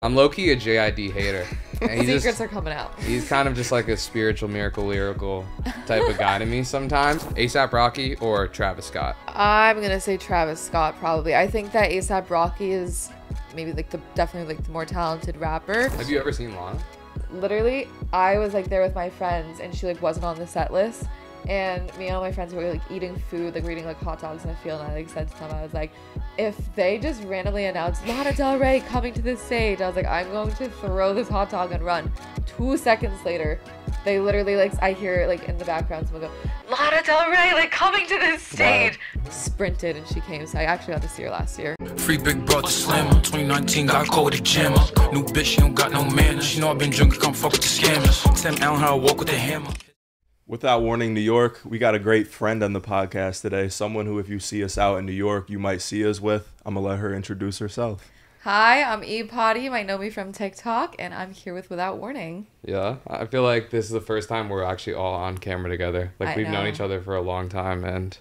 I'm low-key a JID hater. And Secrets are coming out. He's kind of just like a spiritual, miracle, lyrical type of guy to me sometimes. A$AP Rocky or Travis Scott? I'm going to say Travis Scott probably. I think that A$AP Rocky is maybe like definitely like the more talented rapper. Have you ever seen Lana? Literally, I was like there with my friends and she like wasn't on the set list. And me and all my friends were like eating food, like we're eating like hot dogs in a field, and I like said to them, I was like, if they just randomly announced Lana Del Rey coming to the stage, I was like, I'm going to throw this hot dog and run. 2 seconds later, they literally like, I hear like in the background someone go, Lana Del Rey like coming to this stage. Wow. Sprinted and she came, so I actually got to see her last year. Free big brother Slim, 2019 got caught with the gym. New bitch, she don't got no manners. She know I've been drinking, come fuck with the scammers. Tim Allen, how I walk with the hammer. Without Warning New York, we got a great friend on the podcast today. Someone who, if you see us out in New York, you might see us with. I'm going to let her introduce herself. Hi, I'm epotty. You might know me from TikTok, and I'm here with Without Warning. Yeah, I feel like this is the first time we're actually all on camera together. Like, we've known each other for a long time, and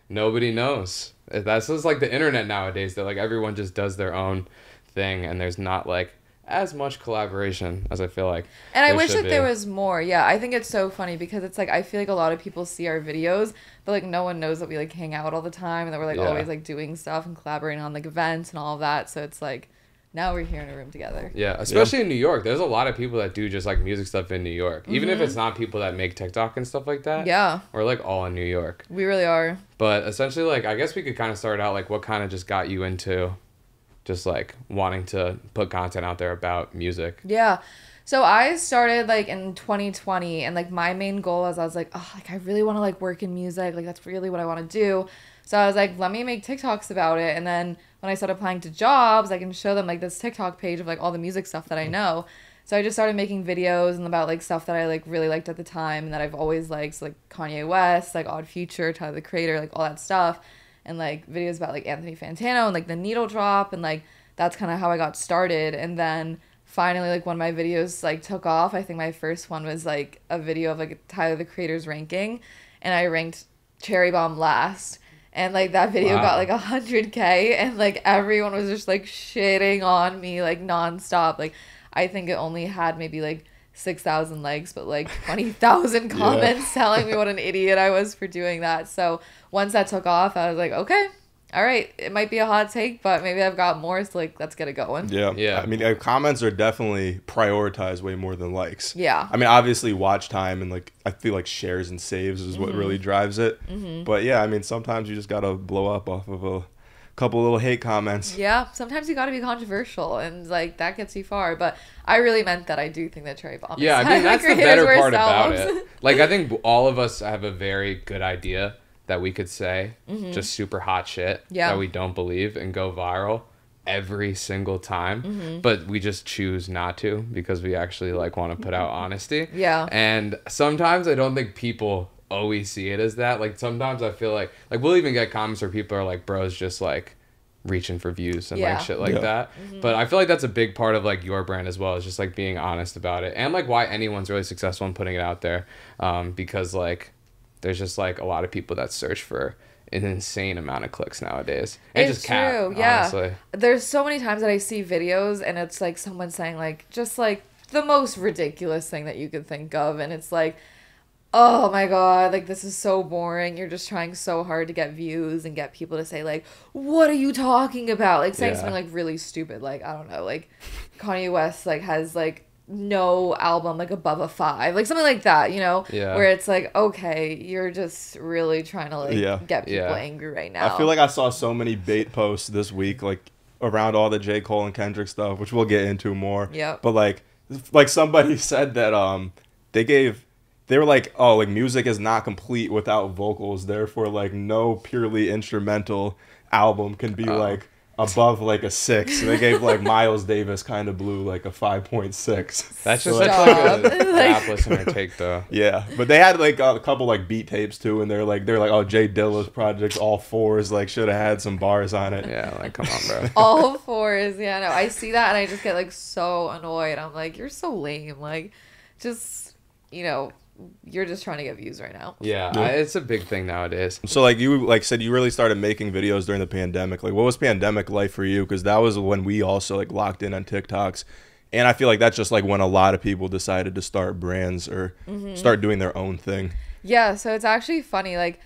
nobody knows. That's just like the internet nowadays, that like everyone just does their own thing, and there's not like as much collaboration as I feel like. And I wish that there was more. Yeah, I think it's so funny because it's like I feel like a lot of people see our videos, but like no one knows that we like hang out all the time and that we're like always like doing stuff and collaborating on like events and all of that. So it's like now we're here in a room together. Yeah, especially in New York. There's a lot of people that do just like music stuff in New York. Even if it's not people that make TikTok and stuff like that. Yeah. We're like all in New York. We really are. But essentially, like, I guess we could kind of start out like what kind of just got you into just like wanting to put content out there about music. Yeah. So I started like in 2020 and like my main goal was I was like, oh, like I really want to like work in music. Like that's really what I want to do. So I was like, let me make TikToks about it. And then when I started applying to jobs, I can show them like this TikTok page of like all the music stuff that I know. So I just started making videos and about like stuff that I like really liked at the time and that I've always liked. So like Kanye West, like Odd Future, Tyler the Creator, like all that stuff. And like videos about like Anthony Fantano and like the needle drop, and like that's kind of how I got started. And then finally like when my videos like took off, I think my first one was like a video of like Tyler the Creator's ranking, and I ranked Cherry Bomb last, and like that video got like 100K, and like everyone was just like shitting on me like nonstop. Like I think it only had maybe like 6,000 likes, but like 20,000 comments telling me what an idiot I was for doing that. So once that took off, I was like, okay, all right, it might be a hot take, but maybe I've got more, so like let's get it going. Yeah. I mean, comments are definitely prioritized way more than likes. Yeah. I mean, obviously watch time and like I feel like shares and saves is what really drives it. But yeah, I mean, sometimes you just gotta blow up off of a couple little hate comments. Yeah, sometimes you got to be controversial, and like that gets you far. But I really meant that. I do think that Cherry Bomb. Yeah, I mean that's the better part about it. Like I think all of us have a very good idea that we could say just super hot shit that we don't believe and go viral every single time, but we just choose not to because we actually like want to put out honesty. Yeah, and sometimes I don't think people always see it as that. Like sometimes I feel like we'll even get comments where people are like, bro's just like reaching for views and like shit like that. But I feel like that's a big part of like your brand as well, is just like being honest about it, and like why anyone's really successful in putting it out there, because like there's just like a lot of people that search for an insane amount of clicks nowadays. And it's just cap, true. Yeah, honestly. There's so many times that I see videos and it's like someone saying like just like the most ridiculous thing that you could think of, and it's like, oh my god, like this is so boring. You're just trying so hard to get views and get people to say like, what are you talking about? Like saying something like really stupid, like I don't know, like Kanye West like has like no album like above a 5, like something like that, you know? Yeah. Where it's like, okay, you're just really trying to like get people angry right now. I feel like I saw so many bait posts this week like around all the J. Cole and Kendrick stuff, which we'll get into more. Yeah. But like somebody said that they were like, oh, like music is not complete without vocals, therefore like no purely instrumental album can be like above like a 6. And they gave like Miles Davis Kind of Blue like a 5.6. That's just like a rap listener take though. Yeah, but they had like a couple like beat tapes too, and they're like, oh, Jay Dilla's project All Fours like should have had some bars on it. Yeah, like come on, bro. All Fours, yeah, no, I see that and I just get like so annoyed. I'm like, you're so lame. Like, just, you know, you're just trying to get views right now. Yeah, it's a big thing nowadays. So like you said, you really started making videos during the pandemic. Like what was pandemic life for you? Because that was when we also like locked in on TikToks. And I feel like that's just like when a lot of people decided to start brands or start doing their own thing. Yeah, so it's actually funny, like,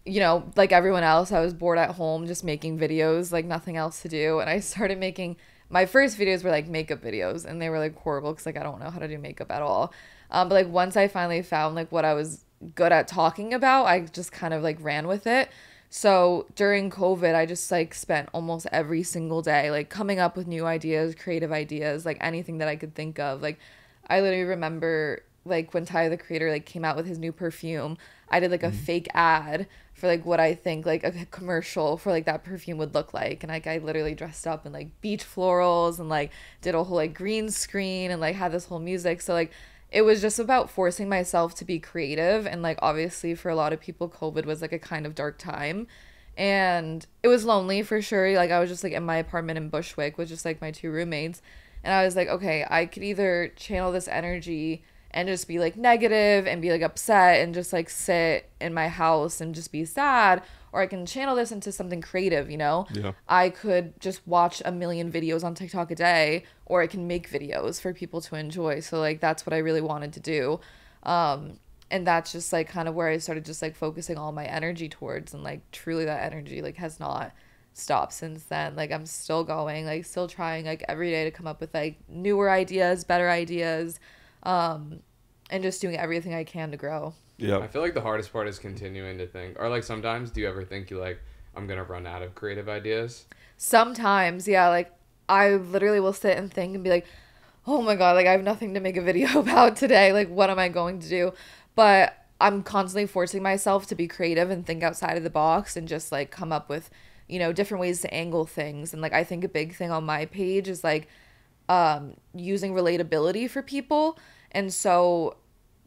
you know, like everyone else, I was bored at home just making videos, like nothing else to do. And I started making, my first videos were like makeup videos, and they were like horrible because like I don't know how to do makeup at all. But like once I finally found like what I was good at talking about, I just kind of like ran with it. So during COVID, I just like spent almost every single day like coming up with new ideas, creative ideas, like anything that I could think of. Like I literally remember like when Tyler the Creator like came out with his new perfume, I did like a fake ad for like what I think like a commercial for like that perfume would look like. And like I literally dressed up in like beach florals and like did a whole like green screen and like had this whole music. So like it was just about forcing myself to be creative. And like obviously for a lot of people, COVID was like a kind of dark time, and it was lonely for sure. Like I was just like in my apartment in Bushwick with just like my 2 roommates, and I was like, okay, I could either channel this energy and just be like negative and be like upset and just like sit in my house and just be sad, or I can channel this into something creative, you know? Yeah. I could just watch a million videos on TikTok a day, or I can make videos for people to enjoy. So like that's what I really wanted to do. And that's just like kind of where I started just like focusing all my energy towards, and like truly that energy like has not stopped since then. Like I'm still going, like still trying like every day to come up with like newer ideas, better ideas, and just doing everything I can to grow. Yeah. I feel like the hardest part is continuing to think. Or like sometimes do you ever think you like, I'm going to run out of creative ideas? Sometimes, yeah. Like I literally will sit and think and be like, oh my God, like I have nothing to make a video about today. Like what am I going to do? But I'm constantly forcing myself to be creative and think outside of the box and just like come up with, you know, different ways to angle things. And like I think a big thing on my page is like using relatability for people. And so,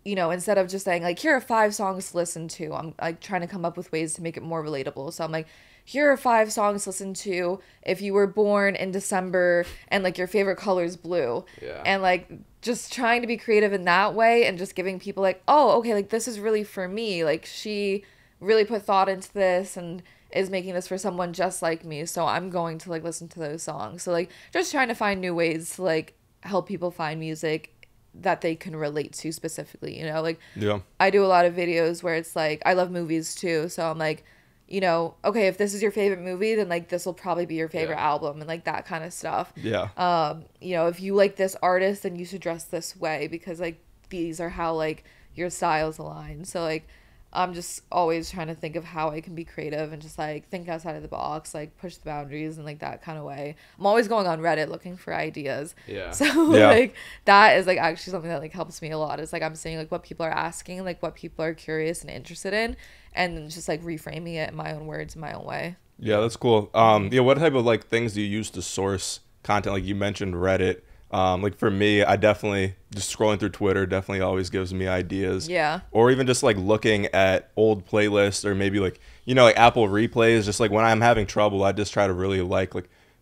you know, instead of just saying like, here are 5 songs to listen to, I'm like trying to come up with ways to make it more relatable. So I'm like, here are 5 songs to listen to if you were born in December and like your favorite color is blue. Yeah. And like just trying to be creative in that way, and just giving people like, oh, okay, like this is really for me. Like she really put thought into this and is making this for someone just like me. So I'm going to like listen to those songs. So like just trying to find new ways to like help people find music that they can relate to specifically, you know? Like Yeah. I do a lot of videos where it's like, I love movies too, so I'm like, you know, okay, if this is your favorite movie, then like this will probably be your favorite album, and like that kind of stuff. Yeah. You know, if you like this artist, then you should dress this way because like these are how like your styles align. So like I'm just always trying to think of how I can be creative and just like think outside of the box, like push the boundaries and like that kind of way. I'm always going on Reddit looking for ideas. Yeah. So like that is like actually something that like helps me a lot. It's like I'm seeing like what people are asking, like what people are curious and interested in, and then just like reframing it in my own words, in my own way. Yeah, that's cool. Yeah, what type of like things do you use to source content? Like you mentioned Reddit. Like for me, I definitely just scrolling through Twitter definitely always gives me ideas. Yeah. Or even just like looking at old playlists, or maybe like, you know, like Apple replays. Just like when I'm having trouble, I just try to really like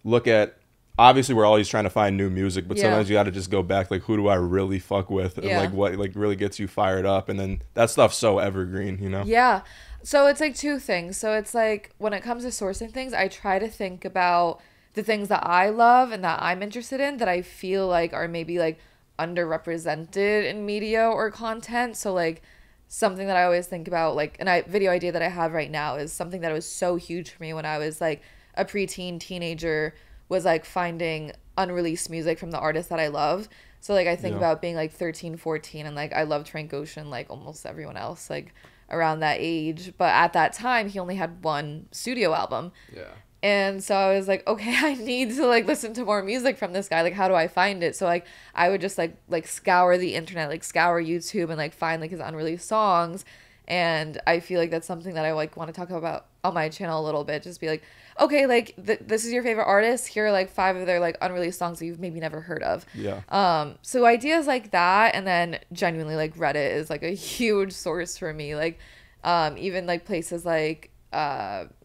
look at. Obviously, we're always trying to find new music, but sometimes you got to just go back, like, who do I really fuck with, and like what like really gets you fired up, and then that stuff's so evergreen, you know? Yeah. So it's like 2 things. So it's like when it comes to sourcing things, I try to think about the things that I love and that I'm interested in that I feel like are maybe like underrepresented in media or content. So like something that I always think about, like video idea that I have right now is something that was so huge for me when I was like a preteen teenager, was like finding unreleased music from the artists that I loved. So like I think about being like 13, 14, and like I loved Frank Ocean like almost everyone else like around that age. But at that time he only had 1 studio album. Yeah. And so I was like, okay, I need to like listen to more music from this guy. Like, how do I find it? So like I would just like scour the internet, like scour YouTube, and like find like his unreleased songs. And I feel like that's something that I like want to talk about on my channel a little bit. Just be like, okay, like this is your favorite artist. Here are like 5 of their like unreleased songs that you've maybe never heard of. Yeah. So ideas like that, and then genuinely like Reddit is like a huge source for me. Like, even like places like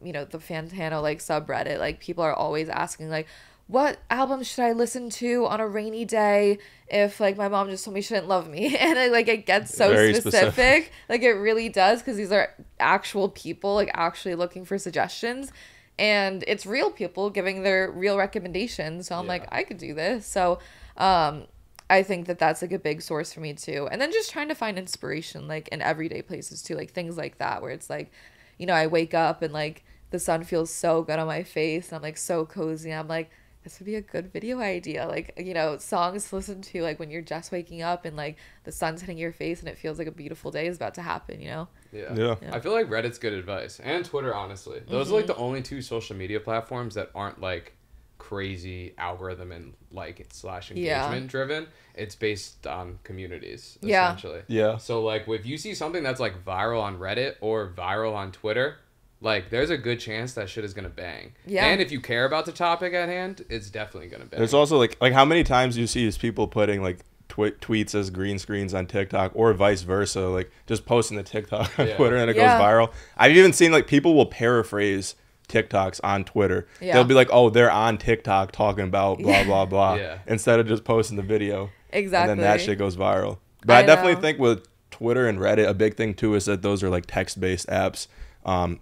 you know, the Fantano like subreddit, like people are always asking like, what album should I listen to on a rainy day if like my mom just told me she didn't love me? And it gets so specific. Like it really does, because these are actual people like actually looking for suggestions, and it's real people giving their real recommendations. So I'm like, I could do this. So I think that that's like a big source for me too. And then just trying to find inspiration like in everyday places too, like things like that where it's like, you know, I wake up and like the sun feels so good on my face and I'm like so cozy, and I'm like, this would be a good video idea. Like, you know, songs to listen to like when you're just waking up and like the sun's hitting your face and it feels like a beautiful day is about to happen, you know? Yeah. I feel like Reddit's good advice, and Twitter, honestly. Those are like the only two social media platforms that aren't like crazy algorithm and like / engagement driven. It's based on communities, essentially. Yeah. So like if you see something that's like viral on Reddit or viral on Twitter, like there's a good chance that shit is gonna bang. Yeah. And if you care about the topic at hand, it's definitely gonna bang. There's also like how many times do you see these people putting like tweets as green screens on TikTok, or vice versa, like just posting the TikTok on Twitter and it goes viral. I've even seen like people will paraphrase TikToks on Twitter. They'll be like, oh, they're on TikTok talking about blah blah blah, instead of just posting the video. Exactly. And then that shit goes viral. But I definitely think with Twitter and Reddit, a big thing too is that those are like text-based apps,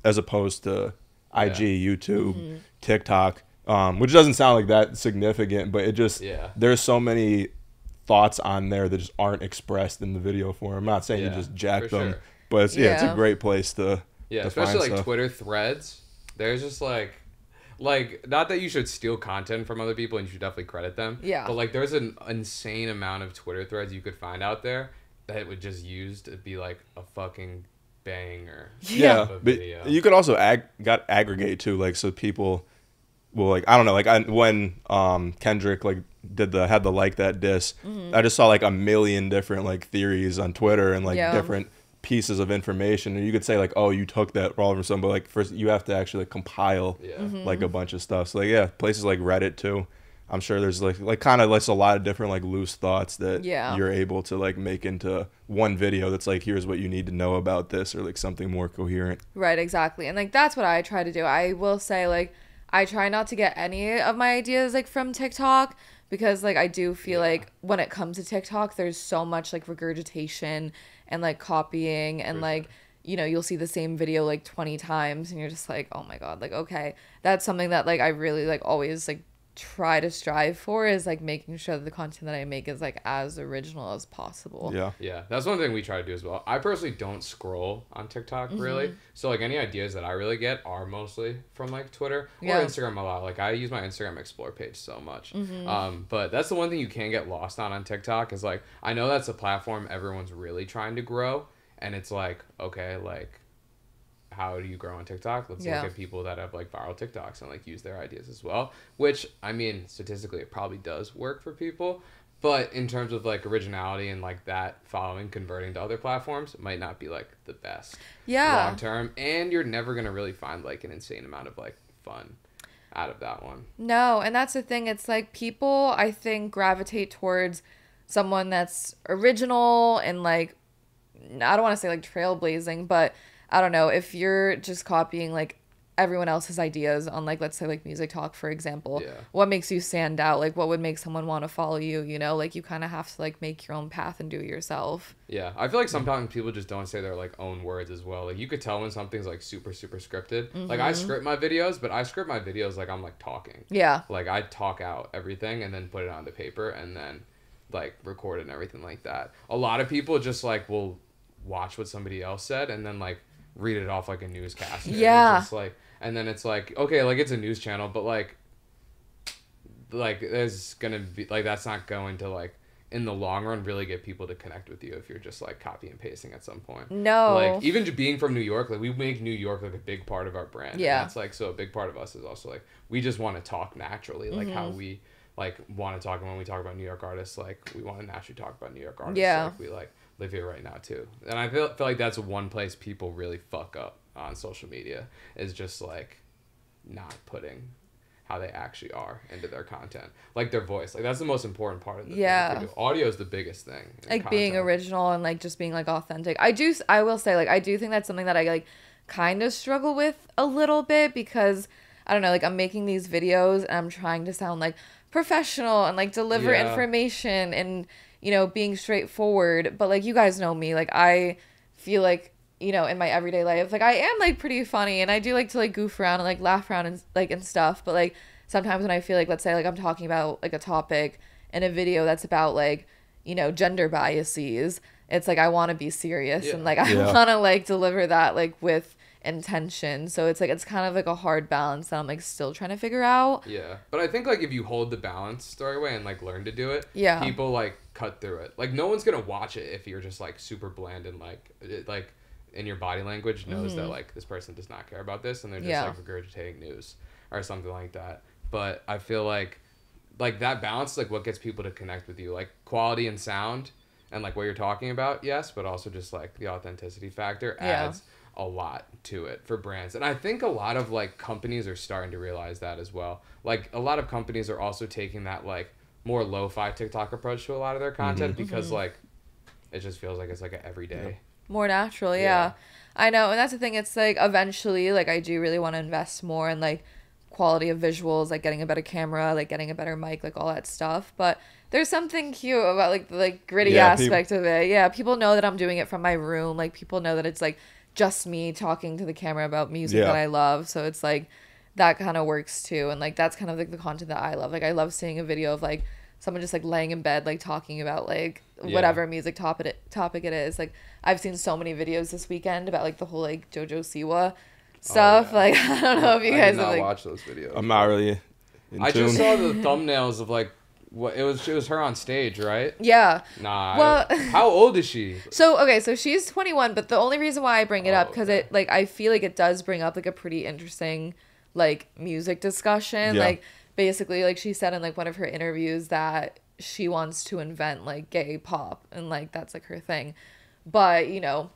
as opposed to IG, YouTube, TikTok, which doesn't sound like that significant, but it just there's so many thoughts on there that just aren't expressed in the video form. I'm not saying you just jack them, but it's a great place to especially like stuff. Twitter threads. There's just like not that you should steal content from other people, and you should definitely credit them. Yeah. But like there's an insane amount of Twitter threads you could find out there that would just use to be like a fucking banger. Yeah. But you could also aggregate too, like so people will like, I don't know, like when Kendrick like had the Like That diss, I just saw like a million different like theories on Twitter and like different pieces of information, and you could say like, oh, you took that raw from somebody, but like first you have to actually like compile like a bunch of stuff. So like places like Reddit too, I'm sure there's like kind of like a lot of different like loose thoughts that you're able to like make into one video that's like, here's what you need to know about this, or like something more coherent. Right, exactly. And like that's what I try to do. I will say like I try not to get any of my ideas like from TikTok, because like I do feel like when it comes to TikTok there's so much like regurgitation and like copying, and like, you know, you'll see the same video like 20 times and you're just like, oh my god, like okay, that's something that like I really like always like try to strive for, is like making sure that the content that I make is like as original as possible. Yeah, that's one thing we try to do as well. I personally don't scroll on TikTok really, so like any ideas that I really get are mostly from like Twitter or Instagram a lot. Like I use my Instagram Explore page so much. But that's the one thing you can get lost on TikTok, is like I know that's a platform everyone's really trying to grow, and it's like, okay, like how do you grow on TikTok? Let's look at people that have like viral TikToks and like use their ideas as well, which I mean statistically it probably does work for people, but in terms of like originality and like that following converting to other platforms, it might not be like the best long term, and you're never gonna really find like an insane amount of like fun out of that one. No, and that's the thing, it's like people I think gravitate towards someone that's original and like, I don't want to say like trailblazing, but I don't know, if you're just copying like everyone else's ideas on like, let's say like Music Talk, for example, what makes you stand out? Like what would make someone want to follow you, you know? Like you kind of have to like make your own path and do it yourself. Yeah, I feel like sometimes people just don't say their like own words as well. Like you could tell when something's like super scripted. Like I script my videos, but I script my videos like I'm like talking. Yeah. Like I talk out everything and then put it onto paper and then like record it and everything like that. A lot of people just like will watch what somebody else said and then like read it off like a newscaster. Yeah. Just like, and then it's like, okay, like it's a news channel, but like there's gonna be like, that's not going to like in the long run really get people to connect with you if you're just like copy and pasting at some point. No. Like even being from New York, like we make New York like a big part of our brand. Yeah. And that's like, so a big part of us is also like, we just want to talk naturally, like how we like want to talk. And when we talk about New York artists, like we want to naturally talk about New York artists. Yeah. Like we like live here right now too, and I feel like that's one place people really fuck up on social media, is just like not putting how they actually are into their content, like their voice. Like that's the most important part of the thing. Audio is the biggest thing, like content. Being original and like just being like authentic. I will say like I do think that's something that I like kind of struggle with a little bit, because I don't know, like I'm making these videos and I'm trying to sound like professional and like deliver information and, you know, being straightforward. But like you guys know me, like I feel like, you know, in my everyday life, like I am like pretty funny and I do like to like goof around and like laugh around and like and stuff. But like sometimes when I feel like, let's say like I'm talking about like a topic in a video that's about like, you know, gender biases, it's like I want to be serious and like I want to like deliver that like with intention. So it's like it's kind of like a hard balance that I'm like still trying to figure out. Yeah, but I think like if you hold the balance the right way and like learn to do it, people like cut through it. Like no one's gonna watch it if you're just like super bland and like like in your body language knows that like this person does not care about this and they're just like regurgitating news or something like that. But I feel like that balance is like what gets people to connect with you, like quality and sound and like what you're talking about, yes, but also just like the authenticity factor adds a lot to it for brands. And I think a lot of like companies are starting to realize that as well. Like a lot of companies are also taking that like more lo-fi TikTok approach to a lot of their content because like it just feels like it's like an everyday more natural. I know, and that's the thing, it's like eventually like I do really want to invest more in like quality of visuals, like getting a better camera, like getting a better mic, like all that stuff. But there's something cute about like the like gritty aspect of it. People know that I'm doing it from my room. Like people know that it's like just me talking to the camera about music that I love. So it's like that kind of works too. And like that's kind of like the content that I love. Like I love seeing a video of like someone just like laying in bed like talking about like whatever music topic it is. Like I've seen so many videos this weekend about like the whole like JoJo Siwa stuff. Like I don't know if you guys have like watch those videos. I'm not really I just saw the thumbnails of like what it was her on stage, right? Yeah. Nah. Well, how old is she? So she's 21, but the only reason why I bring it up because it like I feel like it does bring up like a pretty interesting like music discussion. Like basically like she said in like one of her interviews that she wants to invent like gay pop and like that's like her thing. But, you know,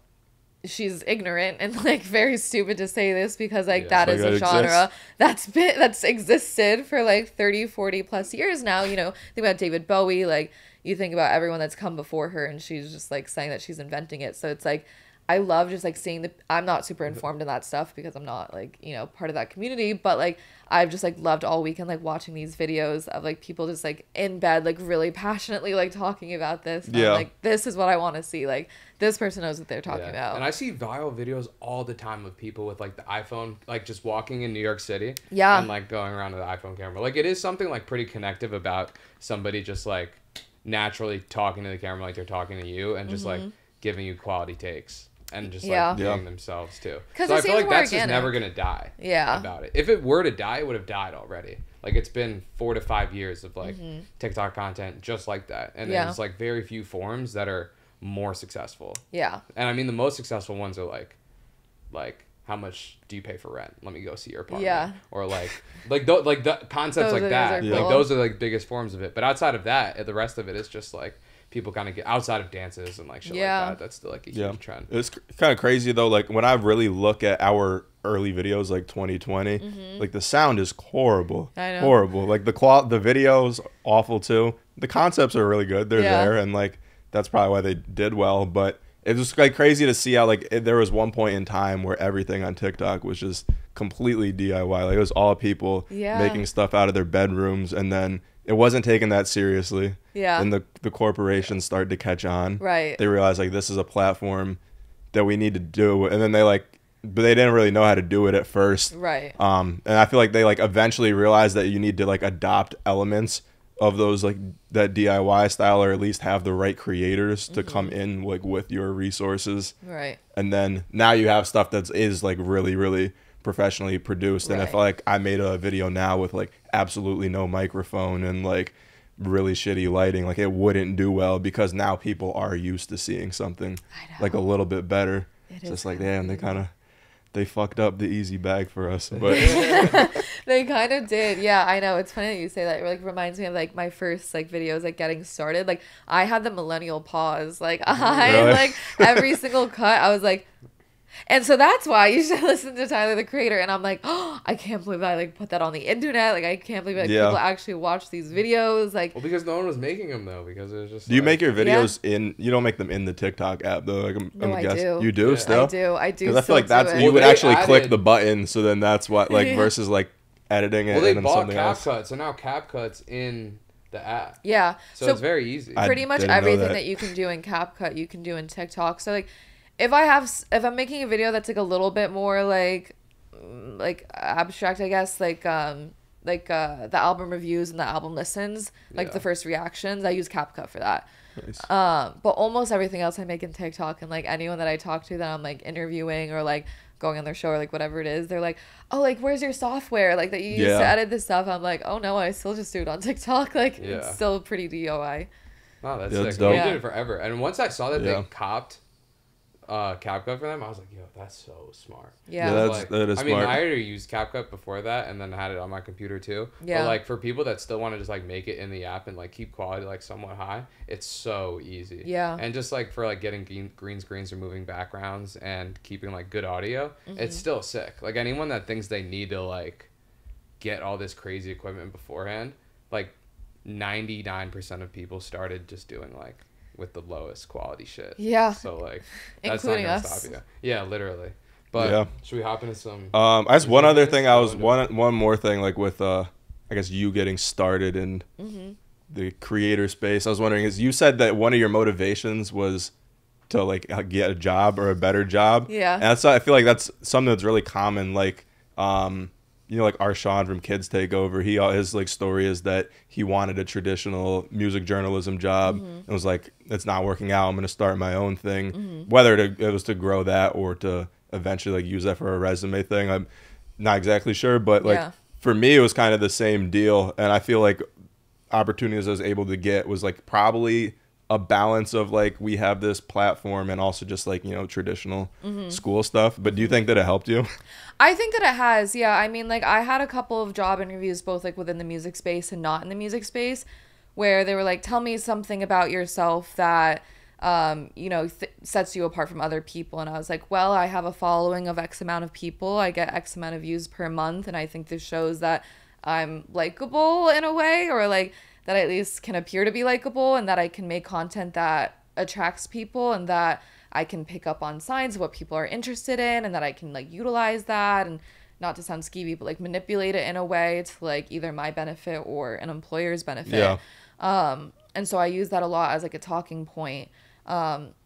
she's ignorant and like very stupid to say this because like that is a genre that's existed for like 30-40 plus years now. You know, think about David Bowie, like you think about everyone that's come before her and she's just like saying that she's inventing it. So it's like I love just like seeing I'm not super informed in that stuff because I'm not like, you know, part of that community, but like I've just like loved all weekend like watching these videos of like people just like in bed like really passionately like talking about this. And I'm like, this is what I want to see. Like this person knows what they're talking about. And I see viral videos all the time of people with like the iPhone, like just walking in New York City and like going around with the iPhone camera. Like it is something like pretty connective about somebody just like naturally talking to the camera like they're talking to you and just like giving you quality takes. And just like being themselves too. So I feel like that's just never gonna die. About it. If it were to die, it would have died already. Like it's been 4 to 5 years of like TikTok content just like that, and there's like very few forms that are more successful. And I mean the most successful ones are like how much do you pay for rent? Let me go see your apartment. Or like the concepts like that. Like those are like biggest forms of it. But outside of that, the rest of it is just like. People kind of get outside of dances and like shit like that. That's still like a huge trend. It's kind of crazy though. Like when I really look at our early videos, like 2020, like the sound is horrible. I know. Horrible. Like the videos awful too. The concepts are really good. They're there, and like that's probably why they did well. But it was like crazy to see how like there was one point in time where everything on TikTok was just completely DIY. Like it was all people making stuff out of their bedrooms, and then. It wasn't taken that seriously. And the corporations started to catch on. They realized like this is a platform that we need to do, and then but they didn't really know how to do it at first. And I feel like they like eventually realized that you need to like adopt elements of those like that DIY style, or at least have the right creators to come in like with your resources. And then now you have stuff that is like really, really professionally produced. And if like I made a video now with like absolutely no microphone and like really shitty lighting, like it wouldn't do well because now people are used to seeing something like a little bit better. It's just like damn, they fucked up the easy bag for us. But they kind of did. I know, it's funny that you say that. It like reminds me of like my first like videos like getting started. Like I had the millennial pause. Like like every single cut I was like. And so that's why you should listen to Tyler the Creator. And I'm like, oh, I can't believe I like put that on the internet. Like I can't believe people actually watch these videos. Like, well, because no one was making them though. Because it was just. Do you make your videos in? You don't make them in the TikTok app though. Like I do. You do still. I do. Because I feel like that's you would actually click the button. So then that's what like versus like editing it. Well, they and bought something CapCut, so now CapCut's in the app. Yeah. So it's very easy. Pretty much everything that you can do in CapCut, you can do in TikTok. So like, if I'm making a video that's like a little bit more like abstract, I guess, like the album reviews and the album listens, like the first reactions, I use CapCut for that. Nice. But almost everything else I make in TikTok, and like anyone that I talk to that I'm like interviewing or like going on their show or like whatever it is, they're like, oh, like where's your software like that you use to edit this stuff? I'm like, oh no, I still just do it on TikTok. Like it's still pretty DIY. Wow, that's sick. Dope. We did it forever, and once I saw that they copped CapCut for them, I was like, yo, that's so smart. That is smart. I mean, I already used CapCut before that, and then I had it on my computer too. But like for people that still want to just like make it in the app and like keep quality like somewhat high, it's so easy. And just like for like getting green screens, removing backgrounds, and keeping like good audio, it's still sick. Like anyone that thinks they need to like get all this crazy equipment beforehand, like 99% of people started just doing like with the lowest quality shit. So like that's including not gonna stop you. Yeah, literally. But should we hop into some I guess one other thing one more thing, like with I guess you getting started in the creator space. I was wondering, is you said that one of your motivations was to like get a job or a better job. And that's, I feel like that's something that's really common, like you know, like Arshawn from Kids Takeover, his like story is that he wanted a traditional music journalism job and was like, it's not working out, I'm going to start my own thing. Whether it was to grow that or to eventually like use that for a resume thing, I'm not exactly sure. But like for me, it was kind of the same deal. And I feel like opportunities I was able to get was like probably a balance of like, we have this platform and also just like, you know, traditional school stuff. But do you think that it helped you? I think that it has. Yeah. I mean, like I had a couple of job interviews, both like within the music space and not in the music space, where they were like, tell me something about yourself that, you know, sets you apart from other people. And I was like, well, I have a following of X amount of people. I get X amount of views per month. And I think this shows that I'm likable in a way, or like that I at least can appear to be likable, and that I can make content that attracts people, and that I can pick up on signs of what people are interested in, and that I can like utilize that, and not to sound skeevy, but like manipulate it in a way to like either my benefit or an employer's benefit. And so I use that a lot as like a talking point.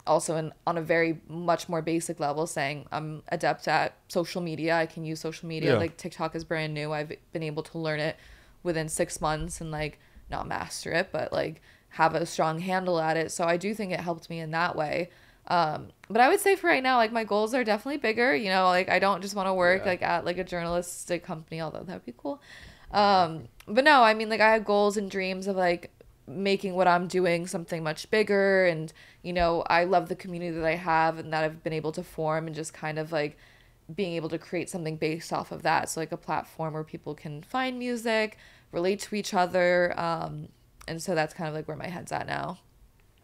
Also on a very much more basic level, saying I'm adept at social media. I can use social media. Like TikTok is brand new. I've been able to learn it within 6 months and like not master it, but like have a strong handle at it. So I do think it helped me in that way. But I would say for right now, like my goals are definitely bigger. You know, like I don't just want to work like at like a journalistic company, although that'd be cool. But no, I mean, like I have goals and dreams of like making what I'm doing something much bigger. And, you know, I love the community that I have and that I've been able to form, and just kind of like being able to create something based off of that. So like a platform where people can find music, relate to each other. And so that's kind of like where my head's at now.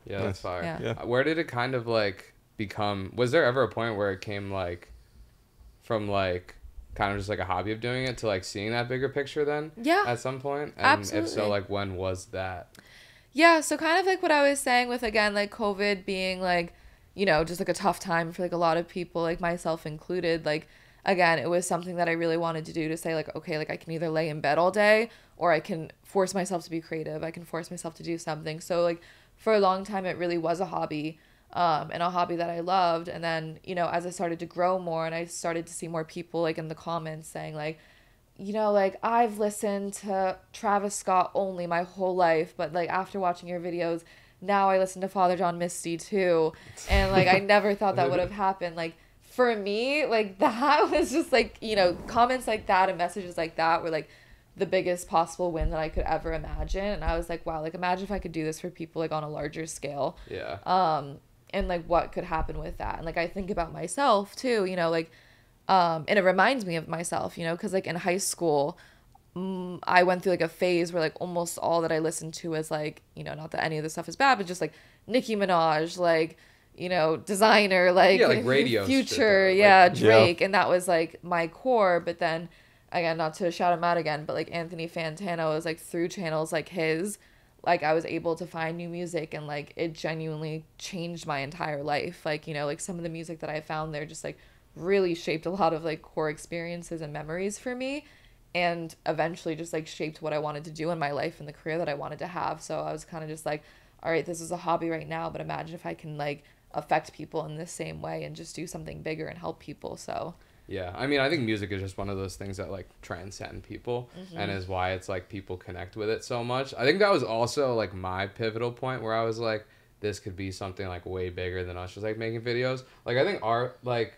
Yeah, that's fire. Yeah. Where did it kind of like become, was there ever a point where it came like from like kind of just like a hobby of doing it to like seeing that bigger picture then? Yeah. At some point? And absolutely. If so, like when was that? Yeah, so kind of like what I was saying with, again, like COVID being like, you know, just like a tough time for like a lot of people, like myself included. Like, again, it was something that I really wanted to do, to say like, okay, like I can either lay in bed all day or I can force myself to be creative. I can force myself to do something. So like for a long time, it really was a hobby, and a hobby that I loved. And then, you know, as I started to grow more and I started to see more people like in the comments saying like, you know, like I've listened to Travis Scott only my whole life, but like after watching your videos, now I listen to Father John Misty too. And like I never thought that would have happened. Like for me, like that was just like, you know, comments like that and messages like that were like the biggest possible win that I could ever imagine. And I was like, wow, like imagine if I could do this for people like on a larger scale. Yeah. And like what could happen with that. And like I think about myself too, you know, like and it reminds me of myself, you know, because like in high school, I went through like a phase where like almost all that I listened to was like, you know, not that any of this stuff is bad, but just like Nicki Minaj, like, you know, Designer, like, like radio Future, like, Drake. And that was like my core. But then again, not to shout him out again, but like Anthony Fantano was like through channels like his, like I was able to find new music, and like it genuinely changed my entire life. Like, you know, like some of the music that I found there just like really shaped a lot of like core experiences and memories for me. and eventually just like shaped what I wanted to do in my life and the career that I wanted to have. So I was kind of just like, all right, this is a hobby right now, but imagine if I can like affect people in the same way and just do something bigger and help people. So yeah, I mean, I think music is just one of those things that like transcend people, and is why it's like people connect with it so much. I think that was also like my pivotal point where I was like, this could be something like way bigger than us just like making videos. Like I think our like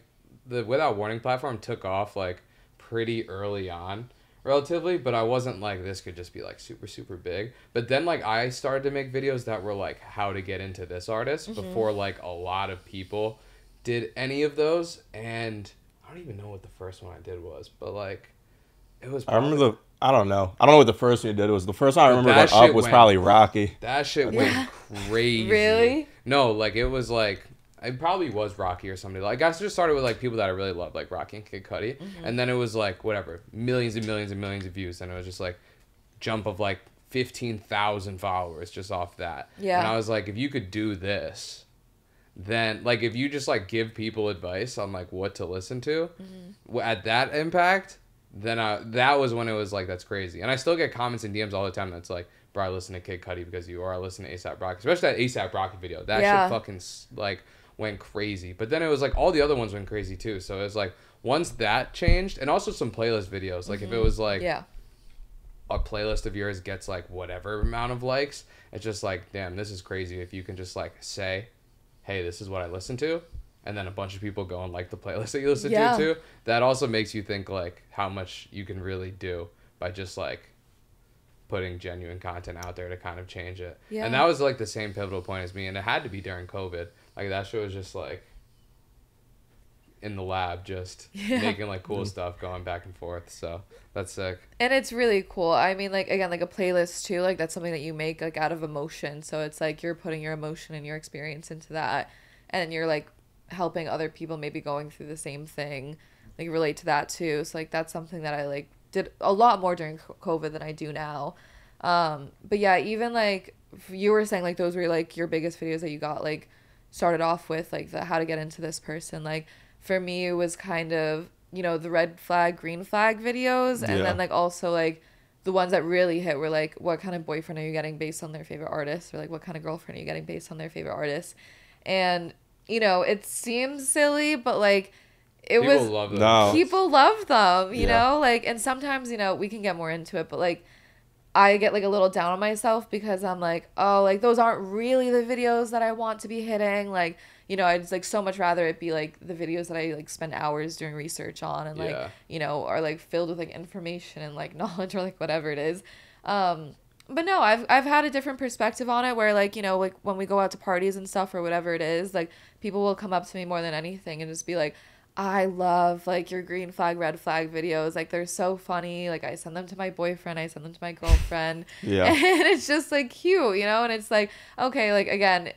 the Without Warning platform took off like pretty early on relatively, but I wasn't like, this could just be like super super big. But then like I started to make videos that were like how to get into this artist before like a lot of people did any of those. And I don't even know what the first one I did was, but like it was probably, I don't know what the first one you did was. The first one I remember that up was probably Rocky. That shit went crazy. Really? No, like it was like, it probably was Rocky or somebody. Like I just started with like people that I really loved, like Rocky and Kid Cudi, and then it was like whatever, millions and millions and millions of views, and it was just like jump of like 15,000 followers just off that. Yeah. And I was like, if you could do this, then like if you just like give people advice on like what to listen to at that impact, then that was when it was like, that's crazy. And I still get comments and DMs all the time that's like, bro, I listen to Kid Cudi because you, or I listen to A$AP Rocky, especially that A$AP Rocky video. That shit fucking like went crazy. But then it was like all the other ones went crazy too. So it was like once that changed, and also some playlist videos, like if it was like a playlist of yours gets like whatever amount of likes, it's just like, damn, this is crazy. If you can just like say, hey, this is what I listen to, and then a bunch of people go and like the playlist that you listen to too, that also makes you think like how much you can really do by just like putting genuine content out there to kind of change it. And that was like the same pivotal point as me, and it had to be during COVID. Like that shit was just like in the lab, just making like cool stuff, going back and forth. So that's sick. And it's really cool. I mean, like again, like a playlist too, like that's something that you make like out of emotion. So it's like you're putting your emotion and your experience into that, and you're like helping other people maybe going through the same thing, like relate to that too. So like that's something that I like did a lot more during COVID than I do now. But yeah, even like you were saying, like those were like your biggest videos that you got like started off with, like the how to get into this person. Like for me, it was kind of, you know, the red flag, green flag videos, and then like also like the ones that really hit were like, what kind of boyfriend are you getting based on their favorite artist, or like what kind of girlfriend are you getting based on their favorite artist. And you know, it seems silly, but like people love them. No. People love them, you know, like, and sometimes, you know, we can get more into it, but like I get like a little down on myself because I'm like, oh, like those aren't really the videos that I want to be hitting. Like, you know, I'd just like so much rather it be like the videos that I like spend hours doing research on and like, you know, are like filled with like information and like knowledge or like whatever it is. But no, I've had a different perspective on it where like, you know, like when we go out to parties and stuff or whatever it is, like people will come up to me more than anything and just be like, I love like your green flag, red flag videos. Like they're so funny. Like I send them to my boyfriend, I send them to my girlfriend. And it's just like cute, you know? And it's like, okay, like again,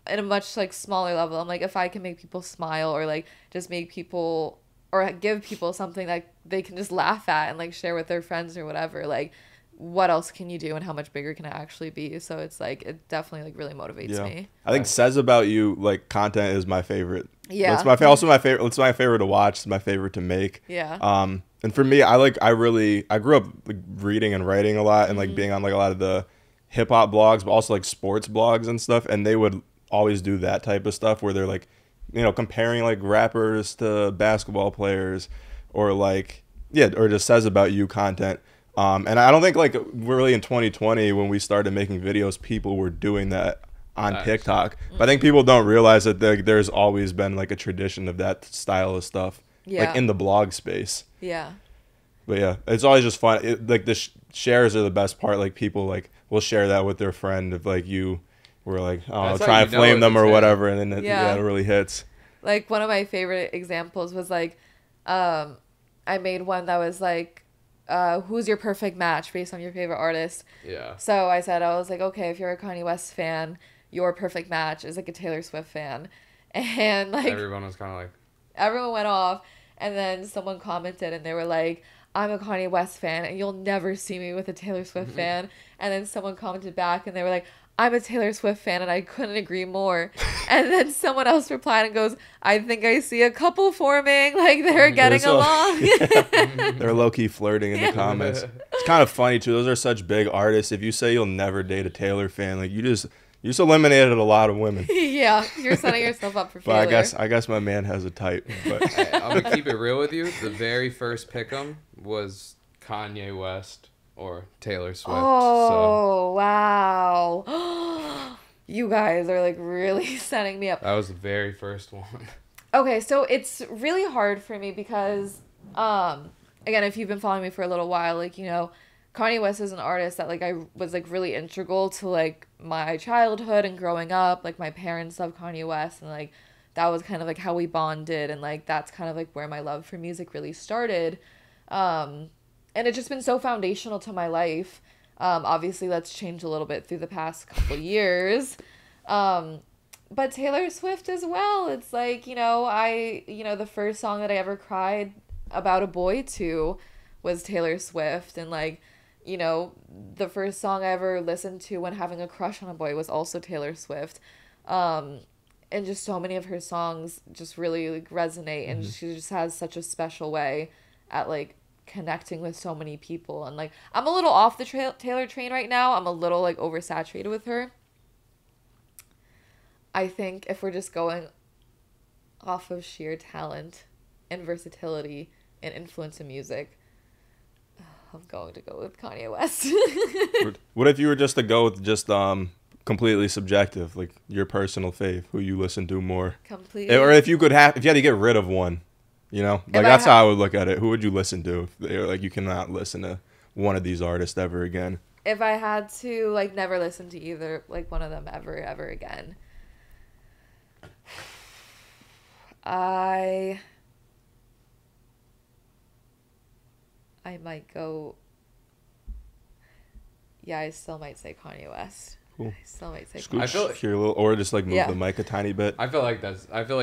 at a much like smaller level, I'm like, if I can make people smile or like just make people or give people something that they can just laugh at and like share with their friends or whatever, like what else can you do and how much bigger can it actually be? So it's like, it definitely like really motivates me. I think Says About You like content is my favorite. It's also my favorite. It's my favorite to watch. It's my favorite to make. And for me, I grew up like reading and writing a lot and like being on like a lot of the hip hop blogs, but also like sports blogs and stuff. And they would always do that type of stuff where they're like, you know, comparing like rappers to basketball players, or like or just Says About You content. And I don't think like really in 2020 when we started making videos, people were doing that on TikTok. But I think people don't realize that there's always been like a tradition of that style of stuff, like in the blog space. But yeah, it's always just fun. Like the shares are the best part. Like people like will share that with their friend if like you were like, oh, try and flame them or whatever, and then it really hits. Like one of my favorite examples was like, I made one that was like, who's your perfect match based on your favorite artist. So I was like, okay, if you're a Kanye West fan, your perfect match is like a Taylor Swift fan. And like everyone was kind of like, everyone went off, and then someone commented and they were like, I'm a Kanye West fan and you'll never see me with a Taylor Swift fan. And then someone commented back and they were like, I'm a Taylor Swift fan and I couldn't agree more. And then someone else replied and goes, I think I see a couple forming, like they're getting along. Yeah. They're low-key flirting in the comments. It's kind of funny too. Those are such big artists. If you say you'll never date a Taylor fan, like you just eliminated a lot of women. Yeah, you're setting yourself up for failure. But I guess my man has a type. But hey, I'm gonna keep it real with you. The very first pick'em was Kanye West or Taylor Swift. Oh, wow. You guys are like really setting me up. That was the very first one. Okay, so it's really hard for me because, again, if you've been following me for a little while, like, you know, Kanye West is an artist that, like, I was, like, really integral to, like, my childhood and growing up. Like, my parents love Kanye West, and, like, that was kind of, like, how we bonded, and, like, that's kind of, like, where my love for music really started. And it's just been so foundational to my life. Obviously, that's changed a little bit through the past couple years. But Taylor Swift as well. It's like, you know, the first song that I ever cried about a boy to was Taylor Swift. And, like, you know, the first song I ever listened to when having a crush on a boy was also Taylor Swift. And just so many of her songs just really, like, resonate. And she just has such a special way at, like, connecting with so many people. And, like, I'm a little off the Taylor train right now. I'm a little, like, oversaturated with her. I think if we're just going off of sheer talent and versatility and influence in music, I'm going to go with Kanye West. What if you were just to go with just completely subjective, like your personal fave, who you listen to more? Completely. Or if you had to get rid of one, you know, like that's how I would look at it. Who would you listen to if they're like you cannot listen to one of these artists ever again? If I had to, like, never listen to either, like, one of them ever again, I might go. Yeah, I still might say Kanye West. Cool. I still might say. I feel like or just like move the mic a tiny bit. I feel like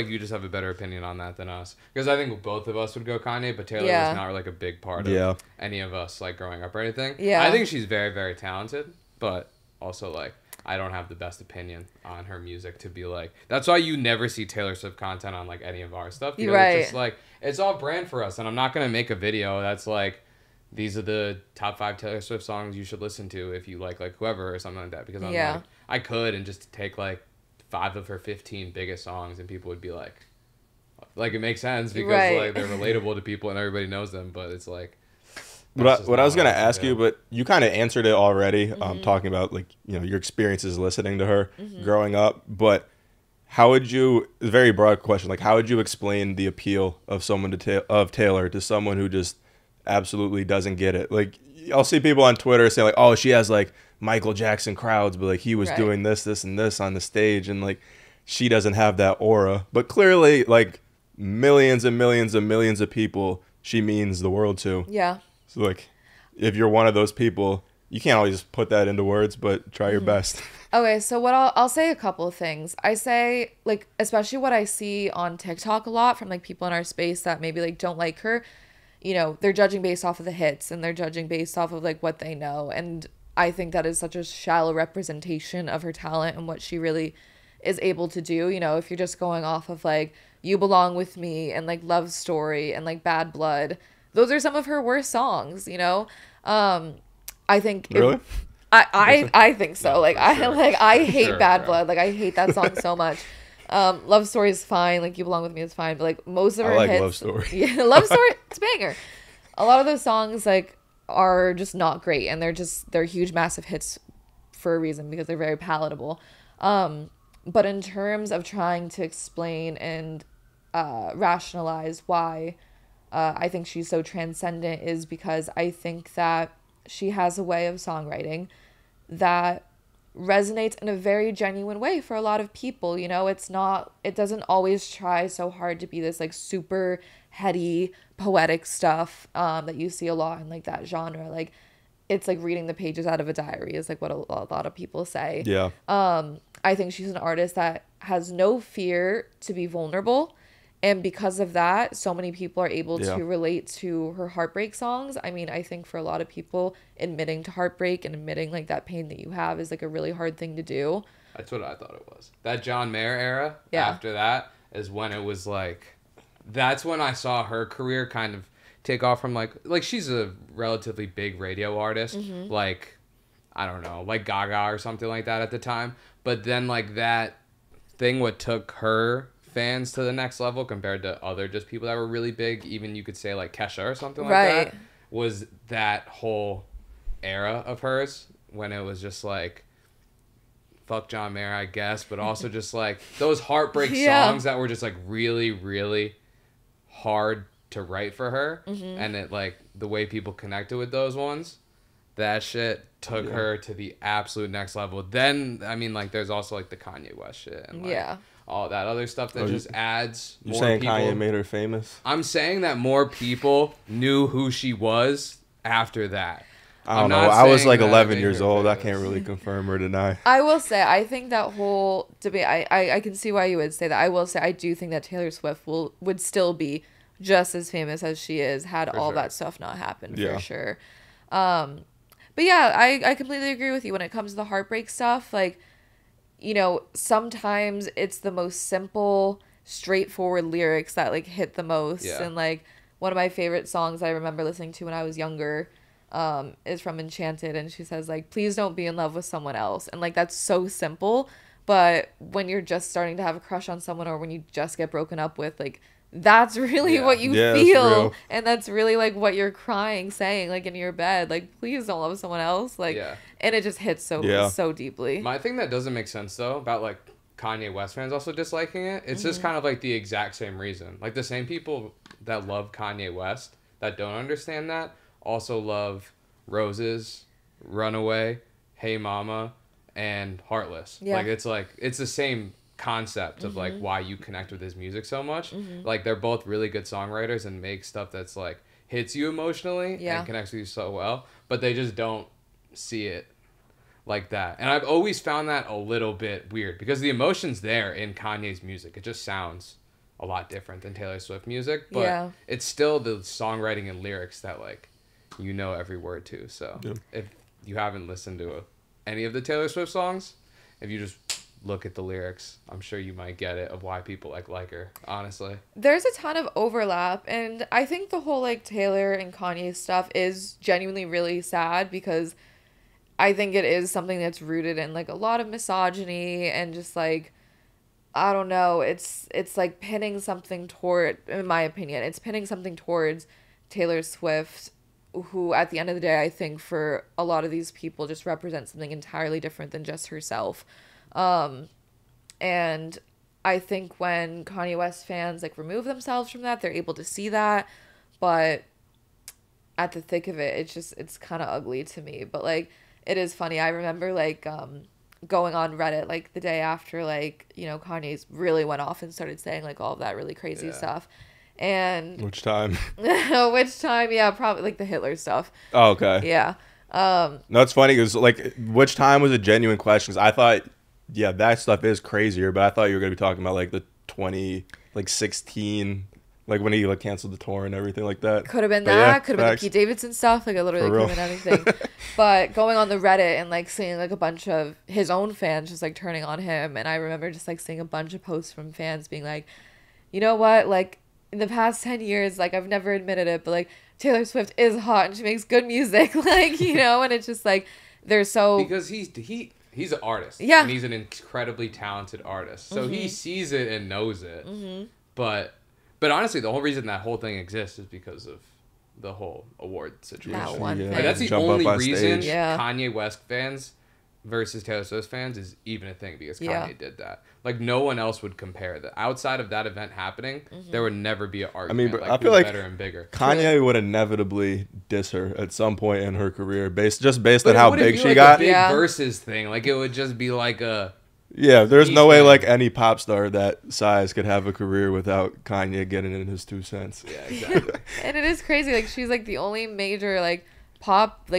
you just have a better opinion on that than us, because I think both of us would go Kanye, but Taylor was not like a big part of any of us, like, growing up or anything. Yeah, I think she's very, very talented, but also, like, I don't have the best opinion on her music to be like. That's why you never see Taylor Swift content on, like, any of our stuff. Because it's just like, it's all brand for us, and I'm not gonna make a video that's like, these are the top 5 Taylor Swift songs you should listen to if you like whoever or something like that. Because I'm like, I could and just take like 5 of her 15 biggest songs and people would be like it makes sense because like they're relatable to people and everybody knows them. But it's like, what I was gonna ask you, but you kind of answered it already. Talking about, like, you know, your experiences listening to her growing up. But how would you? It's a very broad question. Like, how would you explain the appeal of someone of Taylor to someone who just absolutely doesn't get it? Like, I'll see people on Twitter say like, oh, she has like Michael Jackson crowds, but like he was doing this and this on the stage, and like she doesn't have that aura. But clearly, like, millions and millions and millions of people she means the world to. Yeah. So, like, if you're one of those people, you can't always put that into words, but try your best. Okay, so what I'll say a couple of things. I say, like, especially what I see on TikTok a lot from, like, people in our space that maybe, like, don't like her. You know, they're judging based off of the hits, and they're judging based off of, like, what they know. And I think that is such a shallow representation of her talent and what she really is able to do. You know, if you're just going off of, like, You Belong With Me and, like, Love Story and, like, Bad Blood, those are some of her worst songs, you know? I think... Really? I think so. Like, I hate Bad Blood. Like, I hate that song so much. Love Story is fine. Like, You Belong With Me is fine. But, like, most of her hits... Love Story. Yeah, Love Story, it's a banger. A lot of those songs, like, are just not great. And they're huge, massive hits for a reason because they're very palatable. But in terms of trying to explain and rationalize why I think she's so transcendent is because I think that she has a way of songwriting that resonates in a very genuine way for a lot of people. You know, it doesn't always try so hard to be this, like, super heady, poetic stuff that you see a lot in, like, that genre. Like, it's like reading the pages out of a diary is, like, what a lot of people say. Yeah. I think she's an artist that has no fear to be vulnerable And because of that, so many people are able to relate to her heartbreak songs. I mean, I think for a lot of people, admitting to heartbreak and admitting like that pain that you have is like a really hard thing to do. That's what I thought it was. That John Mayer era, after that, is when it was like, that's when I saw her career kind of take off from like she's a relatively big radio artist, like, I don't know, like Gaga or something like that at the time. But then like that thing what took her fans to the next level compared to other just people that were really big, even you could say like Kesha or something like that, was that whole era of hers when it was just like, fuck John Mayer, I guess, but also just like those heartbreak songs that were just like really, really hard to write for her, and it like the way people connected with those ones, that shit took her to the absolute next level. Then I mean, like, there's also like the Kanye West shit and like all that other stuff that just adds more people. You're saying Kanye made her famous? I'm saying that more people knew who she was after that. I don't know. I was like 11 years old. I can't really confirm or deny. I will say, I think that whole debate, I can see why you would say that. I will say, I do think that Taylor Swift would still be just as famous as she is had all that stuff not happened, for sure. But yeah, I completely agree with you when it comes to the heartbreak stuff. Like, you know, sometimes it's the most simple, straightforward lyrics that like hit the most. And like one of my favorite songs I remember listening to when I was younger is from Enchanted, and she says like, please don't be in love with someone else. And like, that's so simple, but when you're just starting to have a crush on someone, or when you just get broken up with, like, that's really what you feel, and that's really like what you're crying, saying like in your bed, like, please don't love someone else, like, and it just hits so deeply. My thing that doesn't make sense though about like Kanye West fans also disliking it, it's just kind of like the exact same reason. Like the same people that love Kanye West that don't understand that also love Roses, Runaway, Hey Mama, and Heartless. Like it's the same concept of like why you connect with his music so much. Like they're both really good songwriters and make stuff that's like hits you emotionally and connects with you so well, but they just don't see it like that. And I've always found that a little bit weird because the emotion's there in Kanye's music. It just sounds a lot different than Taylor Swift music, but it's still the songwriting and lyrics that like you know every word to. So if you haven't listened to any of the Taylor Swift songs, if you just look at the lyrics, I'm sure you might get it of why people like her, honestly. There's a ton of overlap, and I think the whole like Taylor and Kanye stuff is genuinely really sad because I think it is something that's rooted in like a lot of misogyny and just like, I don't know, it's like pinning something toward, in my opinion, it's pinning something towards Taylor Swift, who at the end of the day, I think for a lot of these people just represents something entirely different than just herself. And I think when Kanye West fans like remove themselves from that, they're able to see that, but at the thick of it, it's kind of ugly to me. But like, it is funny. I remember like going on Reddit like the day after, like, you know, Kanye's really went off and started saying like all of that really crazy stuff. And which time? Yeah, probably like the Hitler stuff. Oh, okay. Yeah. No, it's funny because like, which time was a genuine question? 'Cause I thought, that stuff is crazier, but I thought you were gonna be talking about like the 2016, like when he like canceled the tour and everything like that. Could have been that. Could have been the Pete Davidson stuff. Like, it literally could have been anything. But going on the Reddit and like seeing like a bunch of his own fans just like turning on him, and I remember just like seeing a bunch of posts from fans being like, you know what, like, in the past 10 years, like, I've never admitted it, but like Taylor Swift is hot and she makes good music, like, you know, and it's just like they're so, because he's an artist. Yeah. And he's an incredibly talented artist. So he sees it and knows it. But honestly, the whole reason that whole thing exists is because of the whole award situation. That one thing. Like, that's the only reason Kanye West fans versus Taylor Swift fans is even a thing, because Kanye did that. Like, no one else would compare that. Outside of that event happening, there would never be an argument. I mean, like, I feel like better and bigger. Kanye would inevitably diss her at some point in her career, based on how big she got. A big versus thing. Like, it would just be like a... Yeah, there's no way like any pop star that size could have a career without Kanye getting in his 2 cents. Yeah, exactly. And it is crazy. Like, she's like the only major like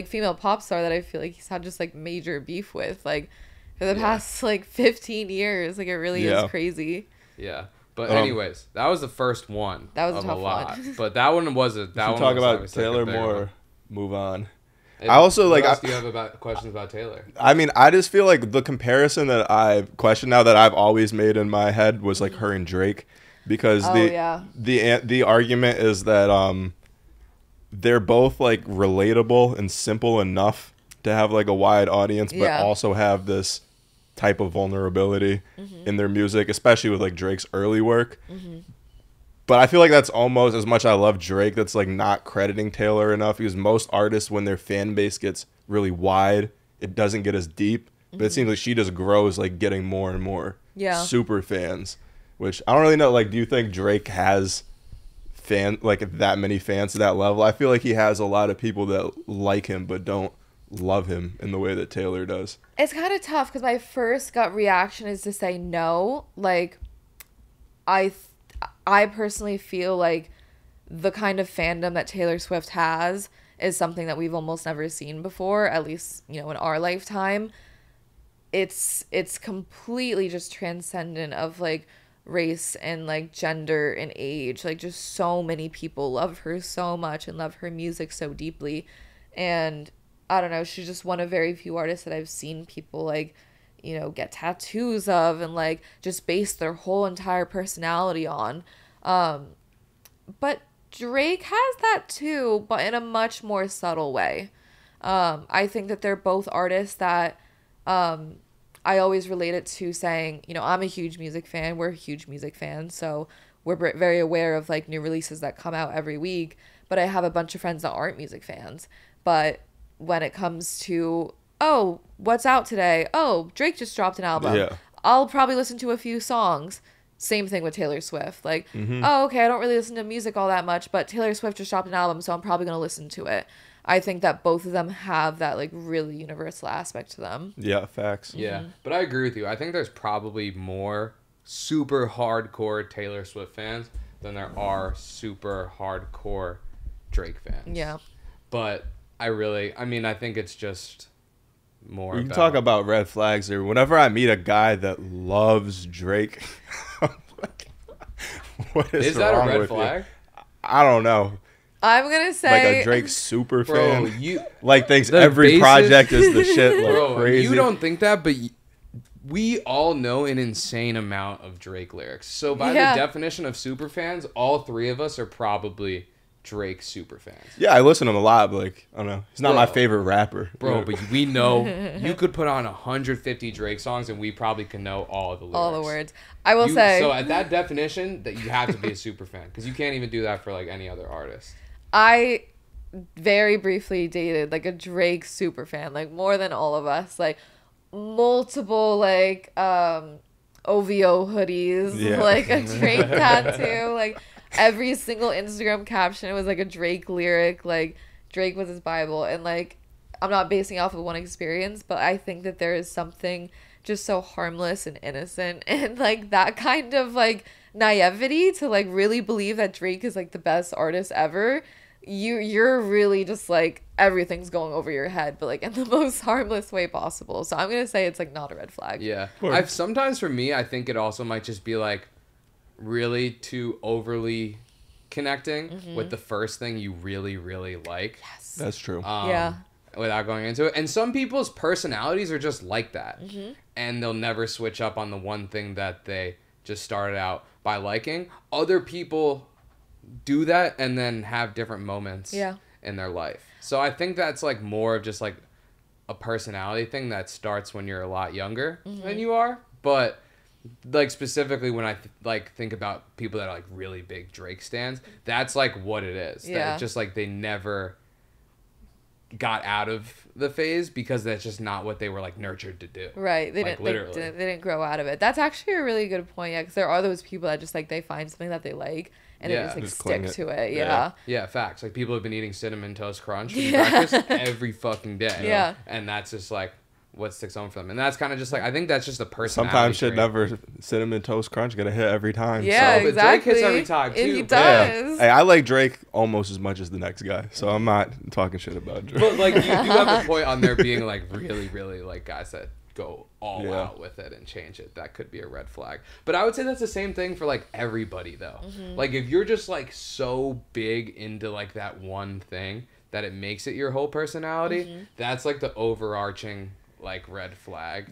female pop star that I feel like he's had just like major beef with, like, for the past like 15 years. Like, it really is crazy. Yeah. But anyways, that was the first one. That was a tough one. But that one was a. That we one talk was about Taylor more. Move on. I also like. What else do you have questions about Taylor? I mean, I just feel like the comparison that I question now that I've always made in my head was like her and Drake, because the argument is that they're both like relatable and simple enough to have like a wide audience, but also have this type of vulnerability in their music, especially with like Drake's early work. But I feel like that's almost, as much as I love Drake, that's like not crediting Taylor enough, because most artists, when their fan base gets really wide, it doesn't get as deep. But it seems like she just grows, like getting more and more super fans, which I don't really know. Like, do you think Drake has that many fans to that level? I feel like he has a lot of people that like him but don't love him in the way that Taylor does. It's kind of tough because my first gut reaction is to say no. Like, I personally feel like the kind of fandom that Taylor Swift has is something that we've almost never seen before, at least, in our lifetime. It's completely just transcendent of like race and like gender and age. Like, just so many people love her so much and love her music so deeply. And I don't know, she's just one of very few artists that I've seen people like, get tattoos of and like just base their whole entire personality on. But Drake has that too, but in a much more subtle way. I think that they're both artists that I always relate it to saying, I'm a huge music fan. We're huge music fans. So we're very aware of like new releases that come out every week. But I have a bunch of friends that aren't music fans. But when it comes to, oh, what's out today? Oh, Drake just dropped an album. Yeah. I'll probably listen to a few songs. Same thing with Taylor Swift. Like, oh, okay, I don't really listen to music all that much, but Taylor Swift just dropped an album, so I'm probably going to listen to it. I think that both of them have that, like, really universal aspect to them. Yeah, facts. Yeah, but I agree with you. I think there's probably more super hardcore Taylor Swift fans than there are super hardcore Drake fans. Yeah. But I think it's just more. We can talk about red flags here. Whenever I meet a guy that loves Drake, I'm like, what is that wrong a red with flag? You? I don't know. I'm gonna say like a Drake super fan. Like thinks every project is the shit. Like crazy. You don't think that, but we all know an insane amount of Drake lyrics. So by the definition of super fans, all three of us are probably Drake super fans. Yeah, I listen to him a lot, but like, I don't know. He's not my favorite rapper. Bro, but we know you could put on 150 Drake songs and we probably can know all the lyrics. All the words. I will say. So at that definition, that you have to be a super fan, because you can't even do that for like any other artist. I very briefly dated like a Drake super fan, like more than all of us. Like multiple like OVO hoodies, like a Drake tattoo, like every single Instagram caption was like a Drake lyric, like Drake was his Bible. And like, I'm not basing off of one experience, but I think that there is something just so harmless and innocent and like that kind of like naivety to like really believe that Drake is like the best artist ever. You're really just like everything's going over your head, but like in the most harmless way possible. So I'm gonna say it's like not a red flag. Yeah, I've sometimes for me, I think it also might just be like really too overly connecting with the first thing you really, really like. Yes, that's true. Yeah. Without going into it, and some people's personalities are just like that, and they'll never switch up on the one thing that they just started out by liking. Other people do that and then have different moments in their life. So I think that's like more of just like a personality thing that starts when you're a lot younger than you are. But like specifically when I think about people that are like really big Drake stans, that's like what it is. Yeah. That just like they never got out of the phase because that's just not what they were like nurtured to do. Right. They didn't grow out of it. That's actually a really good point. Yeah, because there are those people that just like they find something that they like and they just like stick to it. Yeah, facts. Like people have been eating Cinnamon Toast Crunch for breakfast every fucking day. Yeah. And that's just like what sticks on for them. And that's kind of just like, I think that's just a personality. Sometimes shit never, Cinnamon Toast Crunch gonna hit every time. Yeah, so. Exactly. Drake hits every time too. He does. Yeah. Hey, I like Drake almost as much as the next guy, so I'm not talking shit about Drake. But like you do have a point on there being like really, really like guys that go all out with it and change it, that could be a red flag. But I would say that's the same thing for like everybody though. Like if you're just like so big into like that one thing that it makes it your whole personality, that's like the overarching like red flag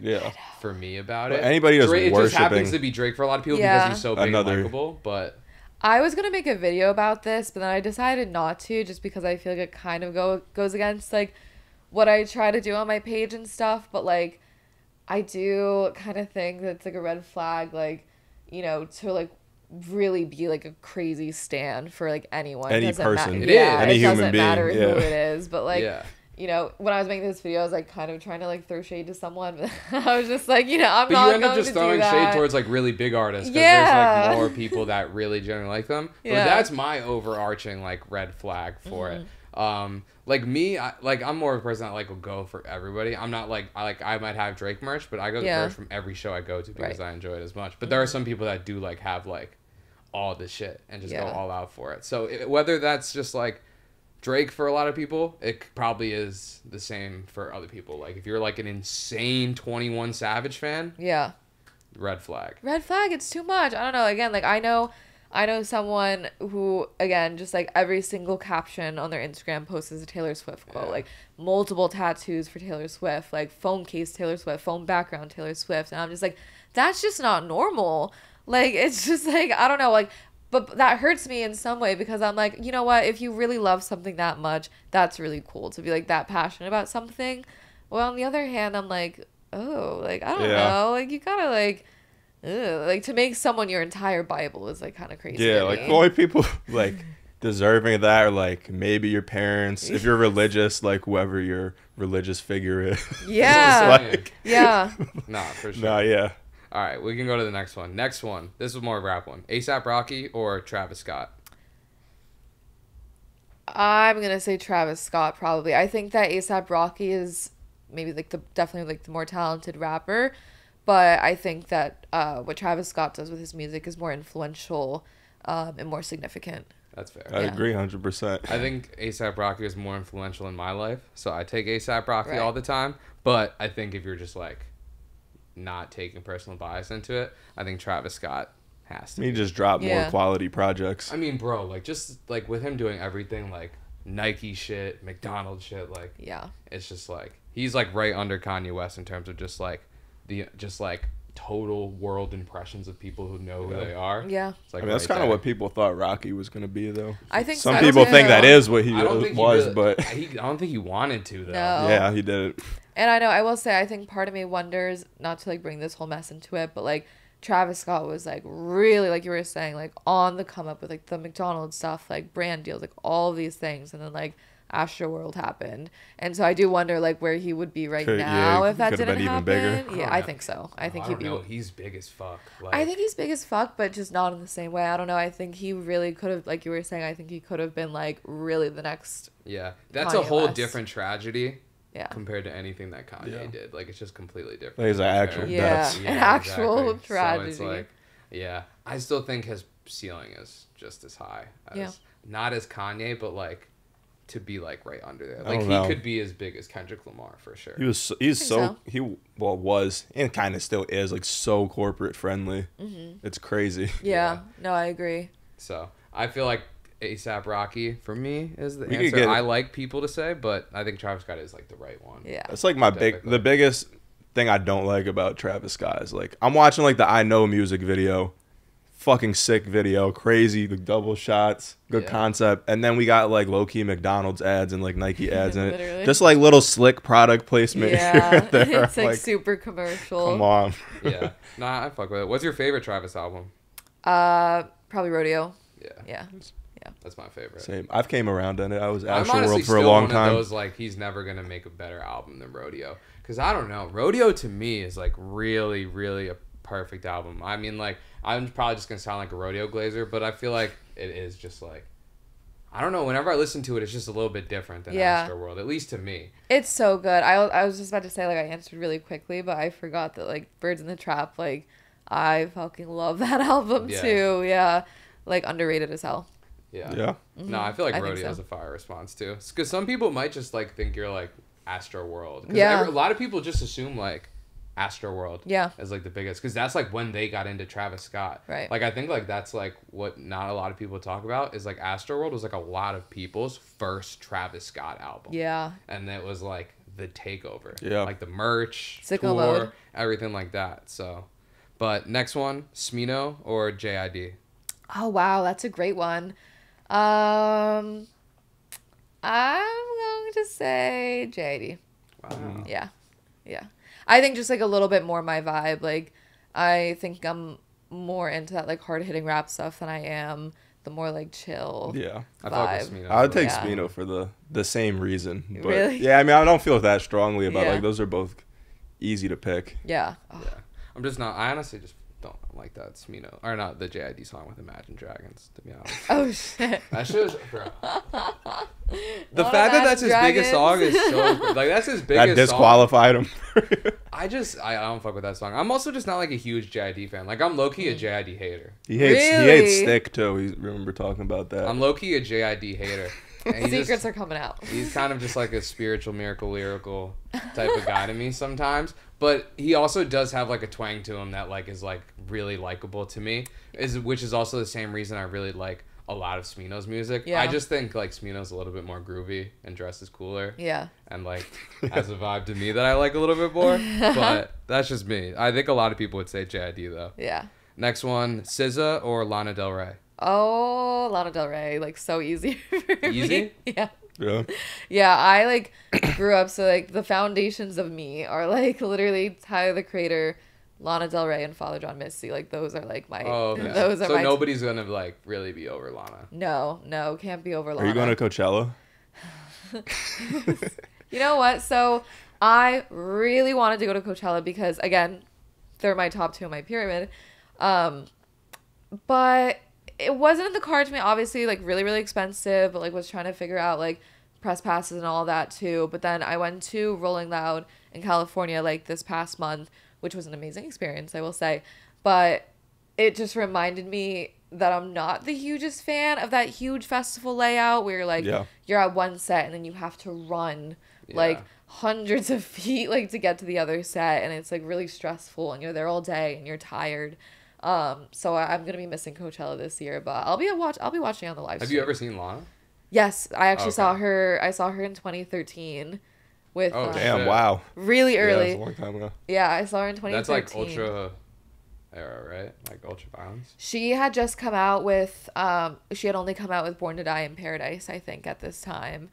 for me about it. Anybody who's Drake, worshiping, it just happens to be Drake for a lot of people because he's so big and likable. But I was gonna make a video about this, but then I decided not to, just because I feel like it kind of goes against like what I try to do on my page and stuff. But like, I do kind of think that it's like a red flag, like, you know, to like really be like a crazy stan for like anyone. Any person, any human doesn't being, matter who it is. But like, you know, when I was making this video, I was like kind of trying to like throw shade to someone, but I was just like, you know, I'm not going to do that. But you end up just throwing shade towards like really big artists because there's like more people that really generally like them. But that's my overarching like red flag for it. Like me, I'm more of a person that like will go for everybody. I'm not like I might have Drake merch, but I go get merch from every show I go to because I enjoy it as much. But there are some people that do like have like all the shit and just go all out for it. So whether that's just like Drake for a lot of people, it probably is the same for other people. Like if you're like an insane 21 Savage fan, red flag. Red flag, it's too much. I don't know. Again, like I know someone who, again, just like every single caption on their Instagram posts is a Taylor Swift quote, like multiple tattoos for Taylor Swift, like phone case Taylor Swift, phone background Taylor Swift, and I'm just like, that's just not normal. Like it's just like, I don't know, like. But that hurts me in some way because I'm like, you know what? If you really love something that much, that's really cool to be like that passionate about something. Well, on the other hand, I'm like, oh, like, I don't know. Like, you gotta like, like to make someone your entire Bible is like kind of crazy. Yeah, like only people like deserving of that are like maybe your parents. If you're religious, like whoever your religious figure is. Yeah. Like, Nah, for sure. Nah, yeah. All right, we can go to the next one. Next one. This is more of a rap one. A$AP Rocky or Travis Scott? I'm going to say Travis Scott, probably. I think that A$AP Rocky is maybe like definitely like the more talented rapper. But I think that what Travis Scott does with his music is more influential and more significant. That's fair. I agree 100%. I think A$AP Rocky is more influential in my life. So I take A$AP Rocky all the time. But I think if you're just like not taking personal bias into it, I think Travis Scott has to. He just dropped more quality projects. I mean, bro, like just like with him doing everything like Nike shit, McDonald's shit, like it's just like he's like right under Kanye West in terms of just like the total world impressions of people who know who they are. Yeah. It's like I mean, that's kind of what people thought Rocky was going to be, though. I think some people think that is what he was, but I don't think he wanted to, though. No. Yeah, he did it. And I know, I will say, I think part of me wonders, not to like bring this whole mess into it, but like Travis Scott was like really, like you were saying, like on the come up with like the McDonald's stuff, like brand deals, like all of these things, and then like Astroworld happened, and so I do wonder like where he would be right now if that didn't happen. Yeah, I think so. I think he'd be. He's big as fuck. Like, I think he's big as fuck, but just not in the same way. I don't know. I think he really could have, like you were saying, I think he could have been like really the next. Yeah, that's a whole different tragedy. Yeah. Compared to anything that Kanye did, like it's just completely different. Like, it's an actual death. An actual tragedy. So it's like, I still think his ceiling is just as high as not as Kanye, but like to be like right under there. Like he could be as big as Kendrick Lamar for sure. He was and kind of still is like so corporate friendly. Mm-hmm. It's crazy. Yeah. No, I agree. So I feel like A$AP Rocky for me is the answer. I like people to say, but I think Travis Scott is like the right one. Yeah, it's like the biggest thing I don't like about Travis Scott is like I'm watching like the I Know music video, fucking sick video, crazy, the double shots, good concept, and then we got like low key McDonald's ads and like Nike ads in it, just like little slick product placement. Yeah, it's like super commercial. Come on. Yeah, nah, I fuck with it. What's your favorite Travis album? Probably Rodeo. Yeah. That's my favorite. Same. I've came around on it. I was Astroworld for a long time. Of those, like he's never gonna make a better album than Rodeo, because I don't know. Rodeo to me is like really, really a perfect album. I mean, like I'm probably just gonna sound like a rodeo glazer, but I feel like it is just like I don't know. Whenever I listen to it, it's just a little bit different than Astroworld, at least to me. It's so good. I was just about to say like I answered really quickly, but I forgot that like Birds in the Trap. Like I fucking love that album too. Yeah, like underrated as hell. Yeah. Mm-hmm. No, I feel like Rodeo has a fire response too. Because some people might just like think you're like Astroworld. Yeah. A lot of people just assume like Astroworld is like the biggest, because that's like when they got into Travis Scott. Right. Like I think like that's like what not a lot of people talk about is like Astroworld was like a lot of people's first Travis Scott album. Yeah. And it was like the takeover. Yeah. Like the merch, Sicko tour, mode. everything like that. So, but next one, Smino or JID? Oh wow, that's a great one. I'm going to say JID. Wow. Yeah. Yeah. I think just like a little bit more my vibe. Like I think I'm more into that like hard hitting rap stuff than I am the more like chill. Yeah. Vibe. I would take Smino for the same reason. But really? Yeah, I mean I don't feel that strongly about like those are both easy to pick. Yeah. Yeah. I'm just not, I honestly just don't like that Smino, or not the JID song with Imagine Dragons, to be honest. Oh shit. That shit is, bro. The fact that that's his biggest song is so, like, that's his biggest song. That disqualified him. I don't fuck with that song. I'm also just not like a huge JID fan. Like, I'm low-key a JID hater. He hates Stick too. We remember talking about that. I'm low-key a JID hater. And Secrets are coming out. He's kind of just like a spiritual, miracle, lyrical type of guy to me sometimes. But he also does have like a twang to him that like is like really likable to me. Which is also the same reason I really like a lot of Smino's music. Yeah. I just think like Smino's a little bit more groovy and dresses cooler. Yeah. And like has a vibe to me that I like a little bit more. But that's just me. I think a lot of people would say JID though. Yeah. Next one, SZA or Lana Del Rey? Oh, Lana Del Rey, like so easy for me. Easy? Yeah. Yeah. Yeah, I like grew up so like the foundations of me are like literally Tyler the Creator, Lana Del Rey, and Father John Misty. Like those are like my those are so my nobody's gonna like really be over Lana. No, can't be over Lana. Are you going to Coachella? You know what? So I really wanted to go to Coachella because again, they're my top 2 on my pyramid. But it wasn't in the cards for me, obviously, like really, really expensive, but like was trying to figure out like press passes and all that too. But then I went to Rolling Loud in California like this past month, which was an amazing experience, I will say. But it just reminded me that I'm not the hugest fan of that huge festival layout where like you're at one set and then you have to run like hundreds of feet like to get to the other set, and it's like really stressful and you're there all day and you're tired. So I'm gonna be missing Coachella this year, but I'll be watching on the live stream. Have you ever seen Lana? Yes, I actually saw her. I saw her in 2013 with. Oh damn! Wow. Really early. Yeah, that's a long time ago. Yeah, I saw her in 2013. That's like Ultra era, right? Like Ultra Violence. She had just come out with. She had only come out with Born to Die in Paradise, I think, at this time.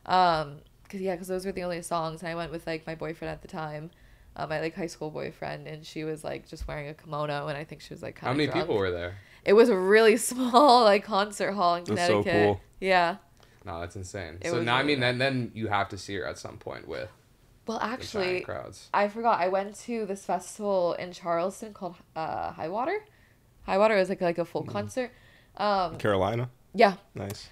Because those were the only songs. And I went with like my boyfriend at the time. My like high school boyfriend, and she was like just wearing a kimono, and I think she was like kind of How many drunk. people were there? It was a really small like concert hall in Connecticut. That's so cool. Yeah. No, that's insane. So now, really then you have to see her at some point with. Well, actually, crowds. I forgot. I went to this festival in Charleston called High Water. High Water is like a full concert. Carolina. Yeah. Nice.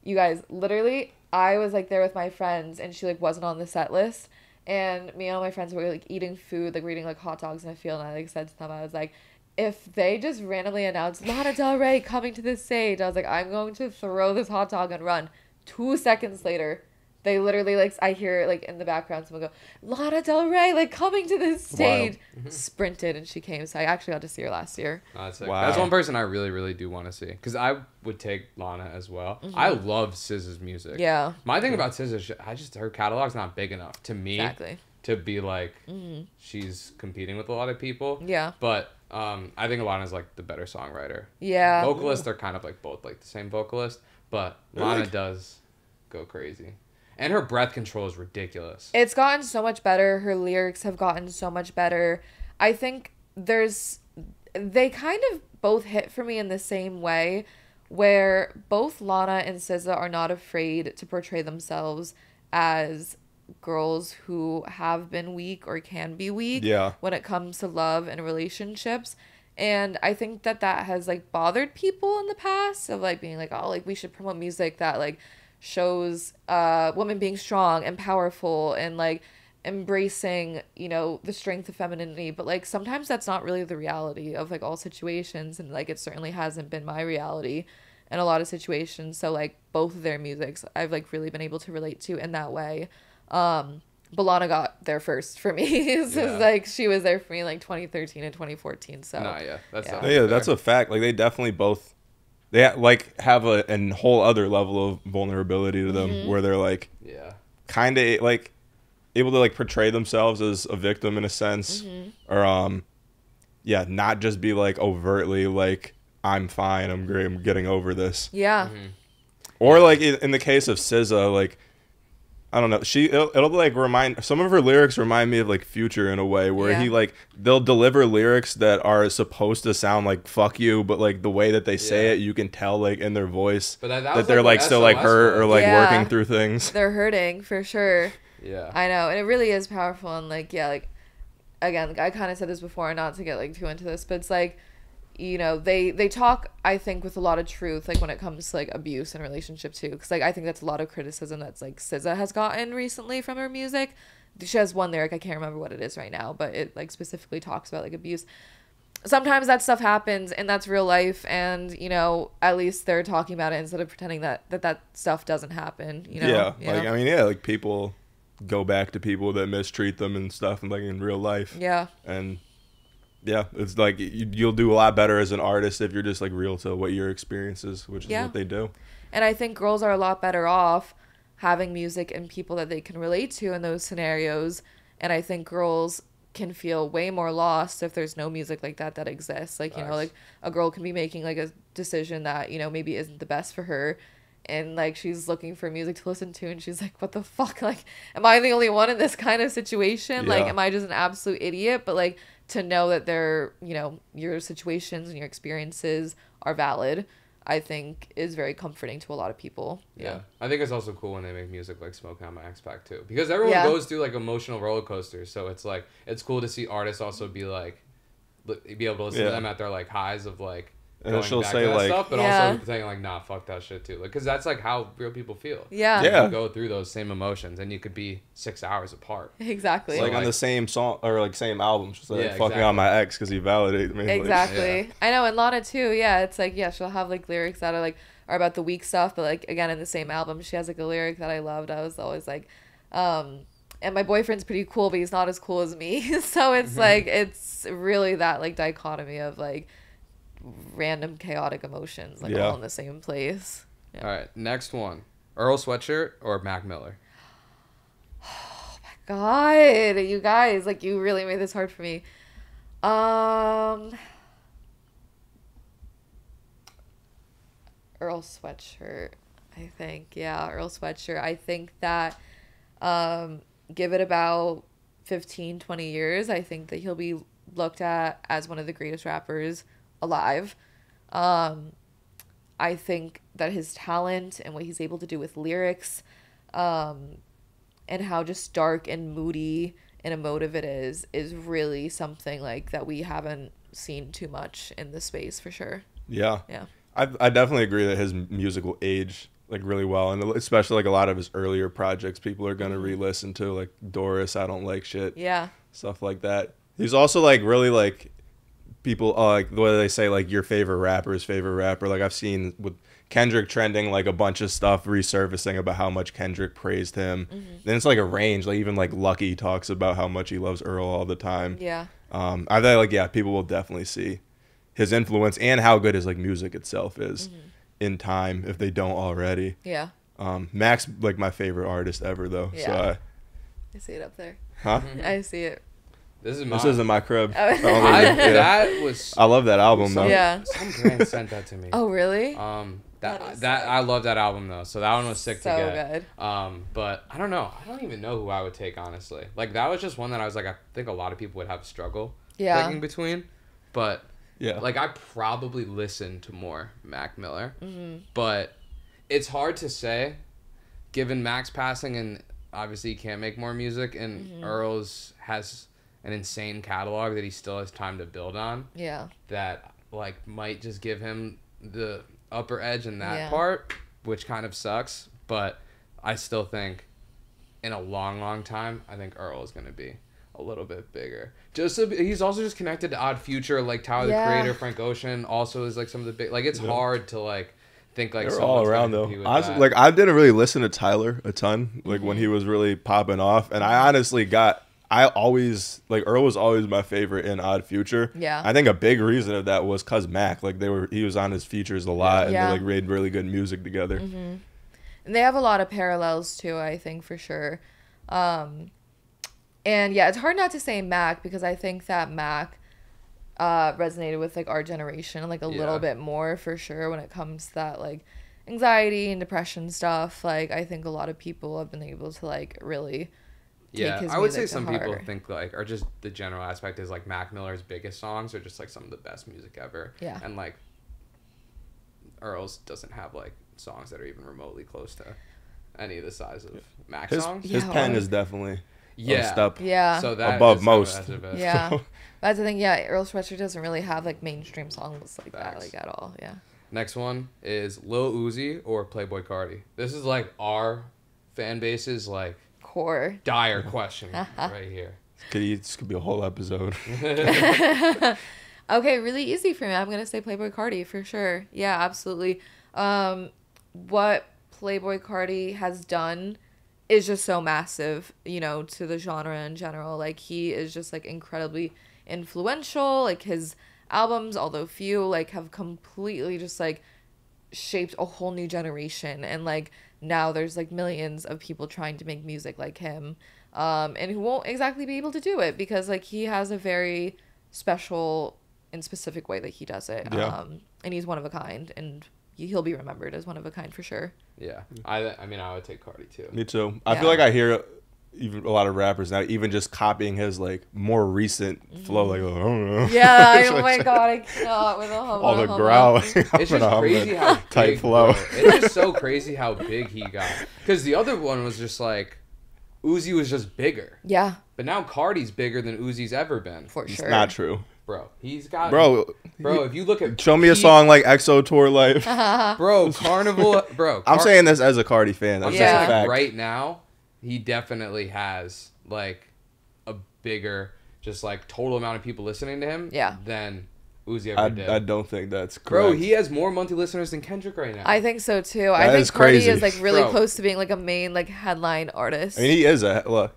You guys, literally, I was like there with my friends, and she like wasn't on the set list. And me and all my friends were like eating food, like we're eating like hot dogs in a field, and I like said to them, I was like, if they just randomly announced Lana Del Rey coming to this stage, I was like, I'm going to throw this hot dog and run. 2 seconds later, they literally like I hear like in the background someone go, Lana Del Rey like coming to this stage. Sprinted, and she came. So I actually got to see her last year. That's one person I really, really do want to see, because I would take Lana as well. I love SZA's music. Yeah. My thing about SZA is her catalog's not big enough to me to be like she's competing with a lot of people. Yeah. But I think Lana's like the better songwriter. Yeah. Vocalists are kind of like both like the same vocalist, but Lana does go crazy. And her breath control is ridiculous. It's gotten so much better. Her lyrics have gotten so much better. I think they kind of both hit for me in the same way, where both Lana and SZA are not afraid to portray themselves as girls who have been weak or can be weak when it comes to love and relationships. And I think that has like bothered people in the past of like being like, oh, like we should promote music that like shows women being strong and powerful and like embracing, you know, the strength of femininity. But like sometimes that's not really the reality of like all situations, and like it certainly hasn't been my reality in a lot of situations. So like both of their musics I've like really been able to relate to in that way. Balana got there first for me. So it's like she was there for me like 2013 and 2014. So that's a fact. Like they definitely both like have a whole other level of vulnerability to them where they're like kind of like able to like portray themselves as a victim in a sense, or not just be like overtly like I'm fine, I'm great, I'm getting over this. Or like in the case of SZA, like I don't know. It'll like remind, some of her lyrics remind me of like Future in a way where he like, they'll deliver lyrics that are supposed to sound like fuck you, but like the way that they say it, you can tell like in their voice that they're like still like hurt or like working through things. They're hurting for sure. Yeah. I know. And it really is powerful. And like, like again, I kind of said this before, not to get like too into this, but it's like, you know, they talk, I think, with a lot of truth, like when it comes to like abuse and relationship too, because like I think that's a lot of criticism that's like SZA has gotten recently from her music. She has one lyric, I can't remember what it is right now, but it like specifically talks about like abuse. Sometimes that stuff happens and that's real life, and you know, at least they're talking about it instead of pretending that stuff doesn't happen, you know. Like I mean, like people go back to people that mistreat them and stuff, and like in real life, and it's like you'll do a lot better as an artist if you're just like real to what your experience is, which is what they do. And I think girls are a lot better off having music and people that they can relate to in those scenarios. And I think girls can feel way more lost if there's no music like that exists. Like, you know, like a girl can be making like a decision that, you know, maybe isn't the best for her. And like she's looking for music to listen to and she's like, what the fuck? Like, am I the only one in this kind of situation? Like, am I just an absolute idiot? But like, to know that they're, you know, your situations and your experiences are valid, I think is very comforting to a lot of people. Yeah. I think it's also cool when they make music like Smoking on My X Pack too, because everyone goes through like emotional roller coasters. So it's like, it's cool to see artists also be able to listen to them at their like highs of like, and she'll say like stuff, but also saying like, nah, fuck that shit too, like, because that's like how real people feel. You go through those same emotions and you could be 6 hours apart. Exactly. So, like on the same song or like same album, she'll say fucking on my ex because he validated me. Exactly. I know. And Lana too, it's like, she'll have like lyrics that are about the weak stuff, but like again in the same album she has like a lyric that I loved. I was always like, and my boyfriend's pretty cool, but he's not as cool as me. So it's like, it's really that like dichotomy of like random chaotic emotions like all in the same place. All right, next one, Earl Sweatshirt or Mac Miller? Oh my god, you guys, like you really made this hard for me. Earl Sweatshirt, I think. Earl Sweatshirt. I think that give it about 15-20 years, I think that he'll be looked at as one of the greatest rappers alive. I think that his talent and what he's able to do with lyrics, and how just dark and moody and emotive it is really something like that we haven't seen too much in the space for sure. I definitely agree that his music will age like really well, and especially like a lot of his earlier projects people are gonna re-listen to, like Doris, I Don't Like Shit, stuff like that. He's also like really like people like what do they say, like your favorite rapper's favorite rapper. Like I've seen with Kendrick trending like a bunch of stuff resurfacing about how much Kendrick praised him. Then it's like a range, like even like Lucky talks about how much he loves Earl all the time. I think like people will definitely see his influence and how good his like music itself is in time if they don't already. Mac's like my favorite artist ever though. So I see it up there. I see it. This isn't my crib. That was. I love that album though. Some grand sent that to me. Oh really? That I love that album though. So that one was sick to get. Good. But I don't know. I don't even know who I would take honestly. Like that was just one that I was like, I think a lot of people would have a struggle picking between. But like I probably listen to more Mac Miller. But it's hard to say, given Mac's passing and obviously he can't make more music, and Earl's has an insane catalog that he still has time to build on. That like might just give him the upper edge in that part, which kind of sucks. But I still think in a long time, I think Earl is going to be a little bit bigger. He's also just connected to Odd Future, like Tyler the Creator, Frank Ocean also is like some of the big, like it's hard to like think like they're all around though. Honestly, that. like I didn't really listen to Tyler a ton, like when he was really popping off, and I honestly Earl was always my favorite in Odd Future. Yeah. I think a big reason of that was cause Mac, like he was on his features a lot, and they like made really good music together. And they have a lot of parallels too, I think, for sure. And yeah, it's hard not to say Mac because I think that Mac resonated with like our generation like a little bit more for sure when it comes to that like anxiety and depression stuff. Like I think a lot of people have been able to like really take his I would say music some to people heart. think like, or just the general aspect is like Mac Miller's biggest songs are just like some of the best music ever. Yeah. And like Earl's doesn't have like songs that are even remotely close to any of the size of Mac songs. His pen is definitely a step so that above most. Yeah. That's the thing. Yeah, Earl Sweatshirt doesn't really have like mainstream songs like that like at all. Yeah. Next one is Lil Uzi or Playboi Carti. This is like our fan base's like core dire question right here. This could be a whole episode. Okay, really easy for me. I'm gonna say Playboi Carti for sure. Yeah, absolutely. What Playboi Carti has done is just so massive, you know, to the genre in general. Like he is just like incredibly influential. Like his albums, although few, like have completely just like shaped a whole new generation. And like now there's like millions of people trying to make music like him, and who won't exactly be able to do it because like he has a very special and specific way that he does it. And he's one of a kind, and he'll be remembered as one of a kind for sure. Yeah, I mean, I would take Carti too. Me too. I feel like I hear even a lot of rappers now even just copying his like more recent flow, like I don't know. Yeah, oh my god, I cannot with all the growling. It's just crazy how tight big, flow. It's just so crazy how big he got. Because the other one was just like Uzi was just bigger. Yeah. But now Carti's bigger than Uzi's ever been. For sure. It's not true. Bro, he's got... Bro, if you look at... Show me a song like EXO Tour Life. Bro, Carnival... Bro, I'm saying this as a Carti fan. That's just a fact. Right now, he definitely has, like, a bigger, just, like, total amount of people listening to him than Uzi ever did. I don't think that's correct. Bro, he has more monthly listeners than Kendrick right now. I think so, too. I think Carti is, like, really close to being, like, a main, like, headline artist. I mean, he is a... Look,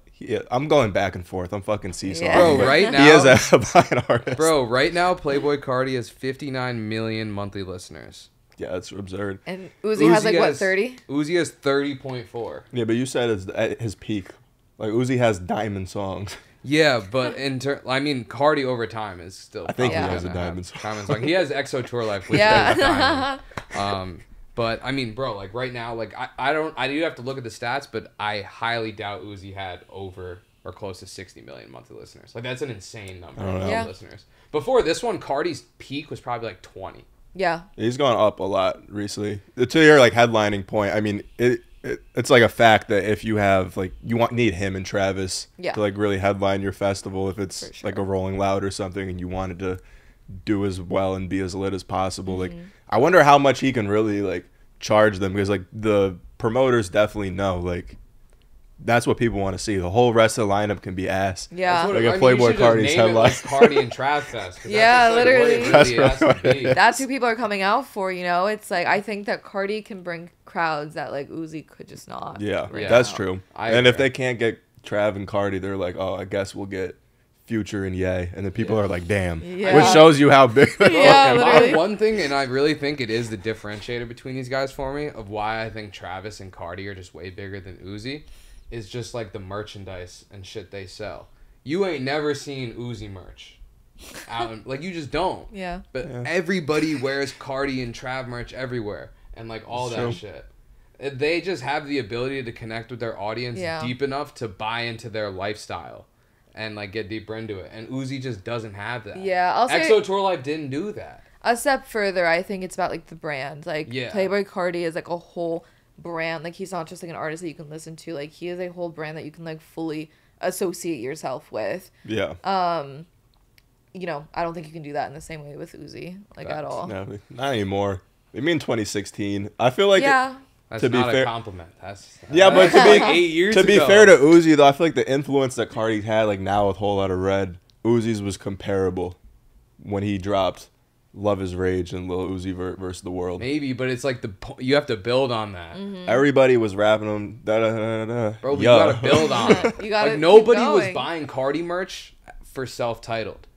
I'm going back and forth. I'm fucking seesaw. Bro, right now... He is a headline artist. Bro, right now, Playboi Carti has 59 million monthly listeners. Yeah, that's absurd. And Uzi has, like, what, 30? Uzi has 30.4. Yeah, but you said it's at his peak. Like, Uzi has diamond songs. Yeah, but I mean, Carti over time is still... I think he has a diamond song. He has EXO Tour Life, which is diamond. But, I mean, bro, like, right now, like, I do have to look at the stats, but I highly doubt Uzi had over or close to 60 million monthly listeners. Like, that's an insane number of listeners. Before this one, Carti's peak was probably, like, 20. Yeah. He's gone up a lot recently. To your, like, headlining point, I mean, it's, like, a fact that if you have, like, need him and Travis to, like, really headline your festival, if it's, like, a Rolling Loud or something, and you wanted to do as well and be as lit as possible, like, I wonder how much he can really like charge them, because like the promoters definitely know like that's what people want to see. The whole rest of the lineup can be ass. Yeah, like a Playboi Carti's headline. Like Carti and Trav Fest. Yeah, literally. That's who people are coming out for. You know, it's like I think that Carti can bring crowds that like Uzi could just not. Yeah, that's true. And if they can't get Trav and Carti, they're like, oh, I guess we'll get Future and Ye, and then people are like, damn, which shows you how big they are. One thing, and I really think it is the differentiator between these guys for me, of why I think Travis and Carti are just way bigger than Uzi, is just like the merchandise and shit they sell. You ain't never seen Uzi merch out, like you just don't. Yeah. But everybody wears Carti and Trav merch everywhere, and like all that shit. They just have the ability to connect with their audience deep enough to buy into their lifestyle and like get deeper into it, and Uzi just doesn't have that. Yeah, I'll say EXO Tour Life didn't do that. A step further, I think it's about like the brand. Like Playboi Carti is like a whole brand. Like he's not just like an artist that you can listen to. Like he is a whole brand that you can like fully associate yourself with. Yeah. You know, I don't think you can do that in the same way with Uzi, like at all. No, not anymore. Maybe in 2016. I feel like That's to be not fair, a compliment. That's but to be like 8 years ago. Be fair to Uzi though, I feel like the influence that Carti had, like now with Whole Lotta Red, Uzi's was comparable when he dropped. Love Is Rage and Lil Uzi Vert versus the World. Maybe, but it's like you have to build on that. Everybody was rapping them. Da, da, da, da. Bro, but you gotta build on it. You gotta like nobody was buying Cardi merch for self-titled.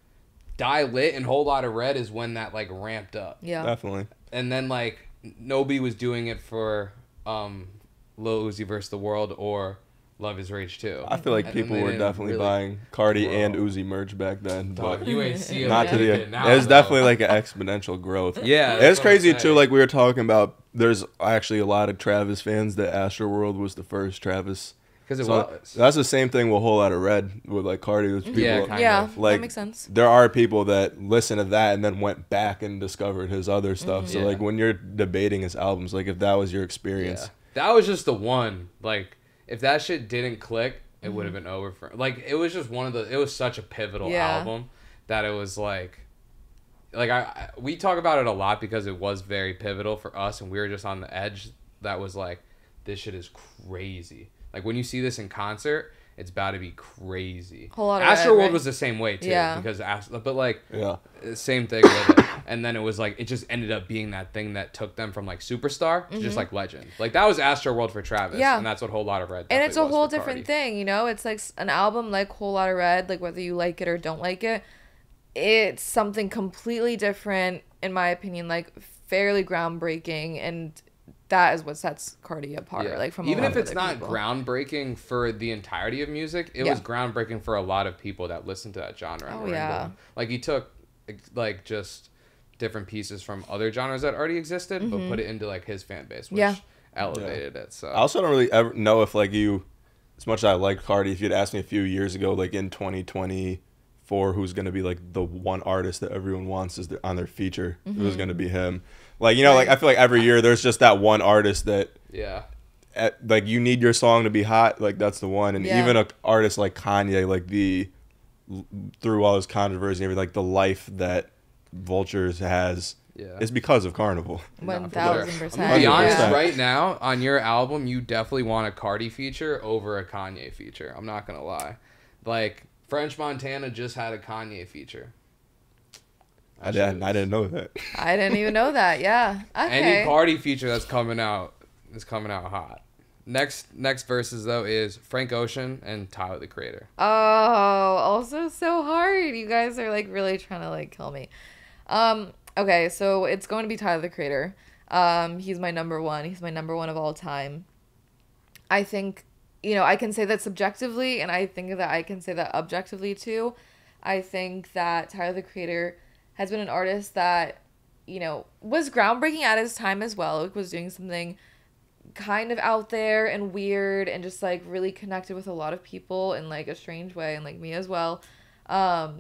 Die Lit and Whole Lotta Red is when that like ramped up. Yeah, definitely. And then like nobody was doing it for Lil Uzi versus the World or Love Is Rage too. I feel like people were definitely buying Cardi and Uzi merch back then, but you ain't see it. Not to the. It was definitely like an exponential growth. Yeah, it's crazy too. Like we were talking about, there's actually a lot of Travis fans that Astroworld was the first Travis. Because it was. That's the same thing with Whole Lotta Red with like Cardi. There's people, yeah, like, that makes sense. There are people that listen to that and then went back and discovered his other stuff. So like when you're debating his albums, like if that was your experience, that was just the one. Like if that shit didn't click, it would have been over for like it was just one of the. It was such a pivotal album that it was like we talk about it a lot because it was very pivotal for us and we were just on the edge. That was like, this shit is crazy. Like when you see this in concert, it's about to be crazy. Astroworld was the same way too, because but like same thing with it. And then it was like it just ended up being that thing that took them from like superstar to just like legend. Like that was Astroworld for Travis, and that's what Whole Lotta Red. And it's a whole different thing, you know. It's like an album like Whole Lotta Red, like whether you like it or don't like it, it's something completely different in my opinion, like fairly groundbreaking and. That is what sets Cardi apart. Like from even if it's not groundbreaking for the entirety of music, it was groundbreaking for a lot of people that listen to that genre. Oh yeah. Like he took like just different pieces from other genres that already existed, but put it into like his fan base, which elevated it. So I also don't really ever know if like you, as much as I like Cardi, if you'd asked me a few years ago, like in 2024, who's gonna be like the one artist that everyone wants is on their feature, it was gonna be him. Like, you know, like I feel like every year there's just that one artist that, like you need your song to be hot. Like that's the one. And even an artist like Kanye, like through all his controversy, and everything, like the life that Vultures has is because of Carnival. 1,000%. I'm gonna be honest, right now on your album, you definitely want a Cardi feature over a Kanye feature. I'm not gonna lie. Like French Montana just had a Kanye feature. I didn't know that. I didn't even know that. Yeah. Okay. Any Cardi feature that's coming out is coming out hot. Next verses though is Frank Ocean and Tyler the Creator. Oh, also so hard. You guys are like really trying to like kill me. Okay, so it's going to be Tyler the Creator. He's my number one. He's my number one of all time. I think, you know, I can say that subjectively, and I think that I can say that objectively too. I think that Tyler the Creator has been an artist that, you know, was groundbreaking at his time as well. Like, was doing something kind of out there and weird and just, like, really connected with a lot of people in, like, a strange way, and, like, me as well. And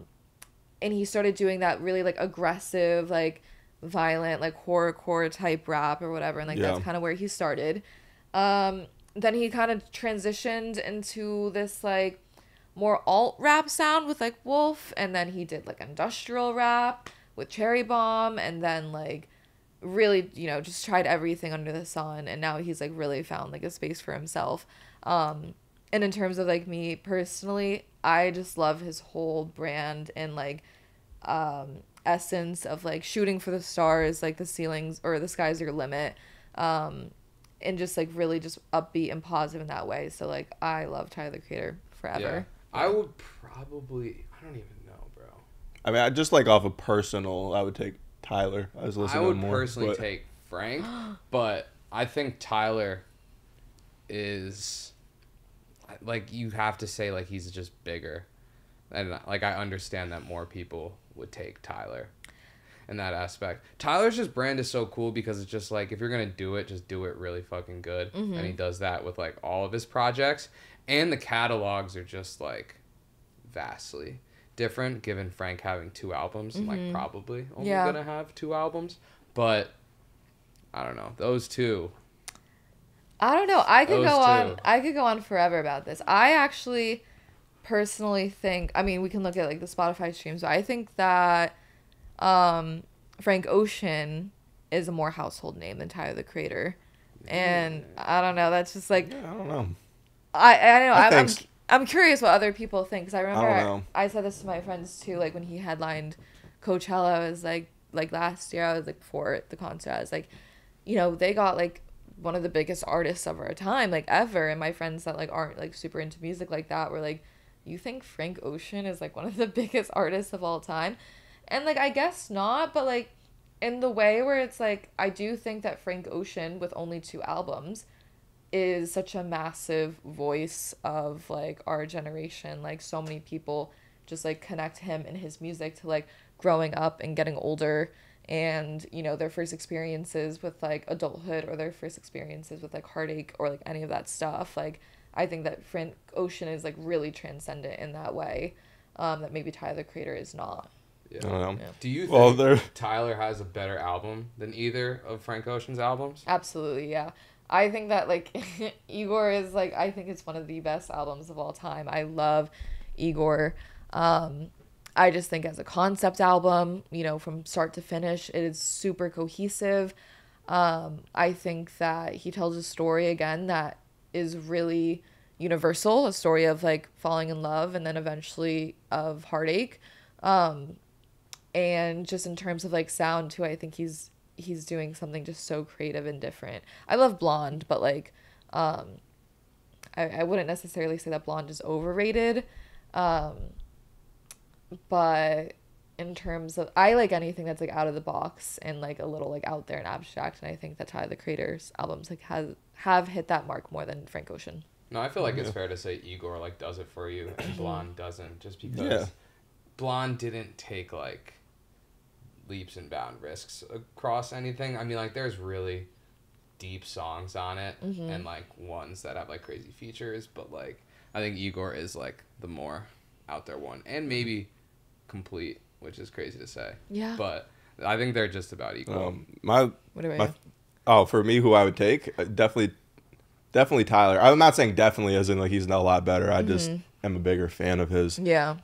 he started doing that really, like, aggressive, like, violent, like, horrorcore type rap or whatever, and, like, that's kind of where he started. Then he kind of transitioned into this, like, more alt rap sound with like Wolf, and then he did like industrial rap with Cherry Bomb, and then like really, you know, just tried everything under the sun, and now he's like really found like a space for himself. And in terms of like me personally, I just love his whole brand and like essence of like shooting for the stars, like the ceilings or the sky's your limit, and just like really just upbeat and positive in that way. So like I love Tyler the Creator forever. I would probably, I don't even know, bro. I mean, I just like off of personal, I would take Tyler. I was listening to more. I would personally take Frank, but I think Tyler is, like, you have to say, like, he's just bigger. And, like, I understand that more people would take Tyler in that aspect. Tyler's just brand is so cool because it's just, like, if you're going to do it, just do it really fucking good. Mm-hmm. And he does that with, like, all of his projects. And the catalogs are just, like, vastly different, given Frank having 2 albums. Mm-hmm. And, like, probably only going to have 2 albums. But, I don't know. Those 2. I don't know. I could go on forever about this. I actually personally think, I mean, we can look at, like, the Spotify streams, but I think that Frank Ocean is a more household name than Tyler the Creator. And, I don't know. That's just, like... Yeah, I don't know. I don't know. I'm curious what other people think, because I remember I said this to my friends too, like when he headlined Coachella. I was like, like last year, I was like, before the concert, I was like, you know, they got like one of the biggest artists of our time, like ever. And my friends that like aren't like super into music like that were like, you think Frank Ocean is like one of the biggest artists of all time? And like, I guess not, but like in the way where it's like, I do think that Frank Ocean, with only 2 albums, is such a massive voice of like our generation. Like so many people just like connect him and his music to like growing up and getting older, and you know, their first experiences with like adulthood, or their first experiences with like heartache, or like any of that stuff. Like I think that Frank Ocean is like really transcendent in that way, that maybe Tyler the Creator is not. Yeah. I don't know. Yeah. Do you think Tyler has a better album than either of Frank Ocean's albums? Absolutely, yeah. I think that like Igor is like, I think it's one of the best albums of all time. I love Igor. I just think as a concept album, you know, from start to finish, it is super cohesive. I think that he tells a story again that is really universal, a story of like falling in love and then eventually of heartache. And just in terms of like sound too, I think he's doing something just so creative and different. I love Blonde, but like I wouldn't necessarily say that Blonde is overrated. But in terms of, I like anything that's like out of the box and like a little like out there and abstract, and I think that Tyler the Creator's albums like have hit that mark more than Frank Ocean. No, I feel like it's fair to say Igor like does it for you and Blonde doesn't, just because Blonde didn't take like leaps and bound risks across anything. I mean, like there's really deep songs on it and like ones that have like crazy features, but like I think Igor is like the more out there one, and maybe complete, which is crazy to say. Yeah. But I think they're just about equal. For me, who I would take, definitely Tyler. I'm not saying definitely as in like he's not a lot better. I just am a bigger fan of his. Yeah.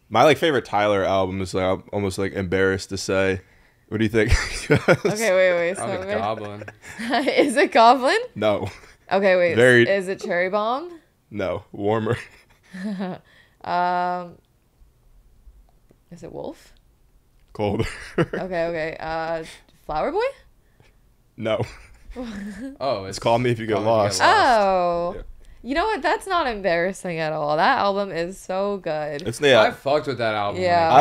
My like favorite Tyler album is like, I'm almost like embarrassed to say. What do you think? Okay, wait. So Goblin. Is it Goblin? No. Okay, wait. Is it Cherry Bomb? No, Warmer. Is it Wolf? Colder. Okay. Flower Boy? No. Oh, it's Call Me If You Get Lost. Oh. Yeah. You know what? That's not embarrassing at all. That album is so good. I fucked with that album. Yeah.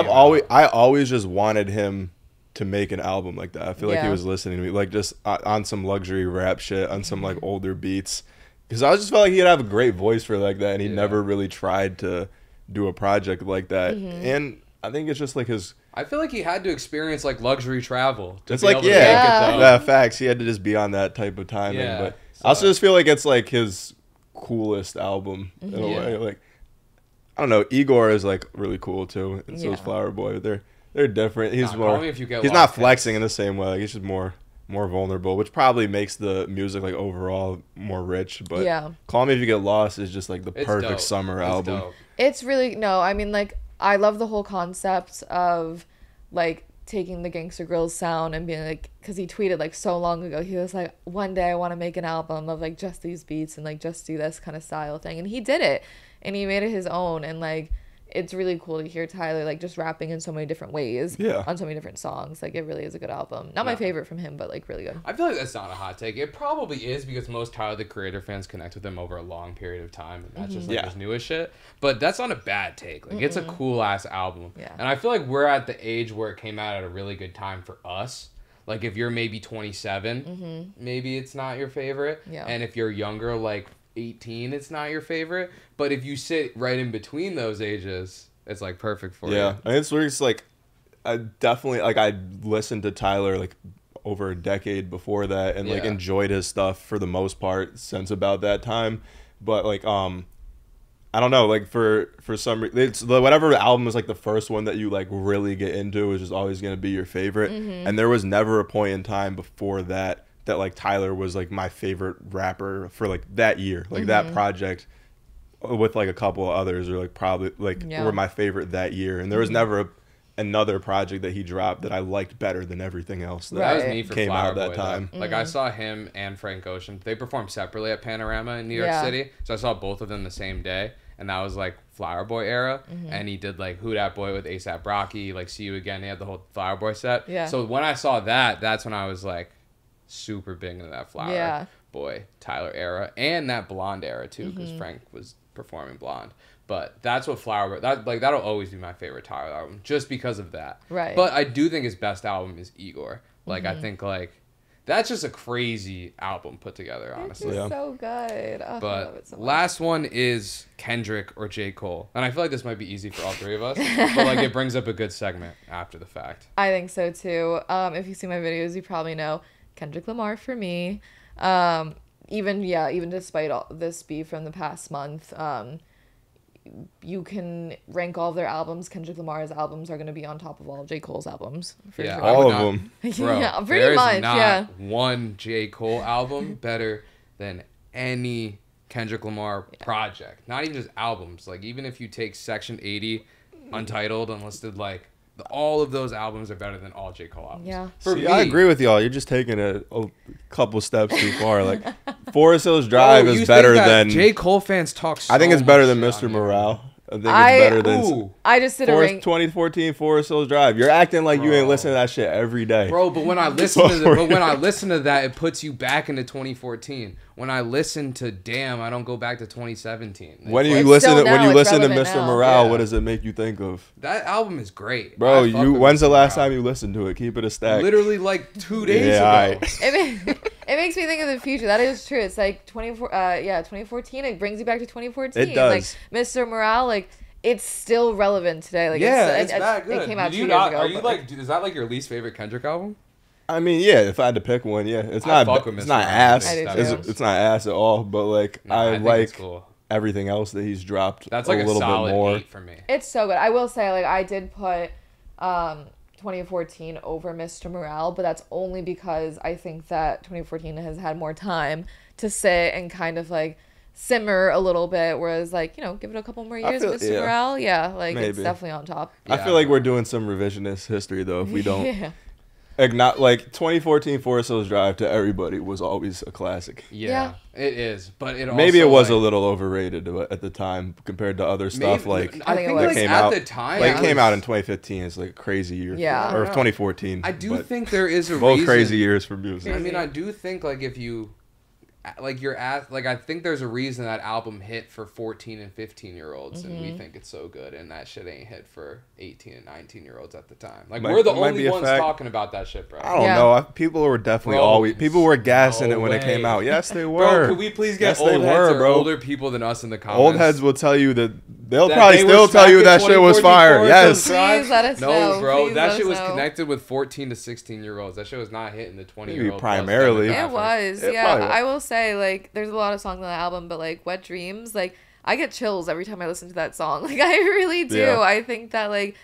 I always just wanted him to make an album like that. I feel like he was listening to me, like just on some luxury rap shit, on some like older beats. Because I just felt like he'd have a great voice for like that, and he never really tried to do a project like that. And I think it's just like his... I feel like he had to experience like luxury travel. It's like, yeah, facts. He had to just be on that type of timing. Yeah, but I also just feel like it's like his coolest album in a way. Like, I don't know, Igor is like really cool too, and so is Flower Boy. They're different. He's not flexing in the same way. Like, he's just more vulnerable, which probably makes the music like overall more rich. But Call Me If You Get Lost is just like the perfect summer album. Dope. It's really I mean, like, I love the whole concept of like taking the Gangsta Grillz sound and being like, because he tweeted like so long ago, he was like, one day I want to make an album of like just these beats and like just do this kind of style thing, and he did it, and he made it his own. And like, it's really cool to hear Tyler like just rapping in so many different ways on so many different songs. Like, it really is a good album. Not my favorite from him, but like really good. I feel like that's not a hot take. It probably is, because most Tyler the Creator fans connect with him over a long period of time, and that's just like his newest shit. But that's not a bad take. Like, it's a cool ass album. Yeah. And I feel like we're at the age where it came out at a really good time for us. Like, if you're maybe 27, maybe it's not your favorite. Yeah. And if you're younger, like 18, it's not your favorite. But if you sit right in between those ages, it's like perfect for you. Yeah, and it's weird. It's like, I definitely like, I listened to Tyler like over a decade before that, and like enjoyed his stuff for the most part since about that time. But like, I don't know, like for some reason, it's whatever album is like the first one that you like really get into is just always gonna be your favorite. And there was never a point in time before that like Tyler was like my favorite rapper for like that year, like that project, with like a couple of others, or like probably like were my favorite that year. And there was never another project that he dropped that I liked better than everything else that was me for came Flower out that Boy, time. Like, I saw him and Frank Ocean. They performed separately at Panorama in New York City, so I saw both of them the same day, and that was like Flower Boy era, and he did like Who Dat Boy with A$AP Rocky, like See You Again. He had the whole Flower Boy set. Yeah. So when I saw that, that's when I was like super big into that Flower Boy Tyler era, and that Blonde era too, because Frank was performing Blonde. But that's what Flower Boy, that'll always be my favorite Tyler album, just because of that. Right. But I do think his best album is Igor. Like I think like that's just a crazy album put together, honestly. It's so good. Oh, but I love it so much. last one is Kendrick or J. Cole. And I feel like this might be easy for all three of us. But like it brings up a good segment after the fact. I think so too. If you see my videos, you probably know Kendrick Lamar for me. Even despite all this beef from the past month, you can rank all of their albums. Kendrick Lamar's albums are going to be on top of all of J. Cole's albums. For sure. All of them. Bro, yeah, pretty much. Not one J. Cole album better than any Kendrick Lamar project. Not even just albums. Like even if you take Section 80, Untitled, Unlisted, like all of those albums are better than all J. Cole albums. Yeah. For me, I agree with y'all. You're just taking a couple steps too far. Like Forest Hills Drive is better than J. Cole fans talk. I think it's better than Mr. Morale. I think it's better than. I just did a ring. 2014 Forest Hills Drive. You're acting like you ain't listening to that shit every day, bro. But when I listen to that, it puts you back into 2014. When I listen to Damn, I don't go back to 2017. When you listen to Mr. Morale, what does it make you think of? That album is great, bro. When's the last time you listened to it? Keep it a stack. Literally like 2 days ago. Right. It makes me think of the future. That is true. It's like 2014. It brings you back to 2014. It does. Like Mr. Morale, like it's still relevant today. Like it's that good. It came out 2 years ago. Are you like? Is that like your least favorite Kendrick album? I mean, yeah. If I had to pick one, yeah, it's not ass. It's not ass at all. But like, I like everything else that he's dropped. That's like a little bit more 8 for me. It's so good. I will say, like, I did put 2014 over Mr. Morale, but that's only because I think that 2014 has had more time to sit and kind of like simmer a little bit, whereas like, you know, give it a couple more years. Mr. Morale, like maybe. It's definitely on top. I feel like we're doing some revisionist history though if we don't. Like 2014 Forest Hills Drive to everybody was always a classic. Yeah, it is, but it also, maybe it was a little overrated at the time compared to other stuff. Like I think that came out at the time. Like it came out in 2015. It's like a crazy year. Yeah, or 2014. I do think there is a both crazy years for music. I mean, I do think like if you. Like I think there's a reason that album hit for 14 and 15-year-olds, and we think it's so good, and that shit ain't hit for 18 and 19-year-olds at the time. Like we're the only ones talking about that shit, bro. I don't know. People were definitely people were gassing it when it came out. Yes, they were. Bro, could we please get old heads or older people than us in the comments? Old heads will tell you that they'll probably still tell you that shit was fire. Yes. Please let us know. No, bro, that shit was connected with 14 to 16-year-olds. That shit was not hitting the 20-year-old. Primarily, it was. I will say, like, there's a lot of songs on the album, but like Wet Dreams, like I get chills every time I listen to that song. Like I really do. Yeah. I think that like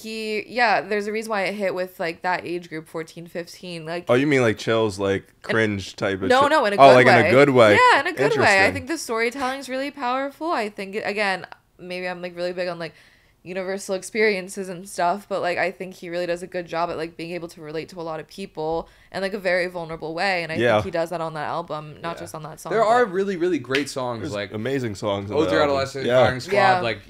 there's a reason why it hit with like that age group 14, 15. Like, oh, you mean like chills, like cringe type of no, in a good way. In a good way. Yeah, in a good way. I think the storytelling is really powerful. I think again, maybe I'm like really big on like universal experiences and stuff, but like I think he really does a good job at like being able to relate to a lot of people in like a very vulnerable way, and I think he does that on that album, not just on that song. There are really, really great songs. There's like amazing songs. Old Your Adolescent, Firing Squad, like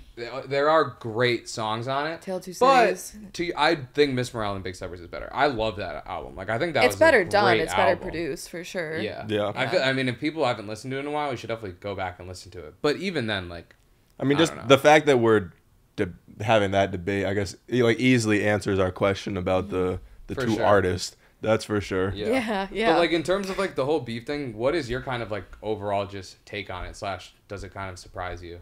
there are great songs on it. Tale Two Cities. But I think Miss Morale and Big Steppers is better. I love that album. Like I think that it's better done. It's better produced for sure. Yeah. I mean, if people haven't listened to it in a while, we should definitely go back and listen to it. But even then, like, I mean, just the fact that we're having that debate, I guess, like easily answers our question about the two artists. That's for sure. Yeah. But like in terms of like the whole beef thing, what is your kind of like overall just take on it? / does it kind of surprise you?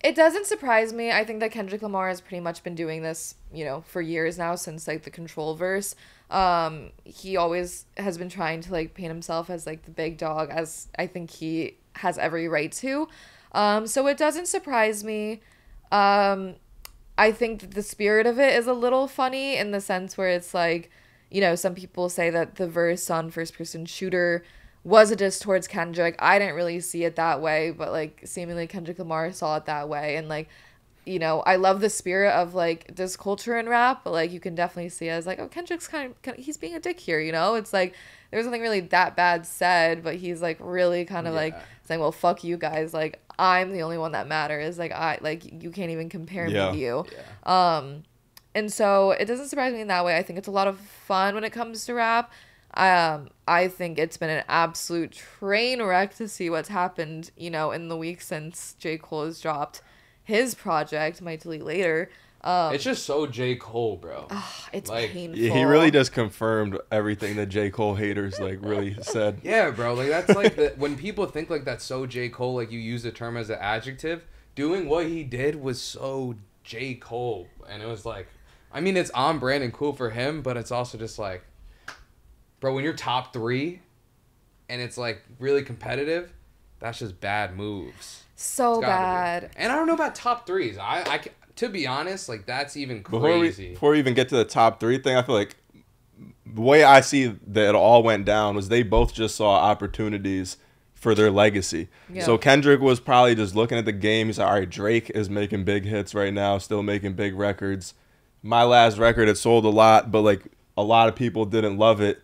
It doesn't surprise me. I think that Kendrick Lamar has pretty much been doing this, you know, for years now, since like the Control verse. He always has been trying to like paint himself as like the big dog, as I think he has every right to. So it doesn't surprise me. I think that the spirit of it is a little funny in the sense where it's like, you know, some people say that the verse on First Person Shooter was a diss towards Kendrick. I didn't really see it that way, but like seemingly Kendrick Lamar saw it that way. And like, you know, I love the spirit of like diss culture in rap, but like you can definitely see it as like, oh, Kendrick's kind of he's being a dick here, you know? It's like there's nothing really that bad said, but he's like really kind of like saying, well, fuck you guys, like I'm the only one that matters. Like you can't even compare me to you. Yeah. And so it doesn't surprise me in that way. I think it's a lot of fun when it comes to rap. I think it's been an absolute train wreck to see what's happened, you know, in the week since J. Cole has dropped his project, Might Delete Later. It's just so J. Cole, bro. It's like, painful. Yeah, he really just confirmed everything that J. Cole haters like really said. Yeah, bro. Like that's like when people think like that's so J. Cole, like you use the term as an adjective. Doing what he did was so J. Cole, and it was like, I mean, it's on brand and cool for him, but it's also just like, bro, when you're top 3, and it's like really competitive, that's just bad moves. So bad. And I don't know about top 3s. I to be honest, like that's even crazy. Before we even get to the top 3 thing, I feel like the way I see that it all went down was they both just saw opportunities for their legacy. Yeah. So Kendrick was probably just looking at the game. He's like, all right, Drake is making big hits right now, still making big records. My last record, it sold a lot, but like a lot of people didn't love it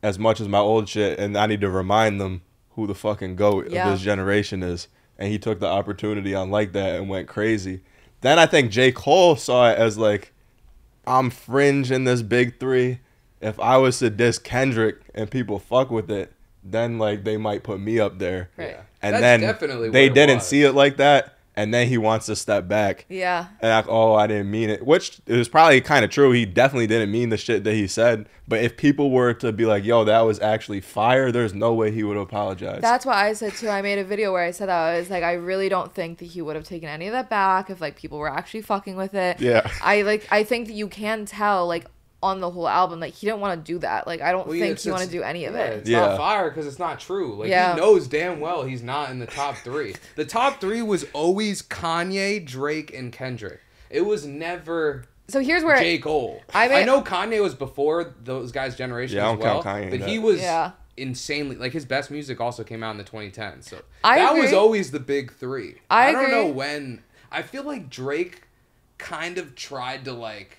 as much as my old shit, and I need to remind them who the fucking GOAT of this generation is. And he took the opportunity on like that and went crazy. Then I think J. Cole saw it as like, I'm fringe in this big 3. If I was to diss Kendrick and people fuck with it, then like they might put me up there. Right. And that's then they didn't see it like that. And then he wants to step back. Yeah. And like, oh, I didn't mean it. Which is probably kind of true. He definitely didn't mean the shit that he said. But if people were to be like, yo, that was actually fire, there's no way he would apologize. That's what I said too. I made a video where I said that. I was like, I really don't think that he would have taken any of that back if like people were actually fucking with it. Yeah. I think that you can tell like on the whole album, like he didn't want to do that. Like I don't think he want to do any of it. It's not fire because it's not true. Like he knows damn well he's not in the top 3. The top 3 was always Kanye, Drake, and Kendrick. It was never so here's where J. Cole. I know Kanye was before those guys' generation as well, but he was insanely like his best music also came out in the 2010s. So that was always the big 3. I don't know when. I feel like Drake kind of tried to like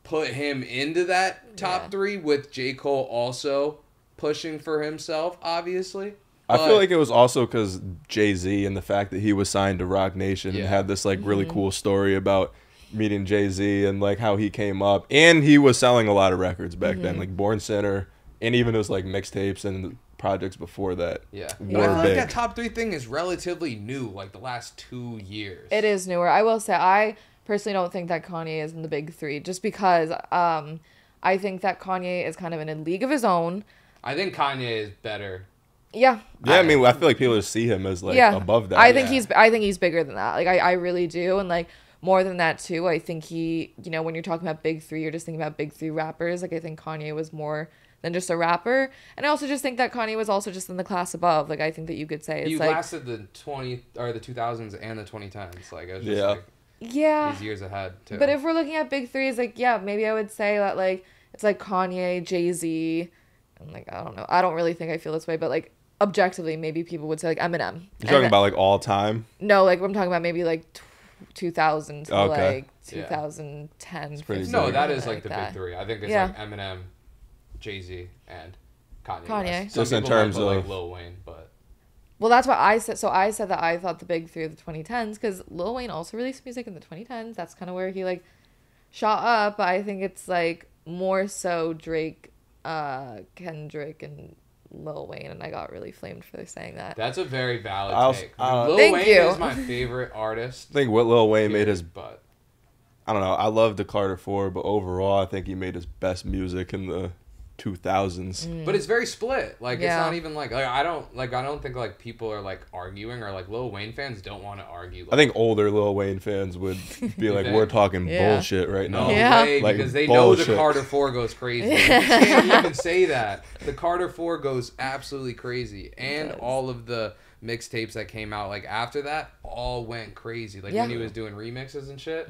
put him into that top 3 with J. Cole also pushing for himself, obviously. I feel like it was also because Jay-Z and the fact that he was signed to Roc Nation and had this like really cool story about meeting Jay-Z and like how he came up. And he was selling a lot of records back then, like Born Sinner, and even those like mixtapes and projects before that. Yeah. But I feel like that top 3 thing is relatively new, like the last 2 years. It is newer. I will say I personally don't think that Kanye is in the big 3 just because I think that Kanye is kind of in a league of his own. I think Kanye is better. Yeah. Yeah, I mean, I feel like people just see him as like above that. I think he's bigger than that. Like I really do, and like more than that too. I think he, you know, when you're talking about big 3, you're just thinking about big 3 rappers. Like I think Kanye was more than just a rapper, and I also just think that Kanye was also just in the class above. Like I think that you could say it's he like lasted the 2000s and the 2010s. Like it was just like these years ahead too. But if we're looking at big 3s, like maybe I would say that like it's like Kanye, Jay-Z, and like I don't know. I don't really think I feel this way, but like objectively, maybe people would say like Eminem. You're talking about like all time? No, like I'm talking about maybe like 2000 to like 2010. No, that is like the big 3. I think it's like Eminem, Jay-Z, and Kanye. So in terms of like Lil Wayne, but well, that's what I said. So I said that I thought the big 3 of the 2010s because Lil Wayne also released music in the 2010s. That's kind of where he like shot up. But I think it's like more so Drake, Kendrick, and Lil Wayne, and I got really flamed for saying that. That's a very valid take. Lil Wayne is my favorite artist. I think what Lil Wayne made his, but I don't know. I love the Carter 4, but overall, I think he made his best music in the 2000s. But it's very split. Like it's not even like I don't think like people are like arguing or like Lil Wayne fans don't want to argue. Like, I think older Lil Wayne fans would be like, we're talking bullshit right now. No way, like, because they know the Carter 4 goes crazy. You can't even say that. The Carter 4 goes absolutely crazy, and all of the mixtapes that came out like after that all went crazy. Like when he was doing remixes and shit,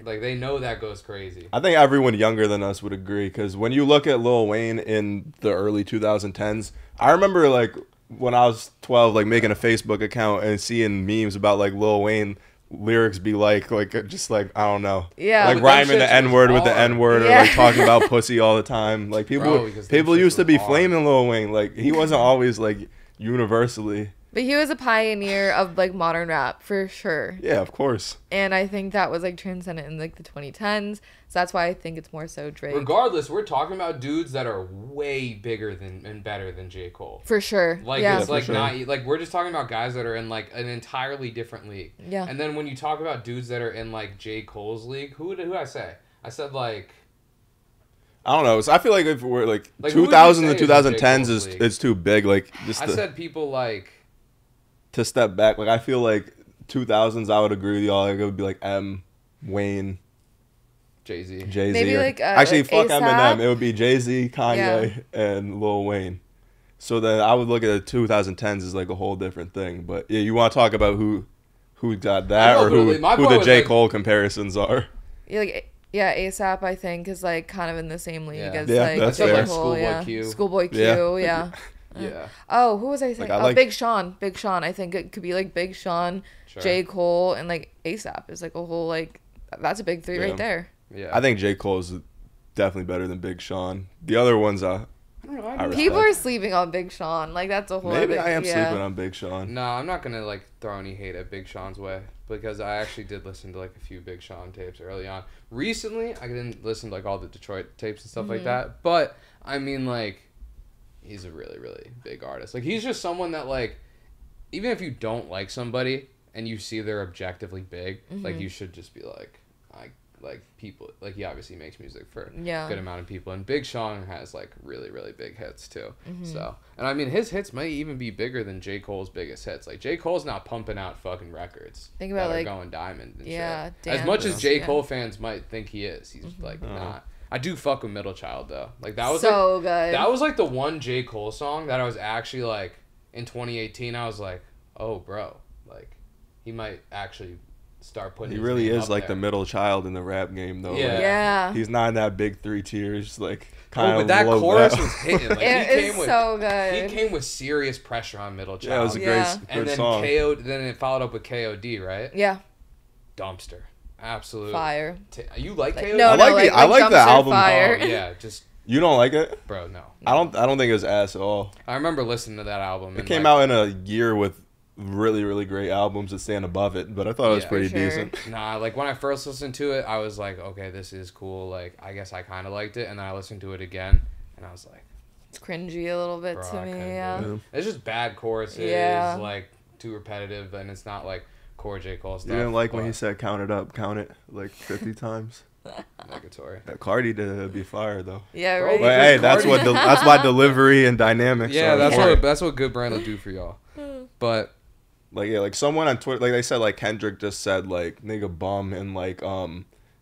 like they know that goes crazy. I think everyone younger than us would agree, because when you look at Lil Wayne in the early 2010s, I remember like when I was 12, like making a Facebook account and seeing memes about like Lil Wayne lyrics be like just like I don't know, like rhyming the N-word with the N-word or like talking about pussy all the time. Like people used to be flaming Lil Wayne. Like he wasn't always like universally But he was a pioneer of like modern rap for sure. Yeah, of course. And I think that was like transcendent in like the 2010s. So that's why I think it's more so Drake. Regardless, we're talking about dudes that are way bigger than and better than J. Cole. For sure. Like it's like not like we're just talking about guys that are in like an entirely different league. Yeah. And then when you talk about dudes that are in like J. Cole's league, who did I say? I said like I don't know. So I feel like if we're like 2000 to 2010s is it's too big. Like just I said people like to step back. Like I feel like 2000s. I would agree with y'all. Like it would be like Wayne, Jay-Z. Maybe like actually like fuck A$AP? Eminem. It would be Jay-Z, Kanye, and Lil Wayne. So then I would look at the 2010s as like a whole different thing. But yeah, you want to talk about who got that or who the J. Cole comparisons are? Yeah, like A$AP I think is like kind of in the same league as like that's J. fair. Cole, Schoolboy Q, yeah. Yeah. Oh, who was I saying? Like, Big Sean. Big Sean. I think it could be like Big Sean, J. Cole, and like A$AP is like a whole like that's a big three right there. Yeah. I think J. Cole is definitely better than Big Sean. The other ones, I don't know. People are sleeping on Big Sean. Like that's a whole. Maybe I am sleeping on Big Sean. No, I'm not gonna like throw any hate at Big Sean's way because I actually did listen to like a few Big Sean tapes early on. Recently, I didn't listen to like all the Detroit tapes and stuff like that. But I mean, like, he's a really, really big artist. Like, he's just someone that like, even if you don't like somebody and you see they're objectively big, like you should just be like people, like he obviously makes music for a good amount of people, and Big Sean has like really, really big hits too. So, and I mean his hits might even be bigger than J. Cole's biggest hits. Like J. Cole's not pumping out fucking records. Think about like going diamond and shit. Damn. As much as J. Cole fans might think he is, he's like not. I do fuck with Middle Child though. Like that was so like, good. That was like the one J. Cole song that I was actually like in 2018. I was like, oh bro, like he might actually start putting. He really is like the middle child in the rap game though. Yeah. Like, yeah. He's not in that big three tiers like kind of. But that chorus was hitting. Like, it is so good. He came with serious pressure on Middle Child. Yeah, it was a great song. Then it followed up with KOD, right? Yeah. Dumpster. Absolute fire. You like KOD? No, I like the album. Fire. Oh, yeah, just. You don't like it, bro? No. I don't think it was ass at all. I remember listening to that album. It came out in a year with really, really great albums that stand above it, but I thought it was pretty decent. Nah, like when I first listened to it, I was like, okay, this is cool. Like, I guess I kind of liked it, and then I listened to it again, and I was like, it's cringy a little bit to me. Yeah. It's just bad choruses, like too repetitive, and it's not like core J. Cole stuff. You didn't like when he said "count it up, count it" like 50 times. Negatory. Cardi did be fire though. Yeah, right. But hey, that's why delivery and dynamics. Yeah, that's what good brand will do for y'all. But. Like someone on Twitter, like they said, like Kendrick just said, like nigga bum and like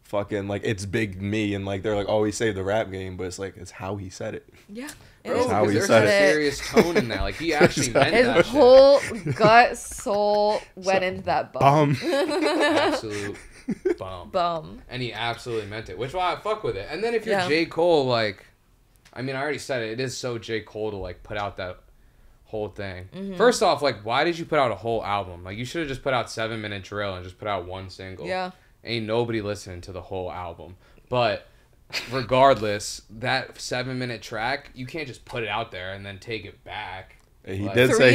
fucking like it's big me and like they're like, oh, he saved the rap game, but it's like it's how he said it. Yeah, bro, how he said it. There's a serious tone in that. Like he actually meant that. His whole gut soul went into that bum. Absolute bum. And he absolutely meant it, which why I fuck with it. And then if you're J. Cole, like, I mean, I already said it. It is so J. Cole to like put out that whole thing. First off, like, why did you put out a whole album? Like, you should have just put out 7-minute drill and just put out one single. Yeah. Ain't nobody listening to the whole album. But regardless, that 7-minute track, you can't just put it out there and then take it back. He did say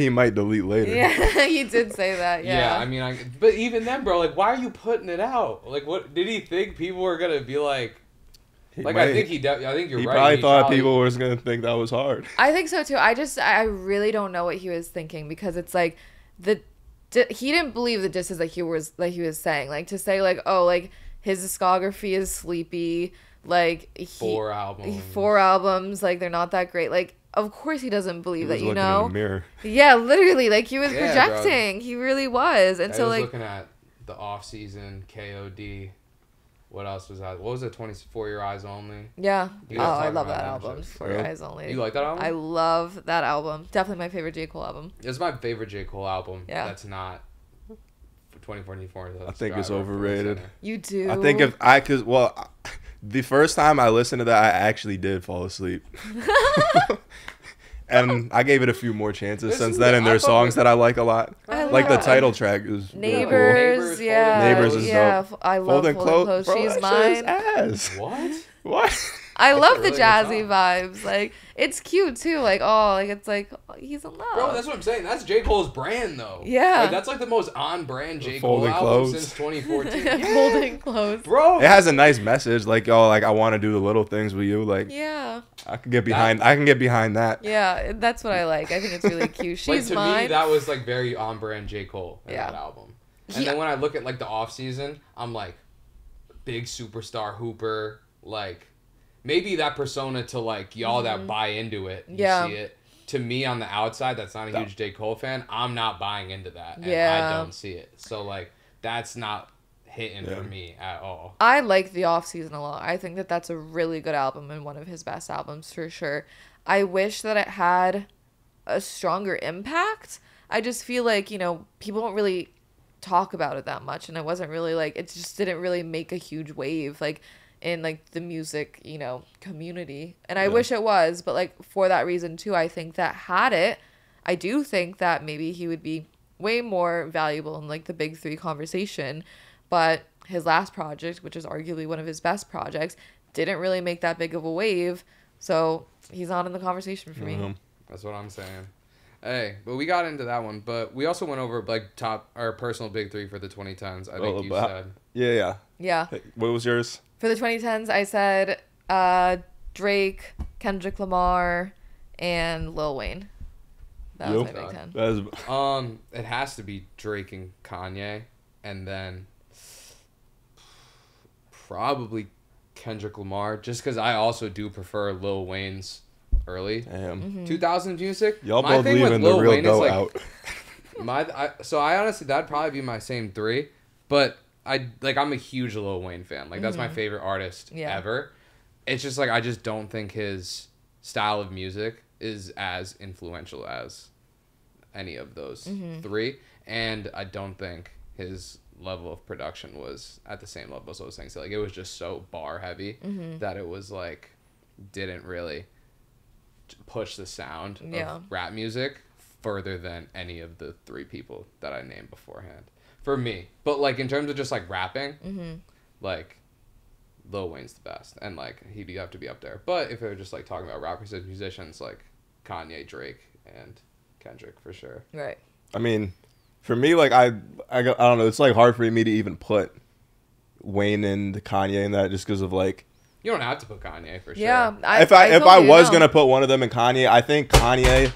he might delete later. Yeah, he did say that. Yeah. Yeah, I mean, but even then, bro, like, why are you putting it out? Like, what did he think people were gonna be like? I think you're right. He probably thought people was gonna think that was hard. I think so too. I really don't know what he was thinking because it's like he didn't believe the disses that he was saying. Like to say like, oh, like his discography is sleepy. Like 4 albums. Like they're not that great. Like of course he doesn't believe that. You know. In the mirror. Yeah, literally. Like he was projecting. Bro. He really was. And so like looking at the off season KOD. What else was that? What was it? 24 Your Eyes Only? Yeah. Oh, I love that album. 24 Your Eyes Only. You like that album? I love that album. Definitely my favorite J. Cole album. It's my favorite J. Cole album. Yeah. That's not 2024. I think it's overrated. You do? I think the first time I listened to that, I actually did fall asleep. And I gave it a few more chances since then, and there's songs that I like a lot. Like the title track is Neighbors, cool. Yeah. Neighbors is dope. I love Folding Clothes. Bro, She's mine. Ass. What? What? I love the jazzy vibes. Like, it's cute too. Like, oh, like it's like he's in love. Bro, that's what I'm saying. That's J. Cole's brand, though. Yeah. Like, that's like the most on-brand J. Cole album since 2014. Yeah. Folding clothes. Bro. It has a nice message. Like, oh, like I want to do the little things with you. Like, yeah. I can get behind that. Yeah, that's what I like. I think it's really cute. She's like, to mine. me, that was like very on-brand J. Cole in that album. And then when I look at like the off-season, I'm like, big superstar hooper, like maybe that persona to like y'all that buy into it, you see it. To me on the outside, that's not a huge J. Cole fan. I'm not buying into that, and I don't see it. So like that's not hitting for me at all. I like the off season a lot. I think that that's a really good album and one of his best albums for sure. I wish that it had a stronger impact. I just feel like, you know, people don't really talk about it that much, and it wasn't really like, it just didn't really make a huge wave like in like the music, you know, community. And I wish it was, but like for that reason too, I think that had it, I do think that maybe he would be way more valuable in like the big three conversation. But his last project, which is arguably one of his best projects, didn't really make that big of a wave, so he's not in the conversation for me. That's what I'm saying. Hey, but we got into that one, but we also went over like our personal big three for the 2010s. I think you said. Yeah. Hey, what was yours? For the 2010s, I said Drake, Kendrick Lamar, and Lil Wayne. That was my big 10. It has to be Drake and Kanye, and then probably Kendrick Lamar, just because I also do prefer Lil Wayne's early 2000s music. Y'all both leaving the real dough out. So I honestly, that'd probably be my same three, but I'm a huge Lil Wayne fan. Like that's my favorite artist ever. It's just like I just don't think his style of music is as influential as any of those three, and I don't think his level of production was at the same level as those things. So, like it was just so bar heavy that it was like didn't really push the sound of rap music further than any of the three people that I named beforehand for me. But like in terms of just like rapping, like Lil Wayne's the best, and like he'd have to be up there. But if they were just like talking about rappers and musicians, like Kanye, Drake, and Kendrick for sure. Right. I mean, for me, like I don't know, it's like hard for me to even put Wayne and Kanye in that, just because of like. You don't have to put Kanye for sure. Yeah, if I was gonna put one of them in Kanye, I think Kanye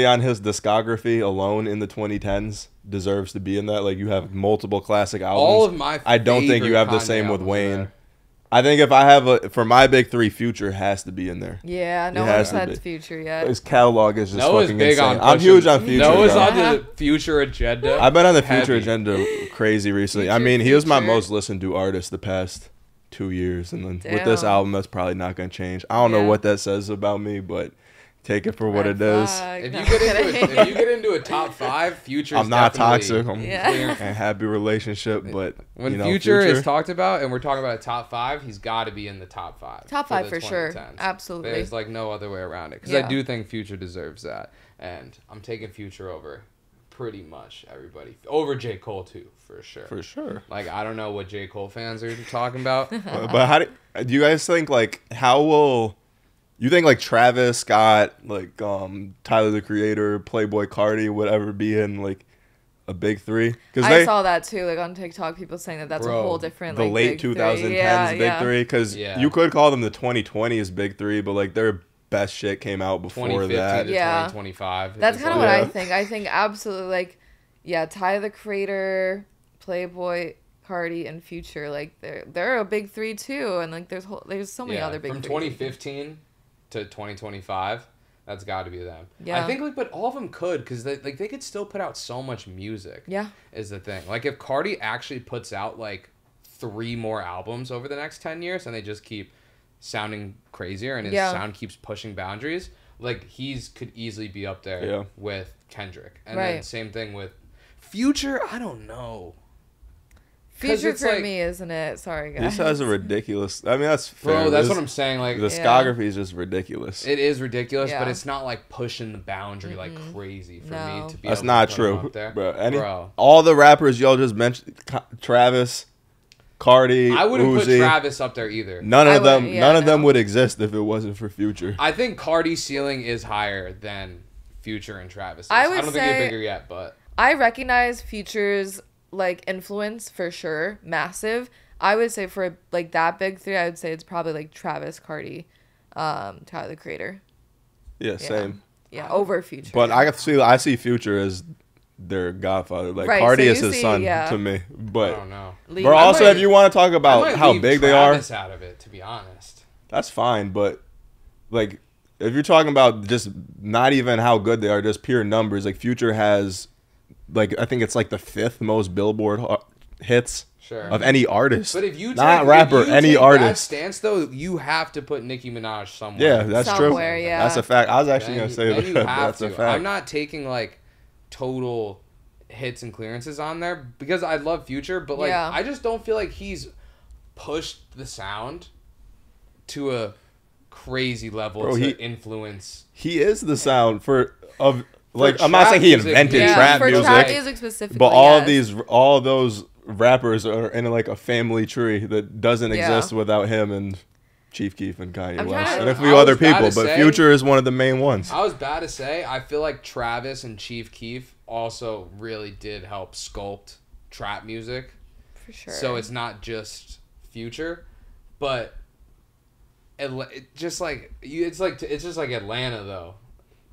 on his discography alone in the 2010s deserves to be in that. Like you have multiple classic albums. All of my I don't think you have the same with Wayne. I think if I have for my big three, Future has to be in there. Yeah, no one said Future yet. His catalog is just fucking big insane. I'm huge on Future. Noah's on the Future agenda. I've been on the Future agenda crazy recently. I mean, he was my most listened to artist the past 2 years, and then with this album, that's probably not going to change. I don't know what that says about me, but take it for what it is. If you get into a top 5, Future. I'm not toxic. I'm in a happy relationship, but when Future is talked about, and we're talking about a top 5, he's got to be in the top 5. Top 5 for sure, absolutely. There's like no other way around it, because I do think Future deserves that, and I'm taking Future over pretty much everybody, over J. Cole too, for sure. For sure. Like I don't know what J. Cole fans are talking about, but how do you guys think? Like, how will you think like Travis Scott, like Tyler the Creator, Playboy Carti would ever be in like a big three? Because I saw that too, like on TikTok, people saying that that's a whole different the like, late 2010s big three. Because you could call them the 2020s big three, but like their best shit came out before that. To 2025. That's kind of what I think. I think absolutely like, Tyler the Creator, Playboy Carti, and Future, like they're a big three too, and like there's so many other big from 2015 to 2025. That's got to be them. Yeah. I think like, but all of them could, because they could still put out so much music. Yeah, is the thing. Like if Carti actually puts out like 3 more albums over the next 10 years, and they just keep sounding crazier, and his sound keeps pushing boundaries, like could easily be up there with Kendrick. And then same thing with Future. I don't know. Future for me, isn't it? Sorry, guys. This has a ridiculous. I mean, that's fair. Bro, that's what I'm saying. Like the discography is just ridiculous. It is ridiculous, but it's not like pushing the boundary like crazy for me to be. That's able not to true, up there. bro. All the rappers y'all just mentioned, Travis, Cardi, I wouldn't Uzi. put Travis up there either. None of them would exist if it wasn't for Future. I think Cardi's ceiling is higher than Future and Travis. I don't think they're bigger yet, but I recognize Future's like influence for sure, massive. I would say for like that big three, I would say it's probably like Travis, Cardi, Tyler the Creator. Yeah, same. Yeah, over Future. But I see Future as their godfather. Like Cardi is his son to me. But I don't know. But also, if you want to talk about how big they are, out of it, to be honest, that's fine. But like, if you're talking about just not even how good they are, just pure numbers, like Future has, like I think it's like the 5th most Billboard hits of any artist. But if you any artist. That stance though, you have to put Nicki Minaj somewhere. Yeah, that's true. Yeah. That's a fact. I was actually gonna say that. That's a fact. I'm not taking like total hits and clearances on there because I love Future, but like I just don't feel like he's pushed the sound to a crazy level to influence. He is the sound like I'm not saying he invented trap music. Trap music specifically, but all those rappers are in like a family tree that doesn't exist without him and Chief Keef and Kanye West and a few other people. But Future is one of the main ones. I was bad to say. I feel like Travis and Chief Keef also really did help sculpt trap music. For sure. So it's not just Future, but it's just like Atlanta though.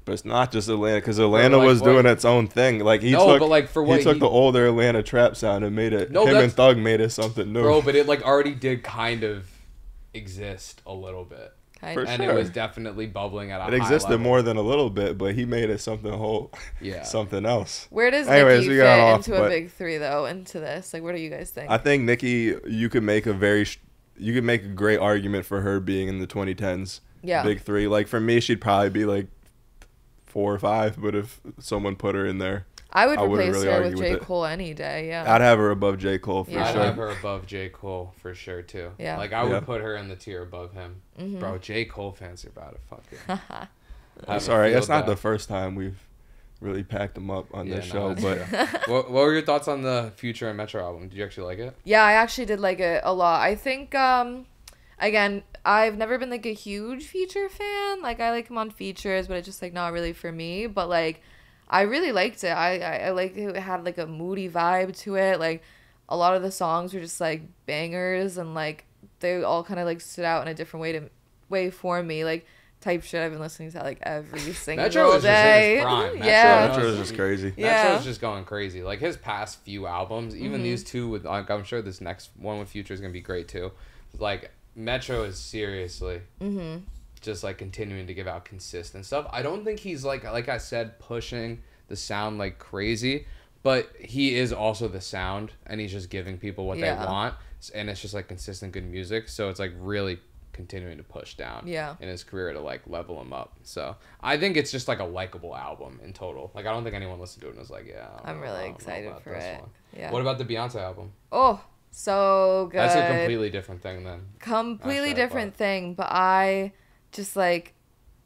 But it's not just Atlanta, because Atlanta was doing its own thing. Like he took the older Atlanta trap sound and made it. Him and Thug made it something new. Bro, but it like already did kind of exist a little bit. And it was definitely bubbling at a high level. It existed level. more than a little bit, but he made it something something else. Where does Nicki fit into a big three though? Into this, like, what do you guys think? I think Nicki, you could make a great argument for her being in the 2010s. Yeah. Big three. Like for me, she'd probably be like 4 or 5, but if someone put her in there, I would replace her with J. Cole any day, yeah. I'd have her above J. Cole for sure. I'd have her above J. Cole for sure, too. Yeah. Like, I would put her in the tier above him. Mm-hmm. Bro, J. Cole fans are about to fucking... Sorry, it's not the first time we've really packed them up on this show, but... What were your thoughts on the Future and Metro album? Did you actually like it? Yeah, I actually did like it a lot. I think, again, I've never been like a huge Future fan. Like I like him on features, but it's just like not really for me. But like I really liked it. I liked it. It had like a moody vibe to it. Like a lot of the songs were just like bangers, and like they all kind of like stood out in a different way for me. Like type shit I've been listening to like every single Metro is day. Just in his prime. Metro is just crazy. Metro is just going crazy. Like his past few albums, even these two with like I'm sure this next one with Future is gonna be great too. Like Metro is seriously just like continuing to give out consistent stuff. I don't think he's like I said, pushing the sound like crazy, but he is also the sound, and he's just giving people what they want, and it's just like consistent good music. So it's like really continuing to push down in his career to like level him up. So I think it's just like a likable album in total. Like I don't think anyone listened to it and was like, I'm really excited for it. One. Yeah. What about the Beyonce album? Oh. So good. That's a completely different thing then. Completely different thing, but I just like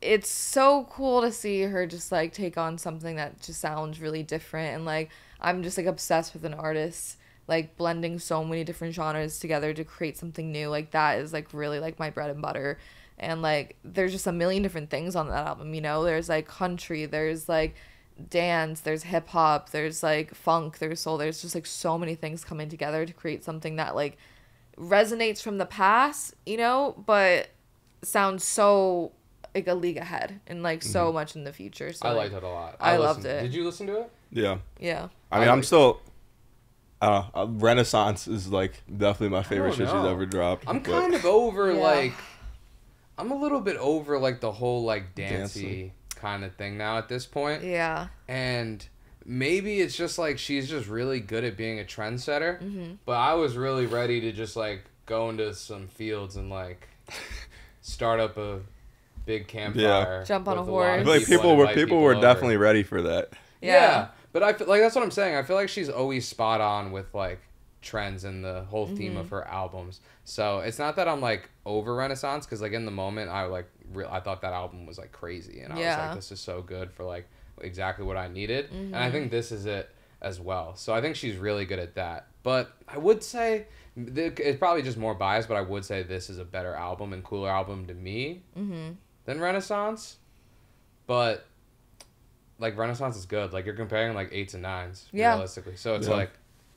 it's so cool to see her just like take on something that just sounds really different, and like I'm just like obsessed with an artist like blending so many different genres together to create something new. Like that is like really like my bread and butter. And like there's just a million different things on that album, you know? There's like country, there's like dance, there's hip hop, there's like funk, there's soul, there's just like so many things coming together to create something that like resonates from the past, you know, but sounds so like a league ahead and like so much in the future. So I liked it a lot. I loved it. Did you listen to it? Yeah. I mean, I'm still Renaissance is like definitely my favorite shit she's ever dropped. I'm kind of over like I'm a little bit over like the whole like dancey kind of thing now at this point. Yeah. And maybe it's just like she's just really good at being a trendsetter. But I was really ready to just like go into some fields and like start up a big campfire. Jump on a horse. I feel like people were definitely ready for that. Yeah. But I feel like that's what I'm saying. I feel like she's always spot on with like trends and the whole theme of her albums. So it's not that I'm like over Renaissance, because like in the moment I like I thought that album was like crazy, and I was like, this is so good for like exactly what I needed. And I think this is it as well. So I think she's really good at that. But I would say it's probably just more biased, but I would say this is a better album and cooler album to me than Renaissance. But like Renaissance is good. Like you're comparing like 8s and 9s realistically. So it's like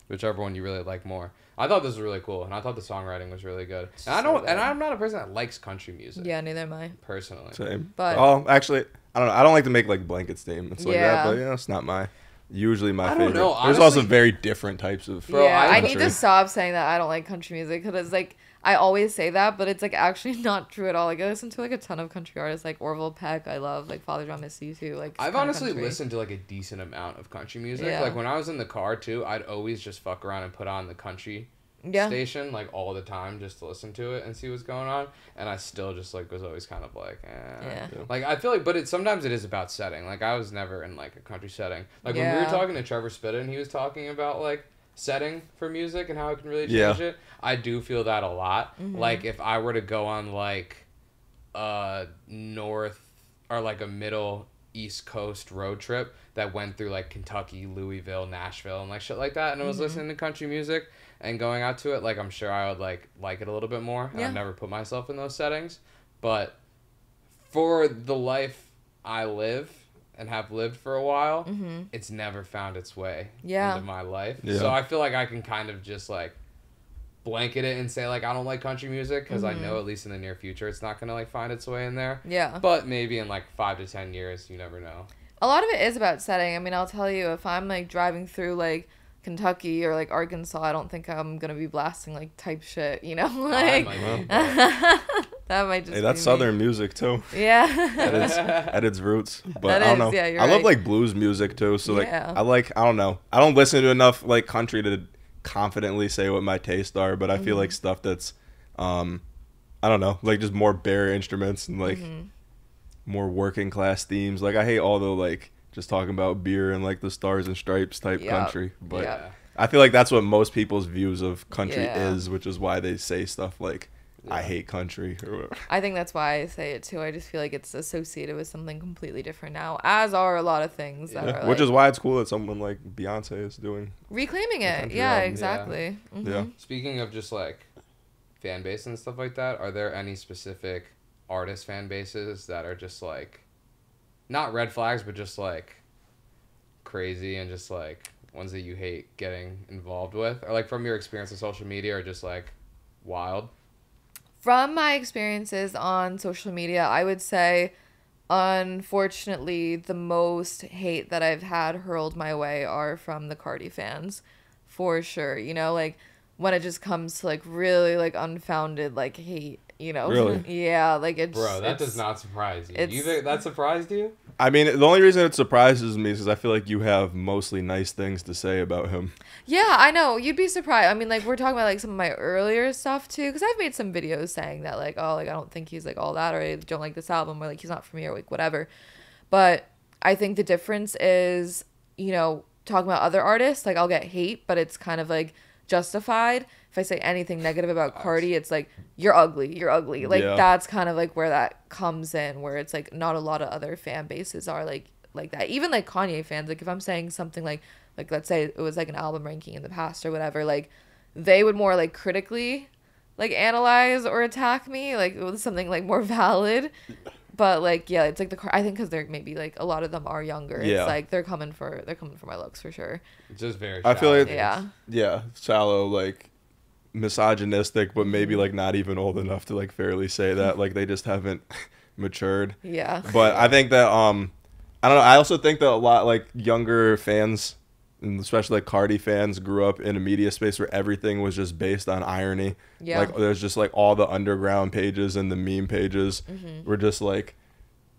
whichever one you really like more. I thought this was really cool, and I thought the songwriting was really good. And I'm not a person that likes country music. Yeah, neither am I. Personally. Same. But actually, I don't know. I don't like to make like blanket statements like that, but it's not usually my favorite. Know, honestly, there's also very different types of. Bro, I need to stop saying that I don't like country music because it's like I always say that, but it's like actually not true at all. Like I listen to like a ton of country artists, like Orville Peck. I love like Father John Misty too. Like I've honestly listened to like a decent amount of country music. Yeah. Like when I was in the car too, I'd always just fuck around and put on the country station like all the time just to listen to it and see what's going on. And I still just like was always kind of like, like I feel like, but sometimes it is about setting. Like I was never in like a country setting. Like when we were talking to Trevor Spitten, he was talking about like setting for music and how it can really change it. I do feel that a lot. Like if I were to go on like a north or like a middle East Coast road trip that went through like Kentucky, Louisville, Nashville, and like shit like that, and I was listening to country music and going out to it, like I'm sure I would like it a little bit more. I've never put myself in those settings, but for the life I live and have lived for a while, it's never found its way into my life. So I feel like I can kind of just like blanket it and say like I don't like country music because I know at least in the near future it's not gonna like find its way in there. But maybe in like 5 to 10 years, you never know. A lot of it is about setting. I mean, I'll tell you, if I'm like driving through like Kentucky or like Arkansas, I don't think I'm gonna be blasting like type shit, you know? Like that might just that's Southern music too. At its roots. But I don't know. I love like blues music too. So like I don't know. I don't listen to enough like country to confidently say what my tastes are, but I feel like stuff that's I don't know, like just more bare instruments and like more working class themes. Like I hate all the like just talking about beer and like the Stars and Stripes type country, but I feel like that's what most people's views of country is, which is why they say stuff like I hate country or whatever. I think that's why I say it too. I just feel like it's associated with something completely different now, as are a lot of things that are which is why it's cool that someone like Beyonce is doing reclaiming it. Exactly. Speaking of just like fan base and stuff like that, are there any specific artist fan bases that are just like not red flags but just like crazy and just like ones that you hate getting involved with, or like from your experience on social media, or just like wild? From my experiences on social media, I would say, unfortunately, the most hate that I've had hurled my way are from the Cardi fans, for sure. You know, like, when it just comes to, like, really, like, unfounded, like, hate, you know? Really? Yeah, like, it's... Bro, that does not surprise you. You think that surprised you? I mean, the only reason it surprises me is because I feel like you have mostly nice things to say about him. Yeah, I know. You'd be surprised. I mean, like, we're talking about, like, some of my earlier stuff, too. Because I've made some videos saying that, like, oh, like, I don't think he's, like, all that. Or I don't like this album. Or, like, he's not for me. Or, like, whatever. But I think the difference is, you know, talking about other artists. Like, I'll get hate. But it's kind of, like, justified. If I say anything negative about Cardi, it's like, you're ugly. Like, that's kind of, like, where that comes in. Where it's, like, not a lot of other fan bases are, like that. Even, like, Kanye fans. Like, if I'm saying something, like, let's say it was, like, an album ranking in the past or whatever, like, they would more, like, critically, like, analyze or attack me, like, with something, like, more valid. But, like, yeah, it's, like, I think because they're maybe, like, a lot of them are younger. Yeah. It's, like, they're coming for my looks, for sure. It's just very shallow. I feel like, yeah, shallow, like, misogynistic, but maybe, like, not even old enough to, like, fairly say that. Like, they just haven't matured. Yeah. But I think that, I don't know, I also think that a lot, like, younger fans, and especially, like, Cardi fans, grew up in a media space where everything was just based on irony. Yeah. Like, there's just, like, all the underground pages and the meme pages were just, like,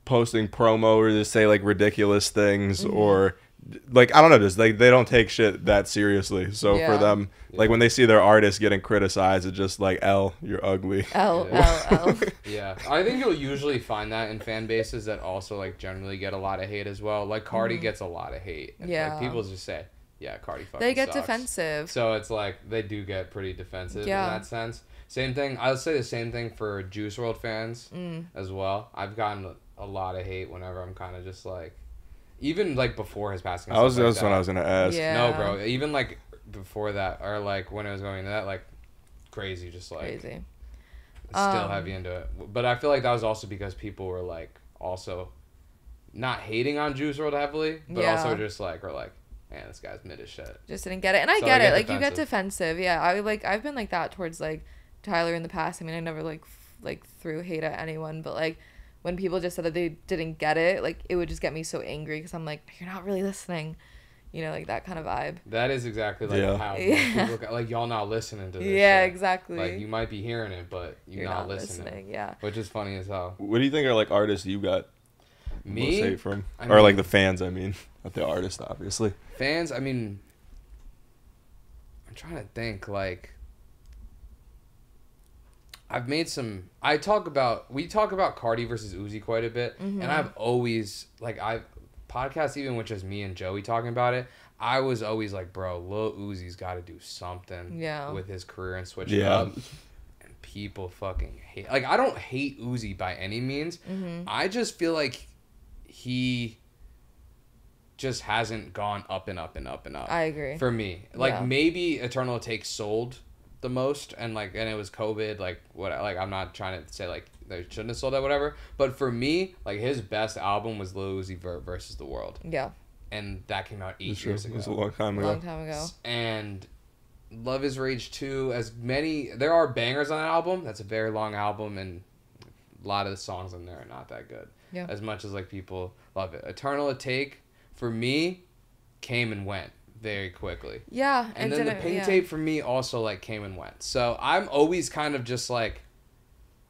posting promo or just say, like, ridiculous things or... Like, I don't know, just like they don't take shit that seriously. So for them, like when they see their artists getting criticized, it's just like, L, you're ugly. L. Yeah, I think you'll usually find that in fan bases that also like generally get a lot of hate as well. Like Cardi gets a lot of hate. And, like, people just say, yeah, Cardi fucking They get sucks. defensive. So it's like they do get pretty defensive in that sense. Same thing. I would say the same thing for Juice WRLD fans as well. I've gotten a lot of hate whenever I'm kind of just like. even like before his passing. That's what I was gonna ask. Yeah. No, bro. Even like before that, or like when it was going to that, like crazy, just like crazy. Still heavy into it. But I feel like that was also because people were like also not hating on Juice WRLD heavily, but also just like were like, man, this guy's mid as shit. Just didn't get it, and I get it. Like defensive. You get defensive. Yeah, I've been like that towards like Tyler in the past. I mean, I never like threw hate at anyone, but like when people just said that they didn't get it, like it would just get me so angry because I'm like, you're not really listening. You know, like that kind of vibe. That is exactly like how people, like y'all not listening to this. Yeah, shit. Exactly. Like you might be hearing it, but you're not listening. Yeah. Which is funny as hell. What do you think are like artists you got me most hate from, or like the fans? I mean, not the artist, obviously. Fans. I mean, I'm trying to think. Like, I've made some. We talk about Cardi versus Uzi quite a bit, and I've always podcasts, even with just me and Joey talking about it, I was always like, bro, Lil Uzi's got to do something with his career and switch it up. And people fucking hate. Like, I don't hate Uzi by any means. I just feel like he just hasn't gone up and up and up and up. I agree. For me. Like, maybe Eternal Take sold the most, and it was COVID, like, what, like, I'm not trying to say, like, they shouldn't have sold that, whatever. But for me, like, his best album was Lil Uzi versus the World. Yeah. And that came out 8 years ago. It was a long time ago. And Love Is Rage 2, there are bangers on that album. That's a very long album, and a lot of the songs on there are not that good. Yeah. As much as, like, people love it. Eternal Take, for me, came and went very quickly. Yeah. And then the Pink Tape, for me, also, like, came and went. So I'm always kind of just, like,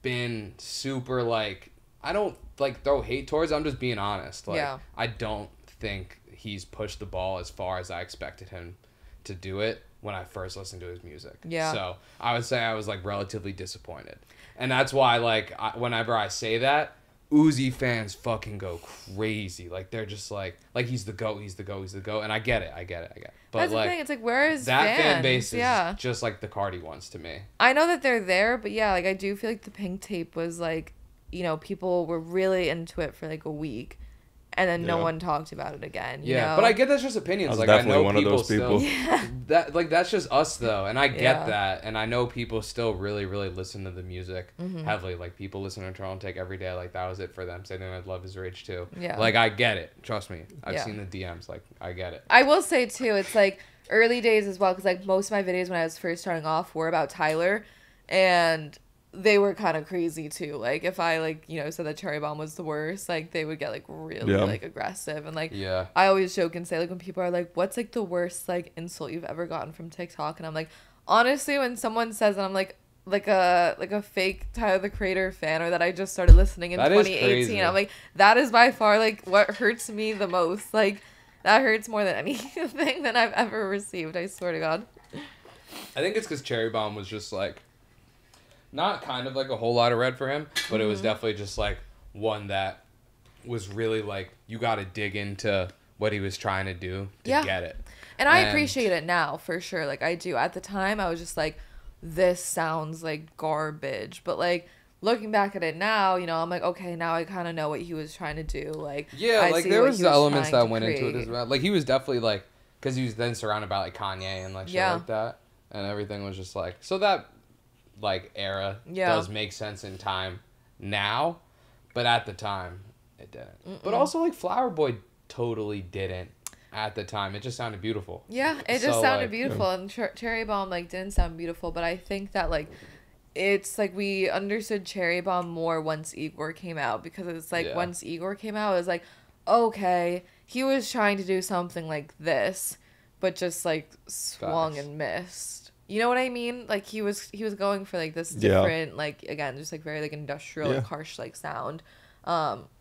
been super, like, I don't like throw hate towards. I'm just being honest. Like, I don't think he's pushed the ball as far as I expected him to do it when I first listened to his music. Yeah. So I would say I was like relatively disappointed, and that's why like whenever I say that, Uzi fans fucking go crazy. Like they're just like he's the GOAT, he's the GOAT, he's the GOAT, and I get it. But that's like, the thing. It's like, where is that fans? fan base is just like the Cardi ones to me. I know that they're there, but yeah, like I do feel like the Pink Tape was like, you know, people were really into it for like a week, and then no one talked about it again. You know? But I get that's just opinions. Like I know one of those people. That like that's just us though, and I get that, and I know people still really really listen to the music heavily. Like people listen to Eternal Take every day. Like that was it for them. Same thing with Love Is Rage too. Yeah. Like I get it. Trust me. I've seen the DMs. Like I get it. I will say too, it's like early days as well, because like most of my videos when I was first starting off were about Tyler, and they were kind of crazy too. Like if I like, you know, said that Cherry Bomb was the worst, like they would get like really like aggressive, and like I always joke and say like when people are like, what's like the worst like insult you've ever gotten from TikTok, and I'm like, honestly, when someone says that I'm like a fake Tyler the Creator fan, or that I just started listening in 2018, I'm like, that is by far like what hurts me the most. Like that hurts more than anything that I've ever received, I swear to God. I think it's because Cherry Bomb was just like not kind of like a whole lot of red for him, but it was definitely just like one that was really like you got to dig into what he was trying to do to get it. And I appreciate it now for sure. Like I do. At the time, I was just like, this sounds like garbage. But like looking back at it now, you know, I'm like, okay, now I kind of know what he was trying to do. Like like there was elements that went into it as well. Like he was definitely like, because he was then surrounded by like Kanye and like shit like that, and everything was just like so that like era does make sense in time now, but at the time it didn't. But also like Flower Boy totally didn't at the time. It just sounded beautiful. Yeah, it just sounded like, beautiful, and Cherry Bomb like didn't sound beautiful, but I think that like it's like we understood Cherry Bomb more once Igor came out, because it's like once Igor came out, it was like, okay, he was trying to do something like this, but just like swung and missed. You know what I mean? Like he was going for like this different like, again, just like very like industrial like harsh like sound,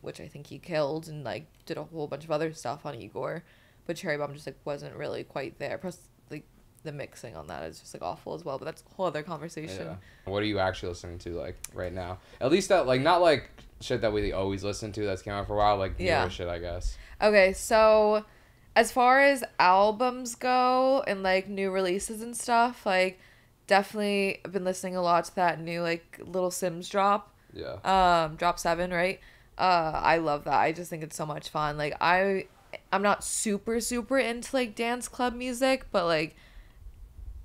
which I think he killed, and like did a whole bunch of other stuff on Igor, but Cherry Bomb just like wasn't really quite there. Plus like the mixing on that is just like awful as well, but that's a whole other conversation. What are you actually listening to like right now? At least that like not like shit that we always listen to that's came out for a while, like newer shit, I guess. Okay, so as far as albums go and like new releases and stuff, like definitely I've been listening a lot to that new like Little Sims drop. Yeah. Drop 7, right? I love that. I just think it's so much fun. Like I I'm not super into like dance club music, but like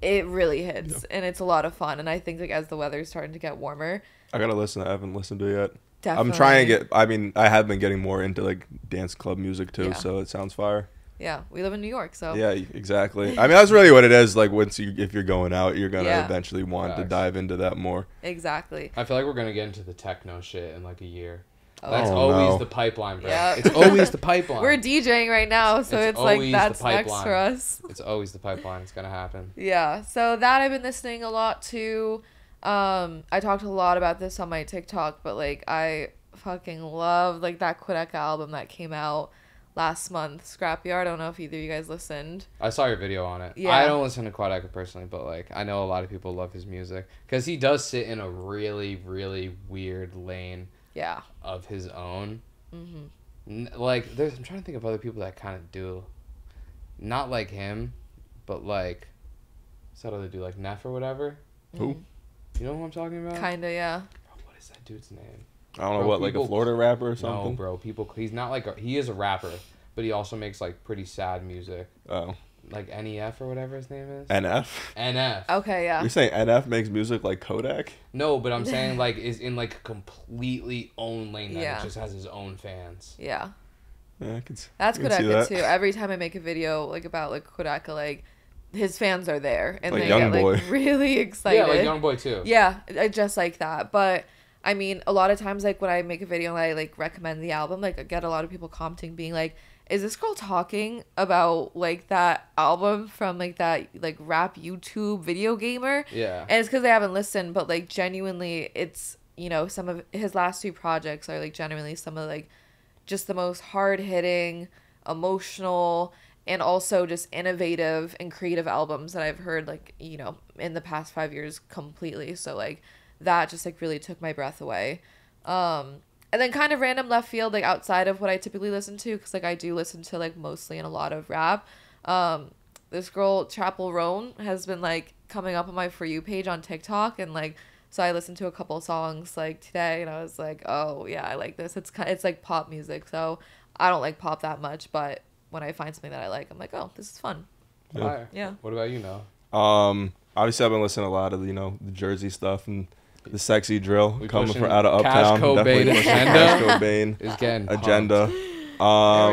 it really hits and it's a lot of fun. And I think like as the weather's starting to get warmer, I gotta listen. I haven't listened to it yet. Definitely. I'm trying to get. I mean, I have been getting more into like dance club music too, so it sounds fire. Yeah, we live in New York, so. Yeah, exactly. I mean, that's really what it is. Like, if you're going out, you're gonna eventually want to dive into that more. Exactly. I feel like we're gonna get into the techno shit in like a year. Oh. That's always the pipeline, bro. Yep. It's always the pipeline. We're DJing right now, so it's like that's next for us. It's always the pipeline. It's gonna happen. Yeah. So that I've been listening a lot to. I talked a lot about this on my TikTok, but like I fucking love like that Quebec album that came out last month, Scrapyard. I don't know if either of you guys listened. I saw your video on it. Yeah. I don't listen to Quebec personally, but like I know a lot of people love his music because he does sit in a really, really weird lane. Yeah. Of his own. Mm-hmm. Like I'm trying to think of other people that kind of do, not like him, but like, what's that other dude, like Neff or whatever? Who? You know who I'm talking about? Kinda, yeah. Bro, what is that dude's name? I don't know, like a Florida rapper or something? No, bro. He's not like he is a rapper, but he also makes like pretty sad music. Oh. Like NEF or whatever his name is. NF? NF. Okay, yeah. You're saying NF makes music like Kodak? No, but I'm saying like is in like a completely own lane that just has his own fans. Yeah. Yeah, that's Kodak too. Every time I make a video like about like Kodak, like his fans are there and like they get like really excited. Yeah, like Youngboy too. Yeah, just like that. But I mean, a lot of times, like, when I make a video and I, like, recommend the album, like, I get a lot of people commenting being like, is this girl talking about, like, that album from, like, that, like, rap YouTube video gamer? Yeah. And it's because they haven't listened, but, like, genuinely, it's, you know, some of his last 2 projects are, like, genuinely some of, like, just the most hard-hitting, emotional, and also just innovative and creative albums that I've heard, like, you know, in the past 5 years completely. So, like, that just like really took my breath away. And then kind of random left field, like outside of what I typically listen to, because like I do listen to like mostly and a lot of rap. This girl Chapel Roan has been like coming up on my For You page on TikTok, and like so I listened to a couple songs like today, and I was like, oh yeah, I like this. It's like pop music, so I don't like pop that much, but when I find something that I like, I'm like, oh, this is fun. Yeah. What about you now? Obviously I've been listening to a lot of, you know, the Jersey stuff and the sexy drill coming from out of Uptown. Definitely pushing Cash Cobain is getting agenda. There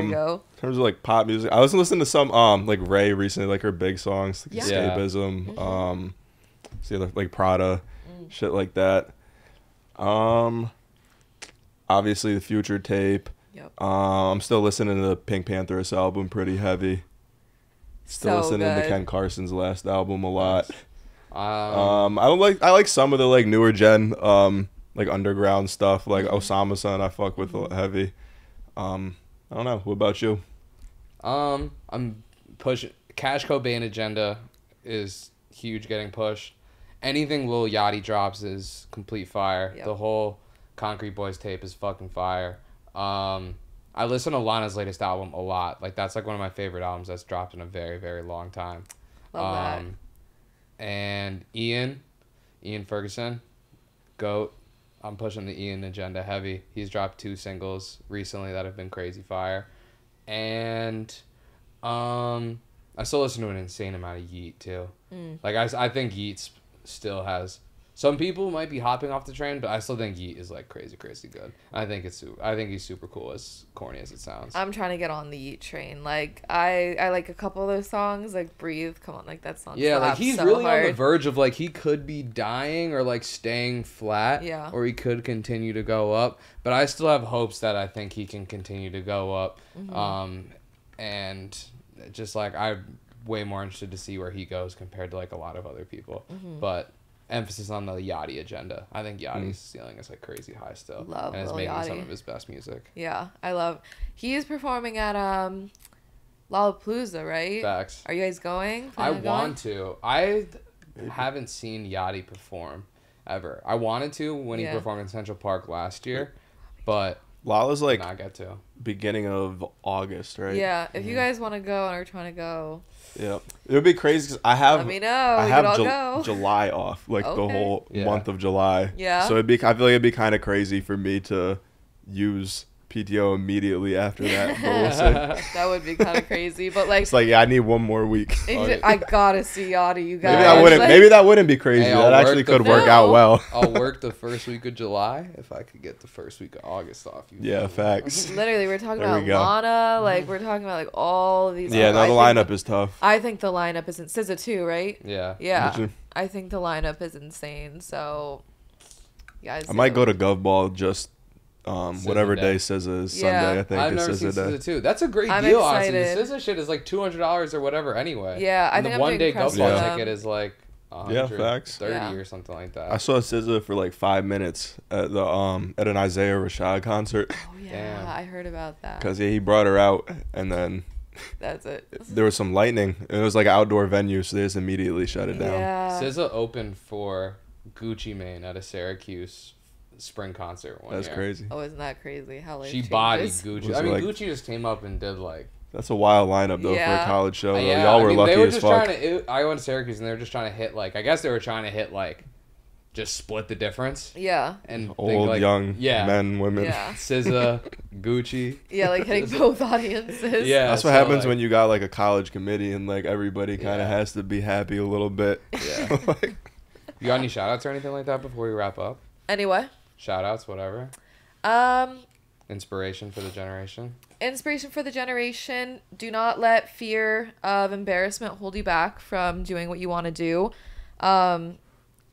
we go. In terms of like pop music, I was listening to some like Ray recently, like her big songs, like Escapism, like Prada, shit like that. Obviously the Future tape. Yep. I'm still listening to the Pink Pantheress album pretty heavy. Still listening to Ken Carson's last album a lot. I like some of the like newer gen like underground stuff, like Osama Son I fuck with heavy. I don't know. What about you? I'm pushing Cash Cobain agenda is huge, getting pushed. Anything Lil Yachty drops is complete fire. Yep. The whole Concrete Boys tape is fucking fire. I listen to Lana's latest album a lot. Like that's like one of my favorite albums that's dropped in a very, very long time. Love that. And Ian Ferguson, GOAT. I'm pushing the Ian agenda heavy. He's dropped 2 singles recently that have been crazy fire. And I still listen to an insane amount of Yeet too. Like I think Yeet still has. Some people might be hopping off the train, but I still think Yeet is like crazy good. I think he's super cool, as corny as it sounds. I'm trying to get on the Yeet train. Like I like a couple of those songs, like Breathe. Come on, like that song. Yeah, like he's so really hard. On the verge of like he could be dying or like staying flat. Yeah. Or he could continue to go up. But I still have hopes that I think he can continue to go up. And just like I'm way more interested to see where he goes compared to like a lot of other people. But emphasis on the Yachty agenda. I think Yachty's ceiling is like crazy high still. Love and is Lil making Yachty. Some of his best music. Yeah, I love. He is performing at Lollapalooza, right? Facts. Are you guys going? I want to. I haven't seen Yachty perform ever. I wanted to when he performed in Central Park last year, but Lala's like not get to. Beginning of August, right? Yeah, if you guys want to go and are trying to go. Yeah, it would be crazy because I have. Let me know. I have July off, like the whole month of July. Yeah. So I feel like it'd be kind of crazy for me to use PTO immediately after that. But we'll see. That would be kind of crazy. But like, it's like, yeah, I need one more week. I gotta see Yachty, you guys. Maybe that wouldn't be crazy. Hey, that actually could work out well. I'll work the first week of July if I could get the first week of August off. Yeah, facts. Literally, we're talking about Lana. Like, we're talking about like all of these. Yeah, no, the lineup is tough. I think the lineup is SZA too, right? Yeah. Yeah. I think the lineup is insane. So, guys. I might go to Gov Ball just whatever day SZA is. Sunday, I think. I've never seen SZA too. That's a great deal, honestly. The SZA shit is like $200 or whatever anyway. Yeah, I think the one day Gov Ball ticket is like 130 or something like that. I saw SZA for like 5 minutes at the at an Isaiah Rashad concert. Oh yeah, damn. I heard about that. Because he brought her out and then. That's it. There was some lightning. It was like an outdoor venue, so they just immediately shut it down. Yeah. SZA opened for Gucci Mane at a Syracuse spring concert one year. That's crazy. Oh, isn't that crazy? How life she bodied Gucci. I mean, like, Gucci just came up and did like. That's a wild lineup though for a college show. Y'all were lucky as fuck. I went to Syracuse and they were just trying to hit like. I guess they were trying to hit like. Just split the difference. Yeah. And old, like, young men, women. Yeah. SZA, Gucci. Yeah, like hitting both audiences. Yeah. That's what happens when you got like a college committee and like everybody kind of has to be happy a little bit. Yeah. Like, you got any shout outs or anything like that before we wrap up? Anyway. Shout outs, whatever. Inspiration for the generation. Inspiration for the generation. Do not let fear of embarrassment hold you back from doing what you want to do.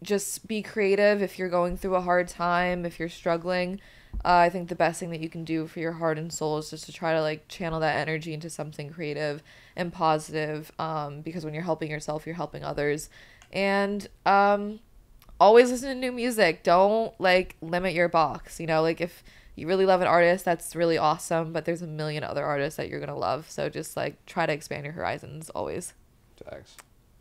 Just be creative if you're going through a hard time, if you're struggling. I think the best thing that you can do for your heart and soul is just to try to like channel that energy into something creative and positive, because when you're helping yourself, you're helping others. And always listen to new music. Don't like limit your box. You know, like if you really love an artist, that's really awesome, but there's a million other artists that you're gonna love. So just like try to expand your horizons always. Thanks.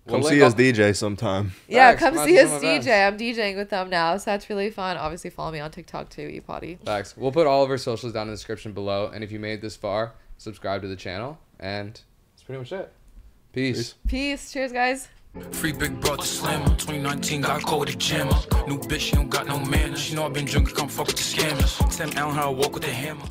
Come see us DJ sometime. Yeah, come see us DJ. I'm DJing with them now, so that's really fun. Obviously, follow me on TikTok too, epotty. Thanks. We'll put all of our socials down in the description below, and if you made it this far, subscribe to the channel, and that's pretty much it. Peace. Peace. Cheers, guys. Free Big Brother Slammer, 2019 got caught with a jammer. New bitch, she don't got no manners. She know I've been drinking, come fuck with the scammers. Tim Allen, how I walk with a hammer.